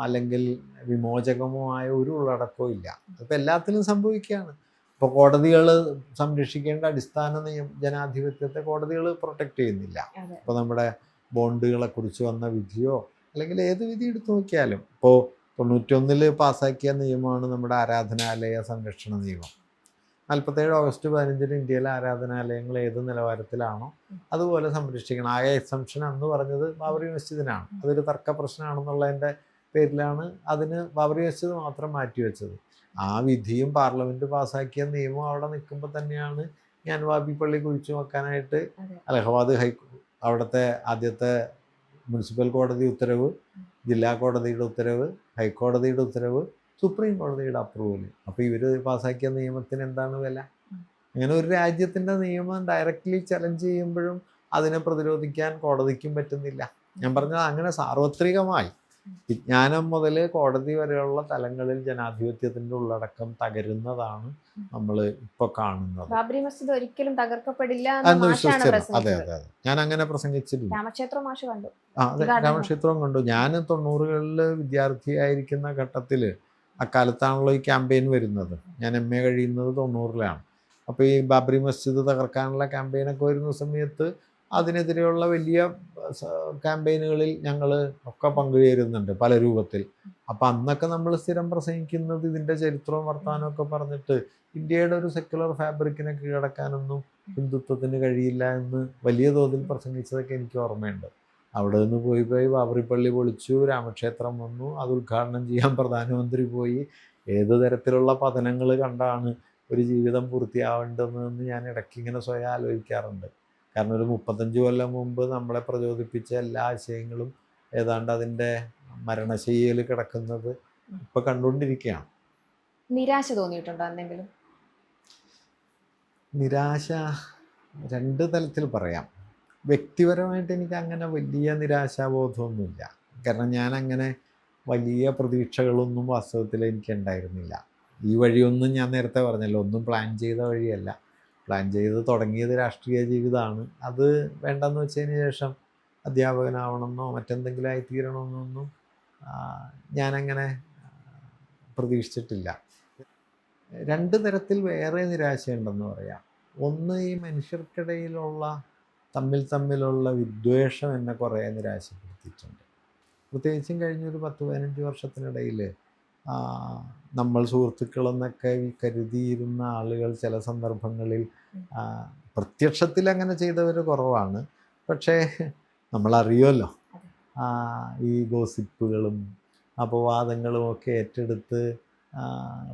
അല്ലെങ്കിൽ വിമോചകമോ ആയ ഒരു ഉള്ളടക്കവും ഇല്ല. അപ്പം എല്ലാത്തിലും സംഭവിക്കുകയാണ്. ഇപ്പോൾ കോടതികൾ സംരക്ഷിക്കേണ്ട അടിസ്ഥാന ജനാധിപത്യത്തെ കോടതികൾ പ്രൊട്ടക്റ്റ് ചെയ്യുന്നില്ല. ഇപ്പോൾ നമ്മുടെ ബോണ്ടുകളെക്കുറിച്ച് വന്ന വിധിയോ അല്ലെങ്കിൽ ഏത് വിധി എടുത്തു നോക്കിയാലും, ഇപ്പോൾ 91 പാസ്സാക്കിയ നിയമമാണ് നമ്മുടെ ആരാധനാലയ സംരക്ഷണ നിയമം. 47 ഓഗസ്റ്റ് 15 ഇന്ത്യയിലെ ആരാധനാലയങ്ങൾ ഏത് നിലവാരത്തിലാണോ അതുപോലെ സംരക്ഷിക്കണം. ആകെ എക്സംഷൻ അന്ന് പറഞ്ഞത് ബാബറി മസ്ജിദിനാണ്. അതൊരു തർക്ക പ്രശ്നമാണെന്നുള്ളതിൻ്റെ പേരിലാണ് അതിന് ബാബറി മസ്ജിദ് മാത്രം മാറ്റിവെച്ചത്. ആ വിധിയും പാർലമെൻറ്റ് പാസ്സാക്കിയ നിയമവും അവിടെ നിൽക്കുമ്പോൾ തന്നെയാണ് ഞാൻ വാബി പള്ളി കുഴിച്ചു വെക്കാനായിട്ട് അലഹബാദ് അവിടുത്തെ ആദ്യത്തെ മുനിസിപ്പൽ കോടതി ഉത്തരവ്, ജില്ലാ കോടതിയുടെ ഉത്തരവ്, ഹൈക്കോടതിയുടെ ഉത്തരവ്, സുപ്രീം കോടതിയുടെ അപ്രൂവൽ. അപ്പോൾ ഇവർ പാസ്സാക്കിയ നിയമത്തിന് എന്താണ് വില? അങ്ങനെ ഒരു രാജ്യത്തിൻ്റെ നിയമം ഡയറക്റ്റ്ലി ചലഞ്ച് ചെയ്യുമ്പോഴും അതിനെ പ്രതിരോധിക്കാൻ കോടതിക്കും പറ്റുന്നില്ല. ഞാൻ പറഞ്ഞത് അങ്ങനെ സാർവത്രികമായി വിജ്ഞാനം മുതൽ കോടതി വരെയുള്ള തലങ്ങളിൽ ജനാധിപത്യത്തിൻ്റെ ഉള്ളടക്കം തകരുന്നതാണ് നമ്മൾ ഇപ്പോൾ കാണുന്നത്. ബാബറി മസ്ജിദ് ഒരിക്കലും തകർക്കപ്പെടില്ല എന്ന് വിശ്വസിച്ചില്ല. അതെ അതെ അതെ, ഞാൻ അങ്ങനെ പ്രസംഗിച്ചിട്ടില്ല. രാമക്ഷേത്രം മാഷ് കണ്ടു. അതെ, രാമക്ഷേത്രവും കണ്ടു. ഞാൻ 90കളിൽ വിദ്യാർത്ഥിയായിരിക്കുന്ന ഘട്ടത്തിൽ, അക്കാലത്താണല്ലോ ഈ ക്യാമ്പയിൻ വരുന്നത്. ഞാൻ MA കഴിയുന്നത് 90ലാണ്. അപ്പോൾ ഈ ബാബറി മസ്ജിദ് തകർക്കാനുള്ള ക്യാമ്പയിനൊക്കെ വരുന്ന സമയത്ത് അതിനെതിരെയുള്ള വലിയ ക്യാമ്പയിനുകളിൽ ഞങ്ങൾ ഒക്കെ പങ്കുചേരുന്നുണ്ട് പല രൂപത്തിൽ. അപ്പം അന്നൊക്കെ നമ്മൾ സ്ഥിരം പ്രസംഗിക്കുന്നത് ഇതിൻ്റെ ചരിത്രവും വർത്തമാനമൊക്കെ പറഞ്ഞിട്ട് ഇന്ത്യയുടെ ഒരു സെക്യുലർ ഫാബ്രിക്കിനെ കീഴടക്കാനൊന്നും ഹിന്ദുത്വത്തിന് കഴിയില്ല എന്ന് വലിയ തോതിൽ പ്രസംഗിച്ചതൊക്കെ എനിക്ക് ഓർമ്മയുണ്ട്. അവിടെ നിന്ന് പോയി ബാബറി പള്ളി പൊളിച്ചു, രാമക്ഷേത്രം വന്നു, അത് ഉദ്ഘാടനം ചെയ്യാൻ പ്രധാനമന്ത്രി പോയി. ഏത് തരത്തിലുള്ള പതനങ്ങൾ കണ്ടാണ് ഒരു ജീവിതം പൂർത്തിയാവേണ്ടതെന്ന് ഞാൻ ഇടയ്ക്കിങ്ങനെ സ്വയം ആലോചിക്കാറുണ്ട്. കാരണം ഒരു 35 കൊല്ലം മുമ്പ് നമ്മളെ പ്രചോദിപ്പിച്ച എല്ലാ ആശയങ്ങളും ഏതാണ്ട് അതിൻ്റെ മരണശയ്യയിൽ കിടക്കുന്നത് ഇപ്പം കണ്ടുകൊണ്ടിരിക്കുകയാണ്. നിരാശ തോന്നിയിട്ടുണ്ടോ എന്തെങ്കിലും? നിരാശ 2 തലത്തിൽ പറയാം. വ്യക്തിപരമായിട്ട് എനിക്ക് അങ്ങനെ വലിയ നിരാശാബോധമൊന്നുമില്ല. കാരണം ഞാനങ്ങനെ വലിയ പ്രതീക്ഷകളൊന്നും വാസ്തവത്തിൽ എനിക്കുണ്ടായിരുന്നില്ല. ഈ വഴിയൊന്നും ഞാൻ നേരത്തെ പറഞ്ഞല്ലോ, ഒന്നും പ്ലാൻ ചെയ്ത വഴിയല്ല. പ്ലാൻ ചെയ്ത് തുടങ്ങിയത് രാഷ്ട്രീയ ജീവിതമാണ്. അത് വേണ്ടെന്ന് വെച്ചതിന് ശേഷം അധ്യാപകനാവണമെന്നോ മറ്റെന്തെങ്കിലും ആയിത്തീരണമെന്നൊന്നും ഞാനങ്ങനെ പ്രതീക്ഷിച്ചിട്ടില്ല. രണ്ട് തരത്തിൽ വേറെ നിരാശയുണ്ടെന്ന് പറയാം. ഒന്ന്, ഈ മനുഷ്യർക്കിടയിലുള്ള തമ്മിലുള്ള വിദ്വേഷം എന്നെ കുറേ നിരാശപ്പെടുത്തിയിട്ടുണ്ട്. പ്രത്യേകിച്ചും കഴിഞ്ഞൊരു 10-15 വർഷത്തിനിടയിൽ നമ്മൾ സുഹൃത്തുക്കളെന്നൊക്കെ കരുതിയിരുന്ന ആളുകൾ ചില സന്ദർഭങ്ങളിൽ പ്രത്യക്ഷത്തിൽ അങ്ങനെ ചെയ്തവർ കുറവാണ്. പക്ഷേ നമ്മളറിയുമല്ലോ, ഈ ഗോസിപ്പുകളും അപവാദങ്ങളും ഒക്കെ ഏറ്റെടുത്ത്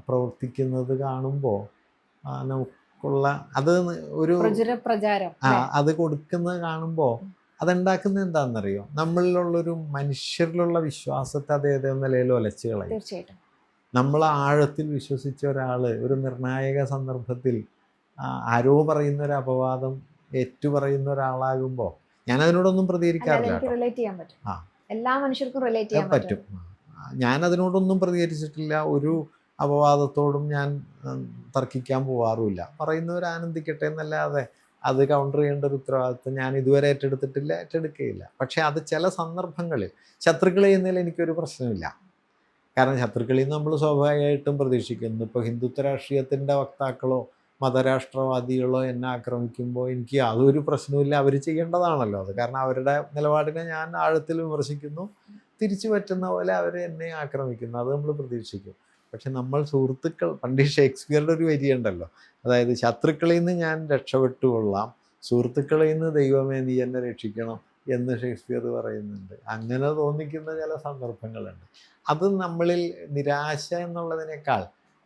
പ്രവർത്തിക്കുന്നത് കാണുമ്പോൾ നമുക്കുള്ള അത് ഒരു പ്രചാരം അത് കൊടുക്കുന്നത് കാണുമ്പോൾ അതുണ്ടാക്കുന്നത് എന്താണെന്നറിയോ? നമ്മളിലുള്ളൊരു മനുഷ്യരിലുള്ള വിശ്വാസത്തെ അത് ഏതോ നിലയിൽ ഒലച്ചു കളയും. തീർച്ചയായിട്ടും. നമ്മൾ ആഴത്തിൽ വിശ്വസിച്ച ഒരാൾ ഒരു നിർണായക സന്ദർഭത്തിൽ ആരോ പറയുന്ന ഒരു അപവാദം ഏറ്റുപറയുന്ന ഒരാളാകുമ്പോൾ ഞാനതിനോടൊന്നും പ്രതികരിക്കാറില്ല. റിലേറ്റ് ചെയ്യാൻ പറ്റും. എല്ലാ മനുഷ്യർക്കും റിലേറ്റ് ചെയ്യാൻ പറ്റും. ഞാനതിനോടൊന്നും പ്രതികരിച്ചിട്ടില്ല. ഒരു അപവാദത്തോടും ഞാൻ തർക്കിക്കാൻ പോവാറുമില്ല. പറയുന്നവർ ആനന്ദിക്കട്ടെ എന്നല്ലാതെ അത് കൗണ്ടർ ചെയ്യേണ്ട ഒരു ഉത്തരവാദിത്വം ഞാൻ ഇതുവരെ ഏറ്റെടുക്കുകയില്ല. പക്ഷേ അത് ചില സന്ദർഭങ്ങളിൽ ശത്രുക്കൾ ചെയ്യുന്നതിൽ എനിക്കൊരു പ്രശ്നമില്ല. കാരണം ശത്രുക്കളിൽ നിന്ന് നമ്മൾ സ്വാഭാവികമായിട്ടും പ്രതീക്ഷിക്കുന്നു. ഇപ്പോൾ ഹിന്ദുത്വ രാഷ്ട്രീയത്തിൻ്റെ വക്താക്കളോ മതരാഷ്ട്രവാദികളോ എന്നെ ആക്രമിക്കുമ്പോൾ എനിക്ക് യാതൊരു പ്രശ്നവുമില്ല. അവർ ചെയ്യേണ്ടതാണല്ലോ അത്. കാരണം അവരുടെ നിലപാടിനെ ഞാൻ ആഴത്തിൽ വിമർശിക്കുന്നു. തിരിച്ചു പറ്റുന്ന പോലെ അവർ എന്നെ ആക്രമിക്കുന്നു. അത് നമ്മൾ പ്രതീക്ഷിക്കും. പക്ഷെ നമ്മൾ സുഹൃത്തുക്കൾ, പണ്ട് ഷേക്സ്പിയറുടെ ഒരു വരിയുണ്ടല്ലോ, അതായത് ശത്രുക്കളിൽ നിന്ന് ഞാൻ രക്ഷപ്പെട്ടുകൊള്ളാം, സുഹൃത്തുക്കളിൽ നിന്ന് ദൈവമേ നീ എന്നെ രക്ഷിക്കണം എന്ന് ഷേക്സ്പിയർ പറയുന്നുണ്ട്. അങ്ങനെ തോന്നിക്കുന്ന ചില സന്ദർഭങ്ങളുണ്ട്. അത് നമ്മളിൽ നിരാശ എന്നുള്ളതിനേക്കാൾ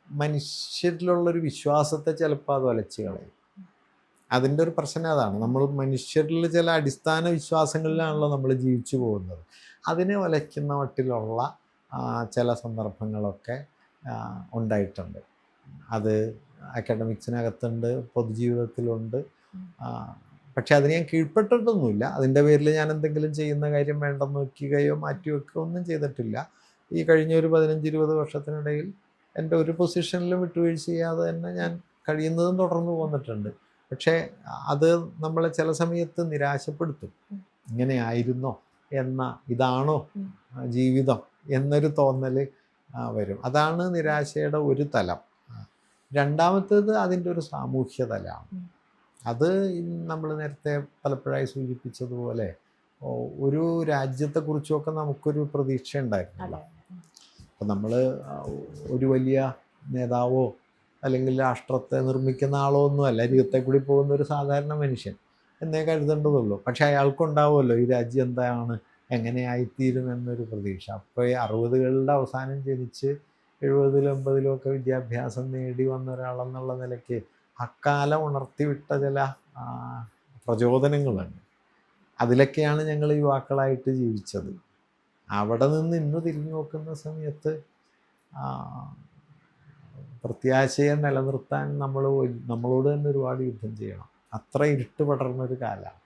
മനുഷ്യരിലുള്ളൊരു വിശ്വാസത്തെ ചിലപ്പോൾ അത് ഒലച്ചു കളയും. അതിൻ്റെ ഒരു പ്രശ്നം അതാണ്. നമ്മൾ മനുഷ്യരിൽ ചില അടിസ്ഥാന വിശ്വാസങ്ങളിലാണല്ലോ നമ്മൾ ജീവിച്ചു പോകുന്നത്. അതിനെ ഒലയ്ക്കുന്ന മട്ടിലുള്ള ചില സന്ദർഭങ്ങളൊക്കെ ഉണ്ടായിട്ടുണ്ട്. അത് അക്കാഡമിക്സിനകത്തുണ്ട്, പൊതുജീവിതത്തിലുണ്ട്. പക്ഷെ അതിന് ഞാൻ കീഴ്പ്പെട്ടിട്ടൊന്നുമില്ല. അതിൻ്റെ പേരിൽ ഞാൻ എന്തെങ്കിലും ചെയ്യുന്ന കാര്യം വേണ്ടെന്ന് വയ്ക്കുകയോ മാറ്റി വെക്കുകയോ ഒന്നും ചെയ്തിട്ടില്ല. ഈ കഴിഞ്ഞ ഒരു 15-20 വർഷത്തിനിടയിൽ എൻ്റെ ഒരു പൊസിഷനിലും വിട്ടുവീഴ്ച ചെയ്യാതെ തന്നെ ഞാൻ കഴിയുന്നതും തുടർന്ന് പോന്നിട്ടുണ്ട്. പക്ഷേ അത് നമ്മളെ ചില സമയത്ത് നിരാശപ്പെടുത്തും. ഇങ്ങനെ ആയിരുന്നോ ഇതാണോ ജീവിതം എന്നൊരു തോന്നൽ വരും. അതാണ് നിരാശയുടെ ഒരു തലം. രണ്ടാമത്തേത് അതിൻ്റെ ഒരു സാമൂഹ്യ തലമാണ്. അത് നമ്മൾ നേരത്തെ പലപ്പോഴായി സൂചിപ്പിച്ചതുപോലെ ഒരു രാജ്യത്തെക്കുറിച്ചൊക്കെ നമുക്കൊരു പ്രതീക്ഷ ഉണ്ടായിരുന്നല്ലോ. അപ്പം നമ്മൾ ഒരു വലിയ നേതാവോ അല്ലെങ്കിൽ രാഷ്ട്രത്തെ നിർമ്മിക്കുന്ന ആളോ ഒന്നുമല്ല, ജീവിതത്തെ കൂടി പോകുന്ന ഒരു സാധാരണ മനുഷ്യൻ എന്നേ കരുതേണ്ടതുള്ളൂ. പക്ഷെ അയാൾക്കുണ്ടാവുമല്ലോ ഈ രാജ്യം എന്താണ്, എങ്ങനെയായിത്തീരും എന്നൊരു പ്രതീക്ഷ. അപ്പോൾ ഈ 60കളുടെ അവസാനം ജനിച്ച് 70-80 ഒക്കെ വിദ്യാഭ്യാസം നേടി വന്ന ഒരാളെന്നുള്ള നിലയ്ക്ക് അക്കാലം ഉണർത്തിവിട്ട ചില പ്രചോദനങ്ങളുണ്ട്. അതിലൊക്കെയാണ് ഞങ്ങൾ യുവാക്കളായിട്ട് ജീവിച്ചത്. അവിടെ നിന്ന് ഇന്ന് തിരിഞ്ഞു നോക്കുന്ന സമയത്ത് പ്രത്യാശയെ നിലനിർത്താൻ നമ്മളോട് തന്നെ ഒരുപാട് യുദ്ധം ചെയ്യണം. അത്ര ഇരുട്ട് പടർന്നൊരു കാലമാണ്.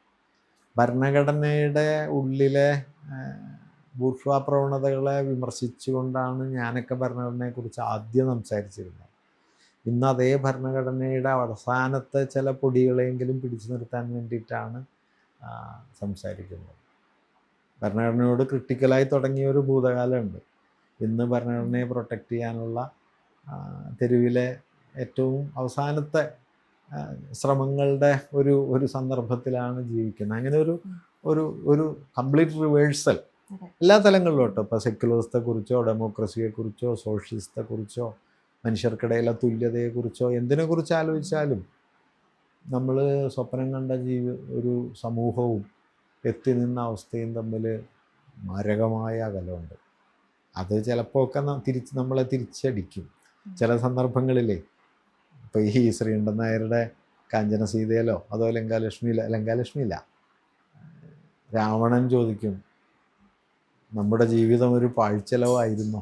ഭരണഘടനയുടെ ഉള്ളിലെ ബൂർഷ്വാ പ്രവണതകളെ വിമർശിച്ചുകൊണ്ടാണ് ഞാനൊക്കെ ഭരണഘടനയെക്കുറിച്ച് ആദ്യം സംസാരിച്ചിരുന്നത്. ഇന്ന് അതേ ഭരണഘടനയുടെ അവസാനത്തെ ചില പൊടികളെങ്കിലും പിടിച്ചു നിർത്താൻ വേണ്ടിയിട്ടാണ് സംസാരിക്കുന്നത്. ഭരണഘടനയോട് ക്രിട്ടിക്കലായി തുടങ്ങിയ ഒരു ഭൂതകാലമുണ്ട്. ഇന്ന് ഭരണഘടനയെ പ്രൊട്ടക്റ്റ് ചെയ്യാനുള്ള തെരുവിലെ ഏറ്റവും അവസാനത്തെ ശ്രമങ്ങളുടെ ഒരു സന്ദർഭത്തിലാണ് ജീവിക്കുന്നത്. അങ്ങനെ ഒരു കംപ്ലീറ്റ് റിവേഴ്സൽ എല്ലാ തലങ്ങളിലും കേട്ടോ. ഇപ്പോൾ സെക്യുലറിസത്തെക്കുറിച്ചോ ഡെമോക്രസിയെക്കുറിച്ചോ സോഷ്യലിസത്തെക്കുറിച്ചോ മനുഷ്യർക്കിടയിലെ തുല്യതയെക്കുറിച്ചോ എന്തിനെക്കുറിച്ച് ആലോചിച്ചാലും നമ്മൾ സ്വപ്നം കണ്ട ഒരു സമൂഹവും എത്തി നിന്ന അവസ്ഥയും തമ്മിൽ മാരകമായ അകലമുണ്ട്. അത് ചിലപ്പോൾ ഒക്കെ നമ്മളെ തിരിച്ചടിക്കും ചില സന്ദർഭങ്ങളിലേ. ഇപ്പോൾ ഈ ശ്രീകണ്ഠൻ നായരുടെ കാഞ്ചനസീതയിലോ അതോ ലങ്കാലക്ഷ്മിയില്ല രാവണൻ ചോദിക്കും, നമ്മുടെ ജീവിതം ഒരു പാഴ്ചെലവായിരുന്നോ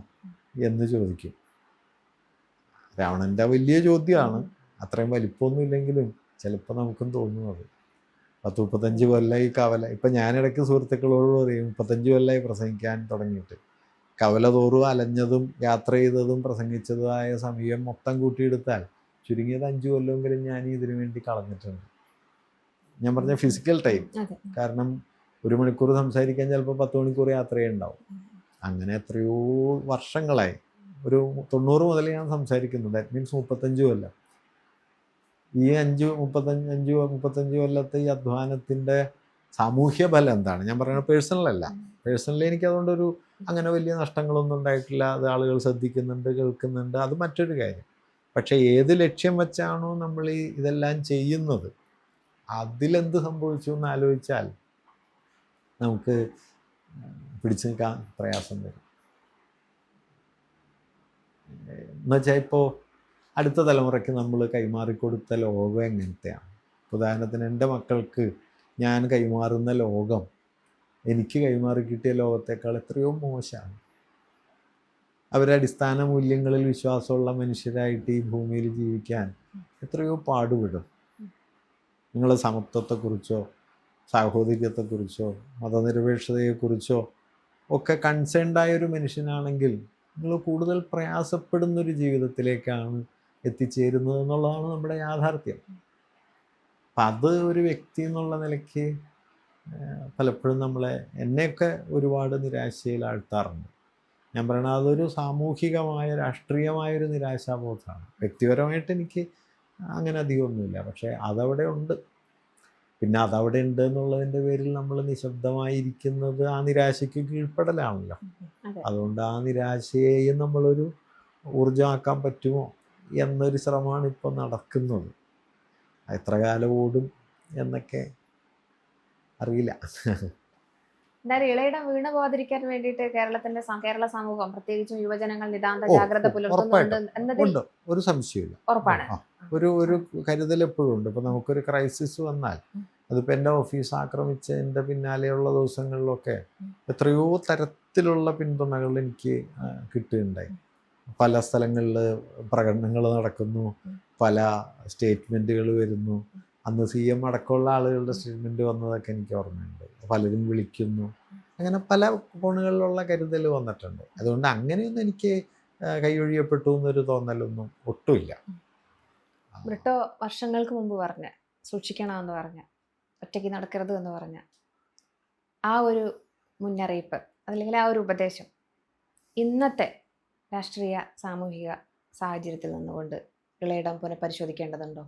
എന്ന് ചോദിക്കും. രാവണൻ്റെ വലിയ ചോദ്യമാണ്. അത്രയും വലിപ്പമൊന്നും ഇല്ലെങ്കിലും ചിലപ്പോൾ നമുക്കും തോന്നുന്നത് 10-35 കൊല്ലമായി കവല. ഇപ്പം ഞാനിടയ്ക്ക് സുഹൃത്തുക്കളോട് പറയും, 35 കൊല്ലമായി പ്രസംഗിക്കാൻ തുടങ്ങിയിട്ട്. കവല തോറും അലഞ്ഞതും യാത്ര ചെയ്തതും പ്രസംഗിച്ചതുമായ സമയം മൊത്തം കൂട്ടിയെടുത്താൽ ചുരുങ്ങിയത് 5 കൊല്ലമെങ്കിലും ഞാൻ ഇതിനു വേണ്ടി കളഞ്ഞിട്ടുണ്ട്. ഞാൻ പറഞ്ഞ ഫിസിക്കൽ ടൈം. കാരണം 1 മണിക്കൂർ സംസാരിക്കാൻ ചിലപ്പോൾ 10 മണിക്കൂർ യാത്രയുണ്ടാവും. അങ്ങനെ എത്രയോ വർഷങ്ങളായി, ഒരു 90 മുതൽ ഞാൻ സംസാരിക്കുന്നു. ദാറ്റ് മീൻസ് 35 കൊല്ലം. ഈ 35 കൊല്ലത്തെ ഈ അധ്വാനത്തിൻ്റെ സാമൂഹ്യ ഫലം എന്താണ്? ഞാൻ പറയുന്നത് പേഴ്സണലല്ല. പേഴ്സണലി എനിക്കതുകൊണ്ടൊരു അങ്ങനെ വലിയ നഷ്ടങ്ങളൊന്നും ഉണ്ടായിട്ടില്ല. അത് ആളുകൾ ശ്രദ്ധിക്കുന്നുണ്ട്, കേൾക്കുന്നുണ്ട്, അത് മറ്റൊരു കാര്യം. പക്ഷേ ഏത് ലക്ഷ്യം വെച്ചാണോ നമ്മൾ ഇതെല്ലാം ചെയ്യുന്നത്, അതിലെന്ത് സംഭവിച്ചു എന്ന് ആലോചിച്ചാൽ നമുക്ക് പിടിച്ചു നിൽക്കാൻ പ്രയാസം വരും. എന്നുവെച്ചാൽ ഇപ്പോൾ അടുത്ത തലമുറയ്ക്ക് നമ്മൾ കൈമാറിക്കൊടുത്ത ലോകം എങ്ങനത്തെയാണ്? ഉദാഹരണത്തിന് എൻ്റെ മക്കൾക്ക് ഞാൻ കൈമാറുന്ന ലോകം എനിക്ക് കൈമാറി കിട്ടിയ ലോകത്തേക്കാൾ എത്രയോ മോശമാണ്. അവരുടെ അടിസ്ഥാന മൂല്യങ്ങളിൽ വിശ്വാസമുള്ള മനുഷ്യരായിട്ട് ഈ ഭൂമിയിൽ ജീവിക്കാൻ എത്രയോ പാടുപെടും. നിങ്ങൾ സമത്വത്തെക്കുറിച്ചോ സാഹോദര്യത്തെക്കുറിച്ചോ മതനിരപേക്ഷതയെക്കുറിച്ചോ ഒക്കെ കൺസേൺഡായൊരു മനുഷ്യനാണെങ്കിൽ നിങ്ങൾ കൂടുതൽ പ്രയാസപ്പെടുന്നൊരു ജീവിതത്തിലേക്കാണ് എത്തിച്ചേരുന്നത് എന്നുള്ളതാണ് നമ്മുടെ യാഥാർത്ഥ്യം. അപ്പം അത് ഒരു വ്യക്തി എന്നുള്ള നിലയ്ക്ക് പലപ്പോഴും എന്നെയൊക്കെ ഒരുപാട് നിരാശയിലാഴ്ത്താറുണ്ട്. ഞാൻ പറയണത് അതൊരു സാമൂഹികമായ രാഷ്ട്രീയമായൊരു നിരാശാബോധമാണ്. വ്യക്തിപരമായിട്ട് എനിക്ക് അങ്ങനെ അധികമൊന്നുമില്ല, പക്ഷേ അതവിടെ ഉണ്ട്. പിന്നെ അതവിടെ ഉണ്ട് എന്നുള്ളതിൻ്റെ പേരിൽ നമ്മൾ നിശബ്ദമായിരിക്കുന്നത് ആ നിരാശയ്ക്ക് കീഴ്പ്പെടലാണല്ലോ. അതുകൊണ്ട് ആ നിരാശയെയും നമ്മളൊരു ഊർജ്ജമാക്കാൻ പറ്റുമോ എന്നൊരു ശ്രമമാണ് ഇപ്പോൾ നടക്കുന്നത്. എത്ര കാലം ഓടും എന്നൊക്കെ അറിയില്ല. എന്തായാലും ഇളയിടം വീണ് പോകാതിരിക്കാൻ വേണ്ടിയിട്ട് കേരള സമൂഹം പ്രത്യേകിച്ചും യുവജനങ്ങൾ നിതാന്ത ജാഗ്രത പുലർത്തുന്നുണ്ട് എന്നതിൽ ഒരു സംശയമില്ല. ഉറപ്പാണ്. ഒരു കരുതൽ എപ്പോഴും ഉണ്ട്. ഇപ്പോൾ നമുക്കൊരു ക്രൈസിസ് വന്നാൽ, അതിപ്പോൾ എൻ്റെ ഓഫീസ് ആക്രമിച്ചതിൻ്റെ പിന്നാലെയുള്ള ദിവസങ്ങളിലൊക്കെ എത്രയോ തരത്തിലുള്ള പിന്തുണകൾ എനിക്ക് കിട്ടുകയുണ്ടായി. പല സ്ഥലങ്ങളിൽ പ്രകടനങ്ങൾ നടക്കുന്നു, പല സ്റ്റേറ്റ്മെൻറ്റുകൾ വരുന്നു. അന്ന് CM അടക്കമുള്ള ആളുകളുടെ സ്റ്റേറ്റ്മെൻറ്റ് വന്നതൊക്കെ എനിക്ക് ഓർമ്മയുണ്ട്. പലരും വിളിക്കുന്നു. അങ്ങനെ പല കോണുകളിലുള്ള കരുതൽ വന്നിട്ടുണ്ട്. അതുകൊണ്ട് അങ്ങനെയൊന്നും എനിക്ക് കൈയൊഴിയപ്പെട്ടു എന്നൊരു തോന്നലൊന്നും ഒട്ടുമില്ല. ബ്രിട്ടോ വർഷങ്ങൾക്ക് മുമ്പ് പറഞ്ഞ സൂക്ഷിക്കണമെന്ന് പറഞ്ഞ, ഒറ്റയ്ക്ക് നടക്കരുത് എന്ന് പറഞ്ഞ ആ ഒരു മുന്നറിയിപ്പ് അല്ലെങ്കിൽ ആ ഒരു ഉപദേശം ഇന്നത്തെ രാഷ്ട്രീയ സാമൂഹിക സാഹചര്യത്തിൽ നിന്നുകൊണ്ട് ഇളയിടം പുനഃപരിശോധിക്കേണ്ടതുണ്ടോ?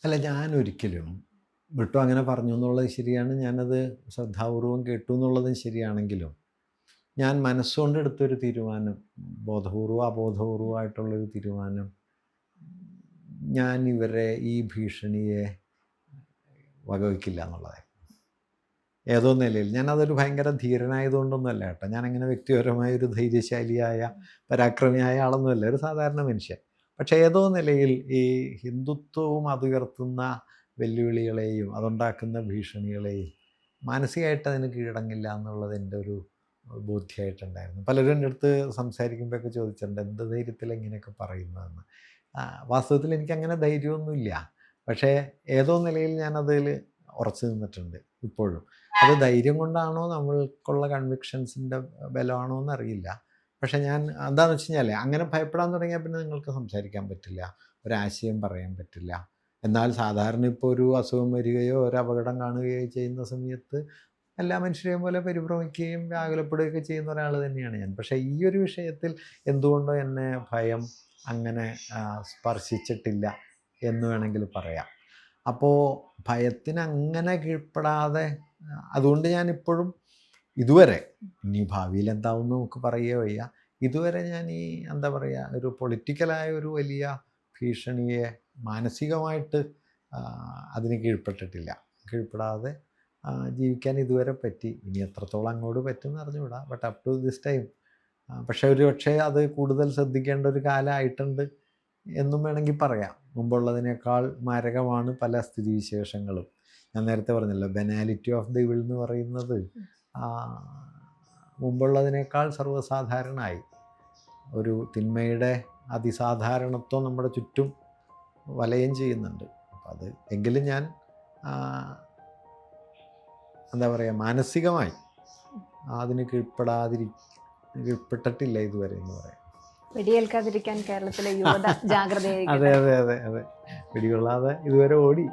അല്ല, ഞാനൊരിക്കലും ബ്രിട്ടോ അങ്ങനെ പറഞ്ഞു എന്നുള്ളത് ശരിയാണ്. ഞാനത് ശ്രദ്ധാപൂർവം കേട്ടു എന്നുള്ളതും ശരിയാണെങ്കിലും ഞാൻ മനസ്സുകൊണ്ട് എടുത്തൊരു തീരുമാനം, ബോധപൂർവം അബോധപൂർവമായിട്ടുള്ളൊരു തീരുമാനം, ഞാൻ ഇവരെ ഈ ഭീഷണിയെ വകവയ്ക്കില്ല എന്നുള്ളതായി. ഏതോ നിലയിൽ ഞാനതൊരു ഭയങ്കര ധീരനായതുകൊണ്ടൊന്നുമല്ല കേട്ടോ. ഞാനങ്ങനെ വ്യക്തിപരമായ ഒരു ധൈര്യശാലിയായ പരാക്രമിയായ ആളൊന്നുമല്ല, ഒരു സാധാരണ മനുഷ്യൻ. പക്ഷേ ഏതോ നിലയിൽ ഈ ഹിന്ദുത്വവും അതുയർത്തുന്ന വെല്ലുവിളികളെയും അതുണ്ടാക്കുന്ന ഭീഷണികളെയും മാനസികമായിട്ട് അതിന് കീഴടങ്ങില്ല എന്നുള്ളത് എൻ്റെ ഒരു ബോധ്യമായിട്ടുണ്ടായിരുന്നു. പലരും എൻ്റെ അടുത്ത് സംസാരിക്കുമ്പോഴൊക്കെ ചോദിച്ചിട്ടുണ്ട്, എന്ത് ധൈര്യത്തിൽ ഇങ്ങനെയൊക്കെ പറയുന്നതെന്ന്. വാസ്തവത്തിൽ എനിക്കങ്ങനെ ധൈര്യമൊന്നുമില്ല. പക്ഷേ ഏതോ നിലയിൽ ഞാനതിൽ ഉറച്ചു നിന്നിട്ടുണ്ട് ഇപ്പോഴും. അത് ധൈര്യം കൊണ്ടാണോ നമ്മൾക്കുള്ള കൺവിക്ഷൻസിൻ്റെ ബലമാണോ എന്നറിയില്ല. പക്ഷേ ഞാൻ എന്താണെന്ന് വെച്ച് കഴിഞ്ഞാൽ അങ്ങനെ ഭയപ്പെടാൻ തുടങ്ങിയാൽ പിന്നെ നിങ്ങൾക്ക് സംസാരിക്കാൻ പറ്റില്ല, ഒരാശയം പറയാൻ പറ്റില്ല. എന്നാൽ സാധാരണ ഇപ്പോൾ ഒരു അസുഖം വരികയോ ഒരു അപകടം കാണുകയോ ചെയ്യുന്ന സമയത്ത് എല്ലാ മനുഷ്യരെയും പോലെ പരിഭ്രമിക്കുകയും വ്യാകുലപ്പെടുകയൊക്കെ ചെയ്യുന്ന ഒരാൾ തന്നെയാണ് ഞാൻ. പക്ഷേ ഈ ഒരു വിഷയത്തിൽ എന്തുകൊണ്ടോ എന്നെ ഭയം അങ്ങനെ സ്പർശിച്ചിട്ടില്ല എന്ന് വേണമെങ്കിൽ പറയാം. അപ്പോൾ ഭയത്തിന് അങ്ങനെ കീഴ്പ്പെടാതെ, അതുകൊണ്ട് ഞാനിപ്പോഴും ഇതുവരെ, ഇനി ഭാവിയിൽ എന്താവും നമുക്ക് പറയുകയോ വയ്യ, ഇതുവരെ ഞാൻ ഈ എന്താ പറയുക, ഒരു പൊളിറ്റിക്കലായ ഒരു വലിയ ഭീഷണിയെ മാനസികമായിട്ട് അതിന് കീഴ്പ്പെടാതെ ജീവിക്കാൻ ഇതുവരെ പറ്റി. ഇനി എത്രത്തോളം അങ്ങോട്ട് പറ്റുമെന്ന് അറിഞ്ഞുകൂടാ, but up to this time. പക്ഷേ പക്ഷേ അത് കൂടുതൽ ശ്രദ്ധിക്കേണ്ട ഒരു കാലമായിട്ടുണ്ട് എന്നും വേണമെങ്കിൽ പറയാം. മുമ്പുള്ളതിനേക്കാൾ മാരകമാണ് പല സ്ഥിതിവിശേഷങ്ങളും. ഞാൻ നേരത്തെ പറഞ്ഞല്ലോ, ബെനാലിറ്റി ഓഫ് ദ ഇവിൾ എന്ന് പറയുന്നത് മുമ്പുള്ളതിനേക്കാൾ സർവ്വസാധാരണമായി. ഒരു തിന്മയുടെ അതിസാധാരണത്വം നമ്മുടെ ചുറ്റും വലയം ചെയ്യുന്നുണ്ട്. അപ്പം അത് എങ്കിലും ഞാൻ എന്താ പറയുക, മാനസികമായി അതിന് കീഴ്പ്പെട്ടിട്ടില്ല ഇതുവരെ എന്ന് പറയാം. വെടിയേൽക്കാതിരിക്കാൻ കേരളത്തിലെ യുവത ജാഗ്രതയായിരിക്കും. അതെ, പിടികൊള്ളാതെ ഇതുവരെ ഓടി.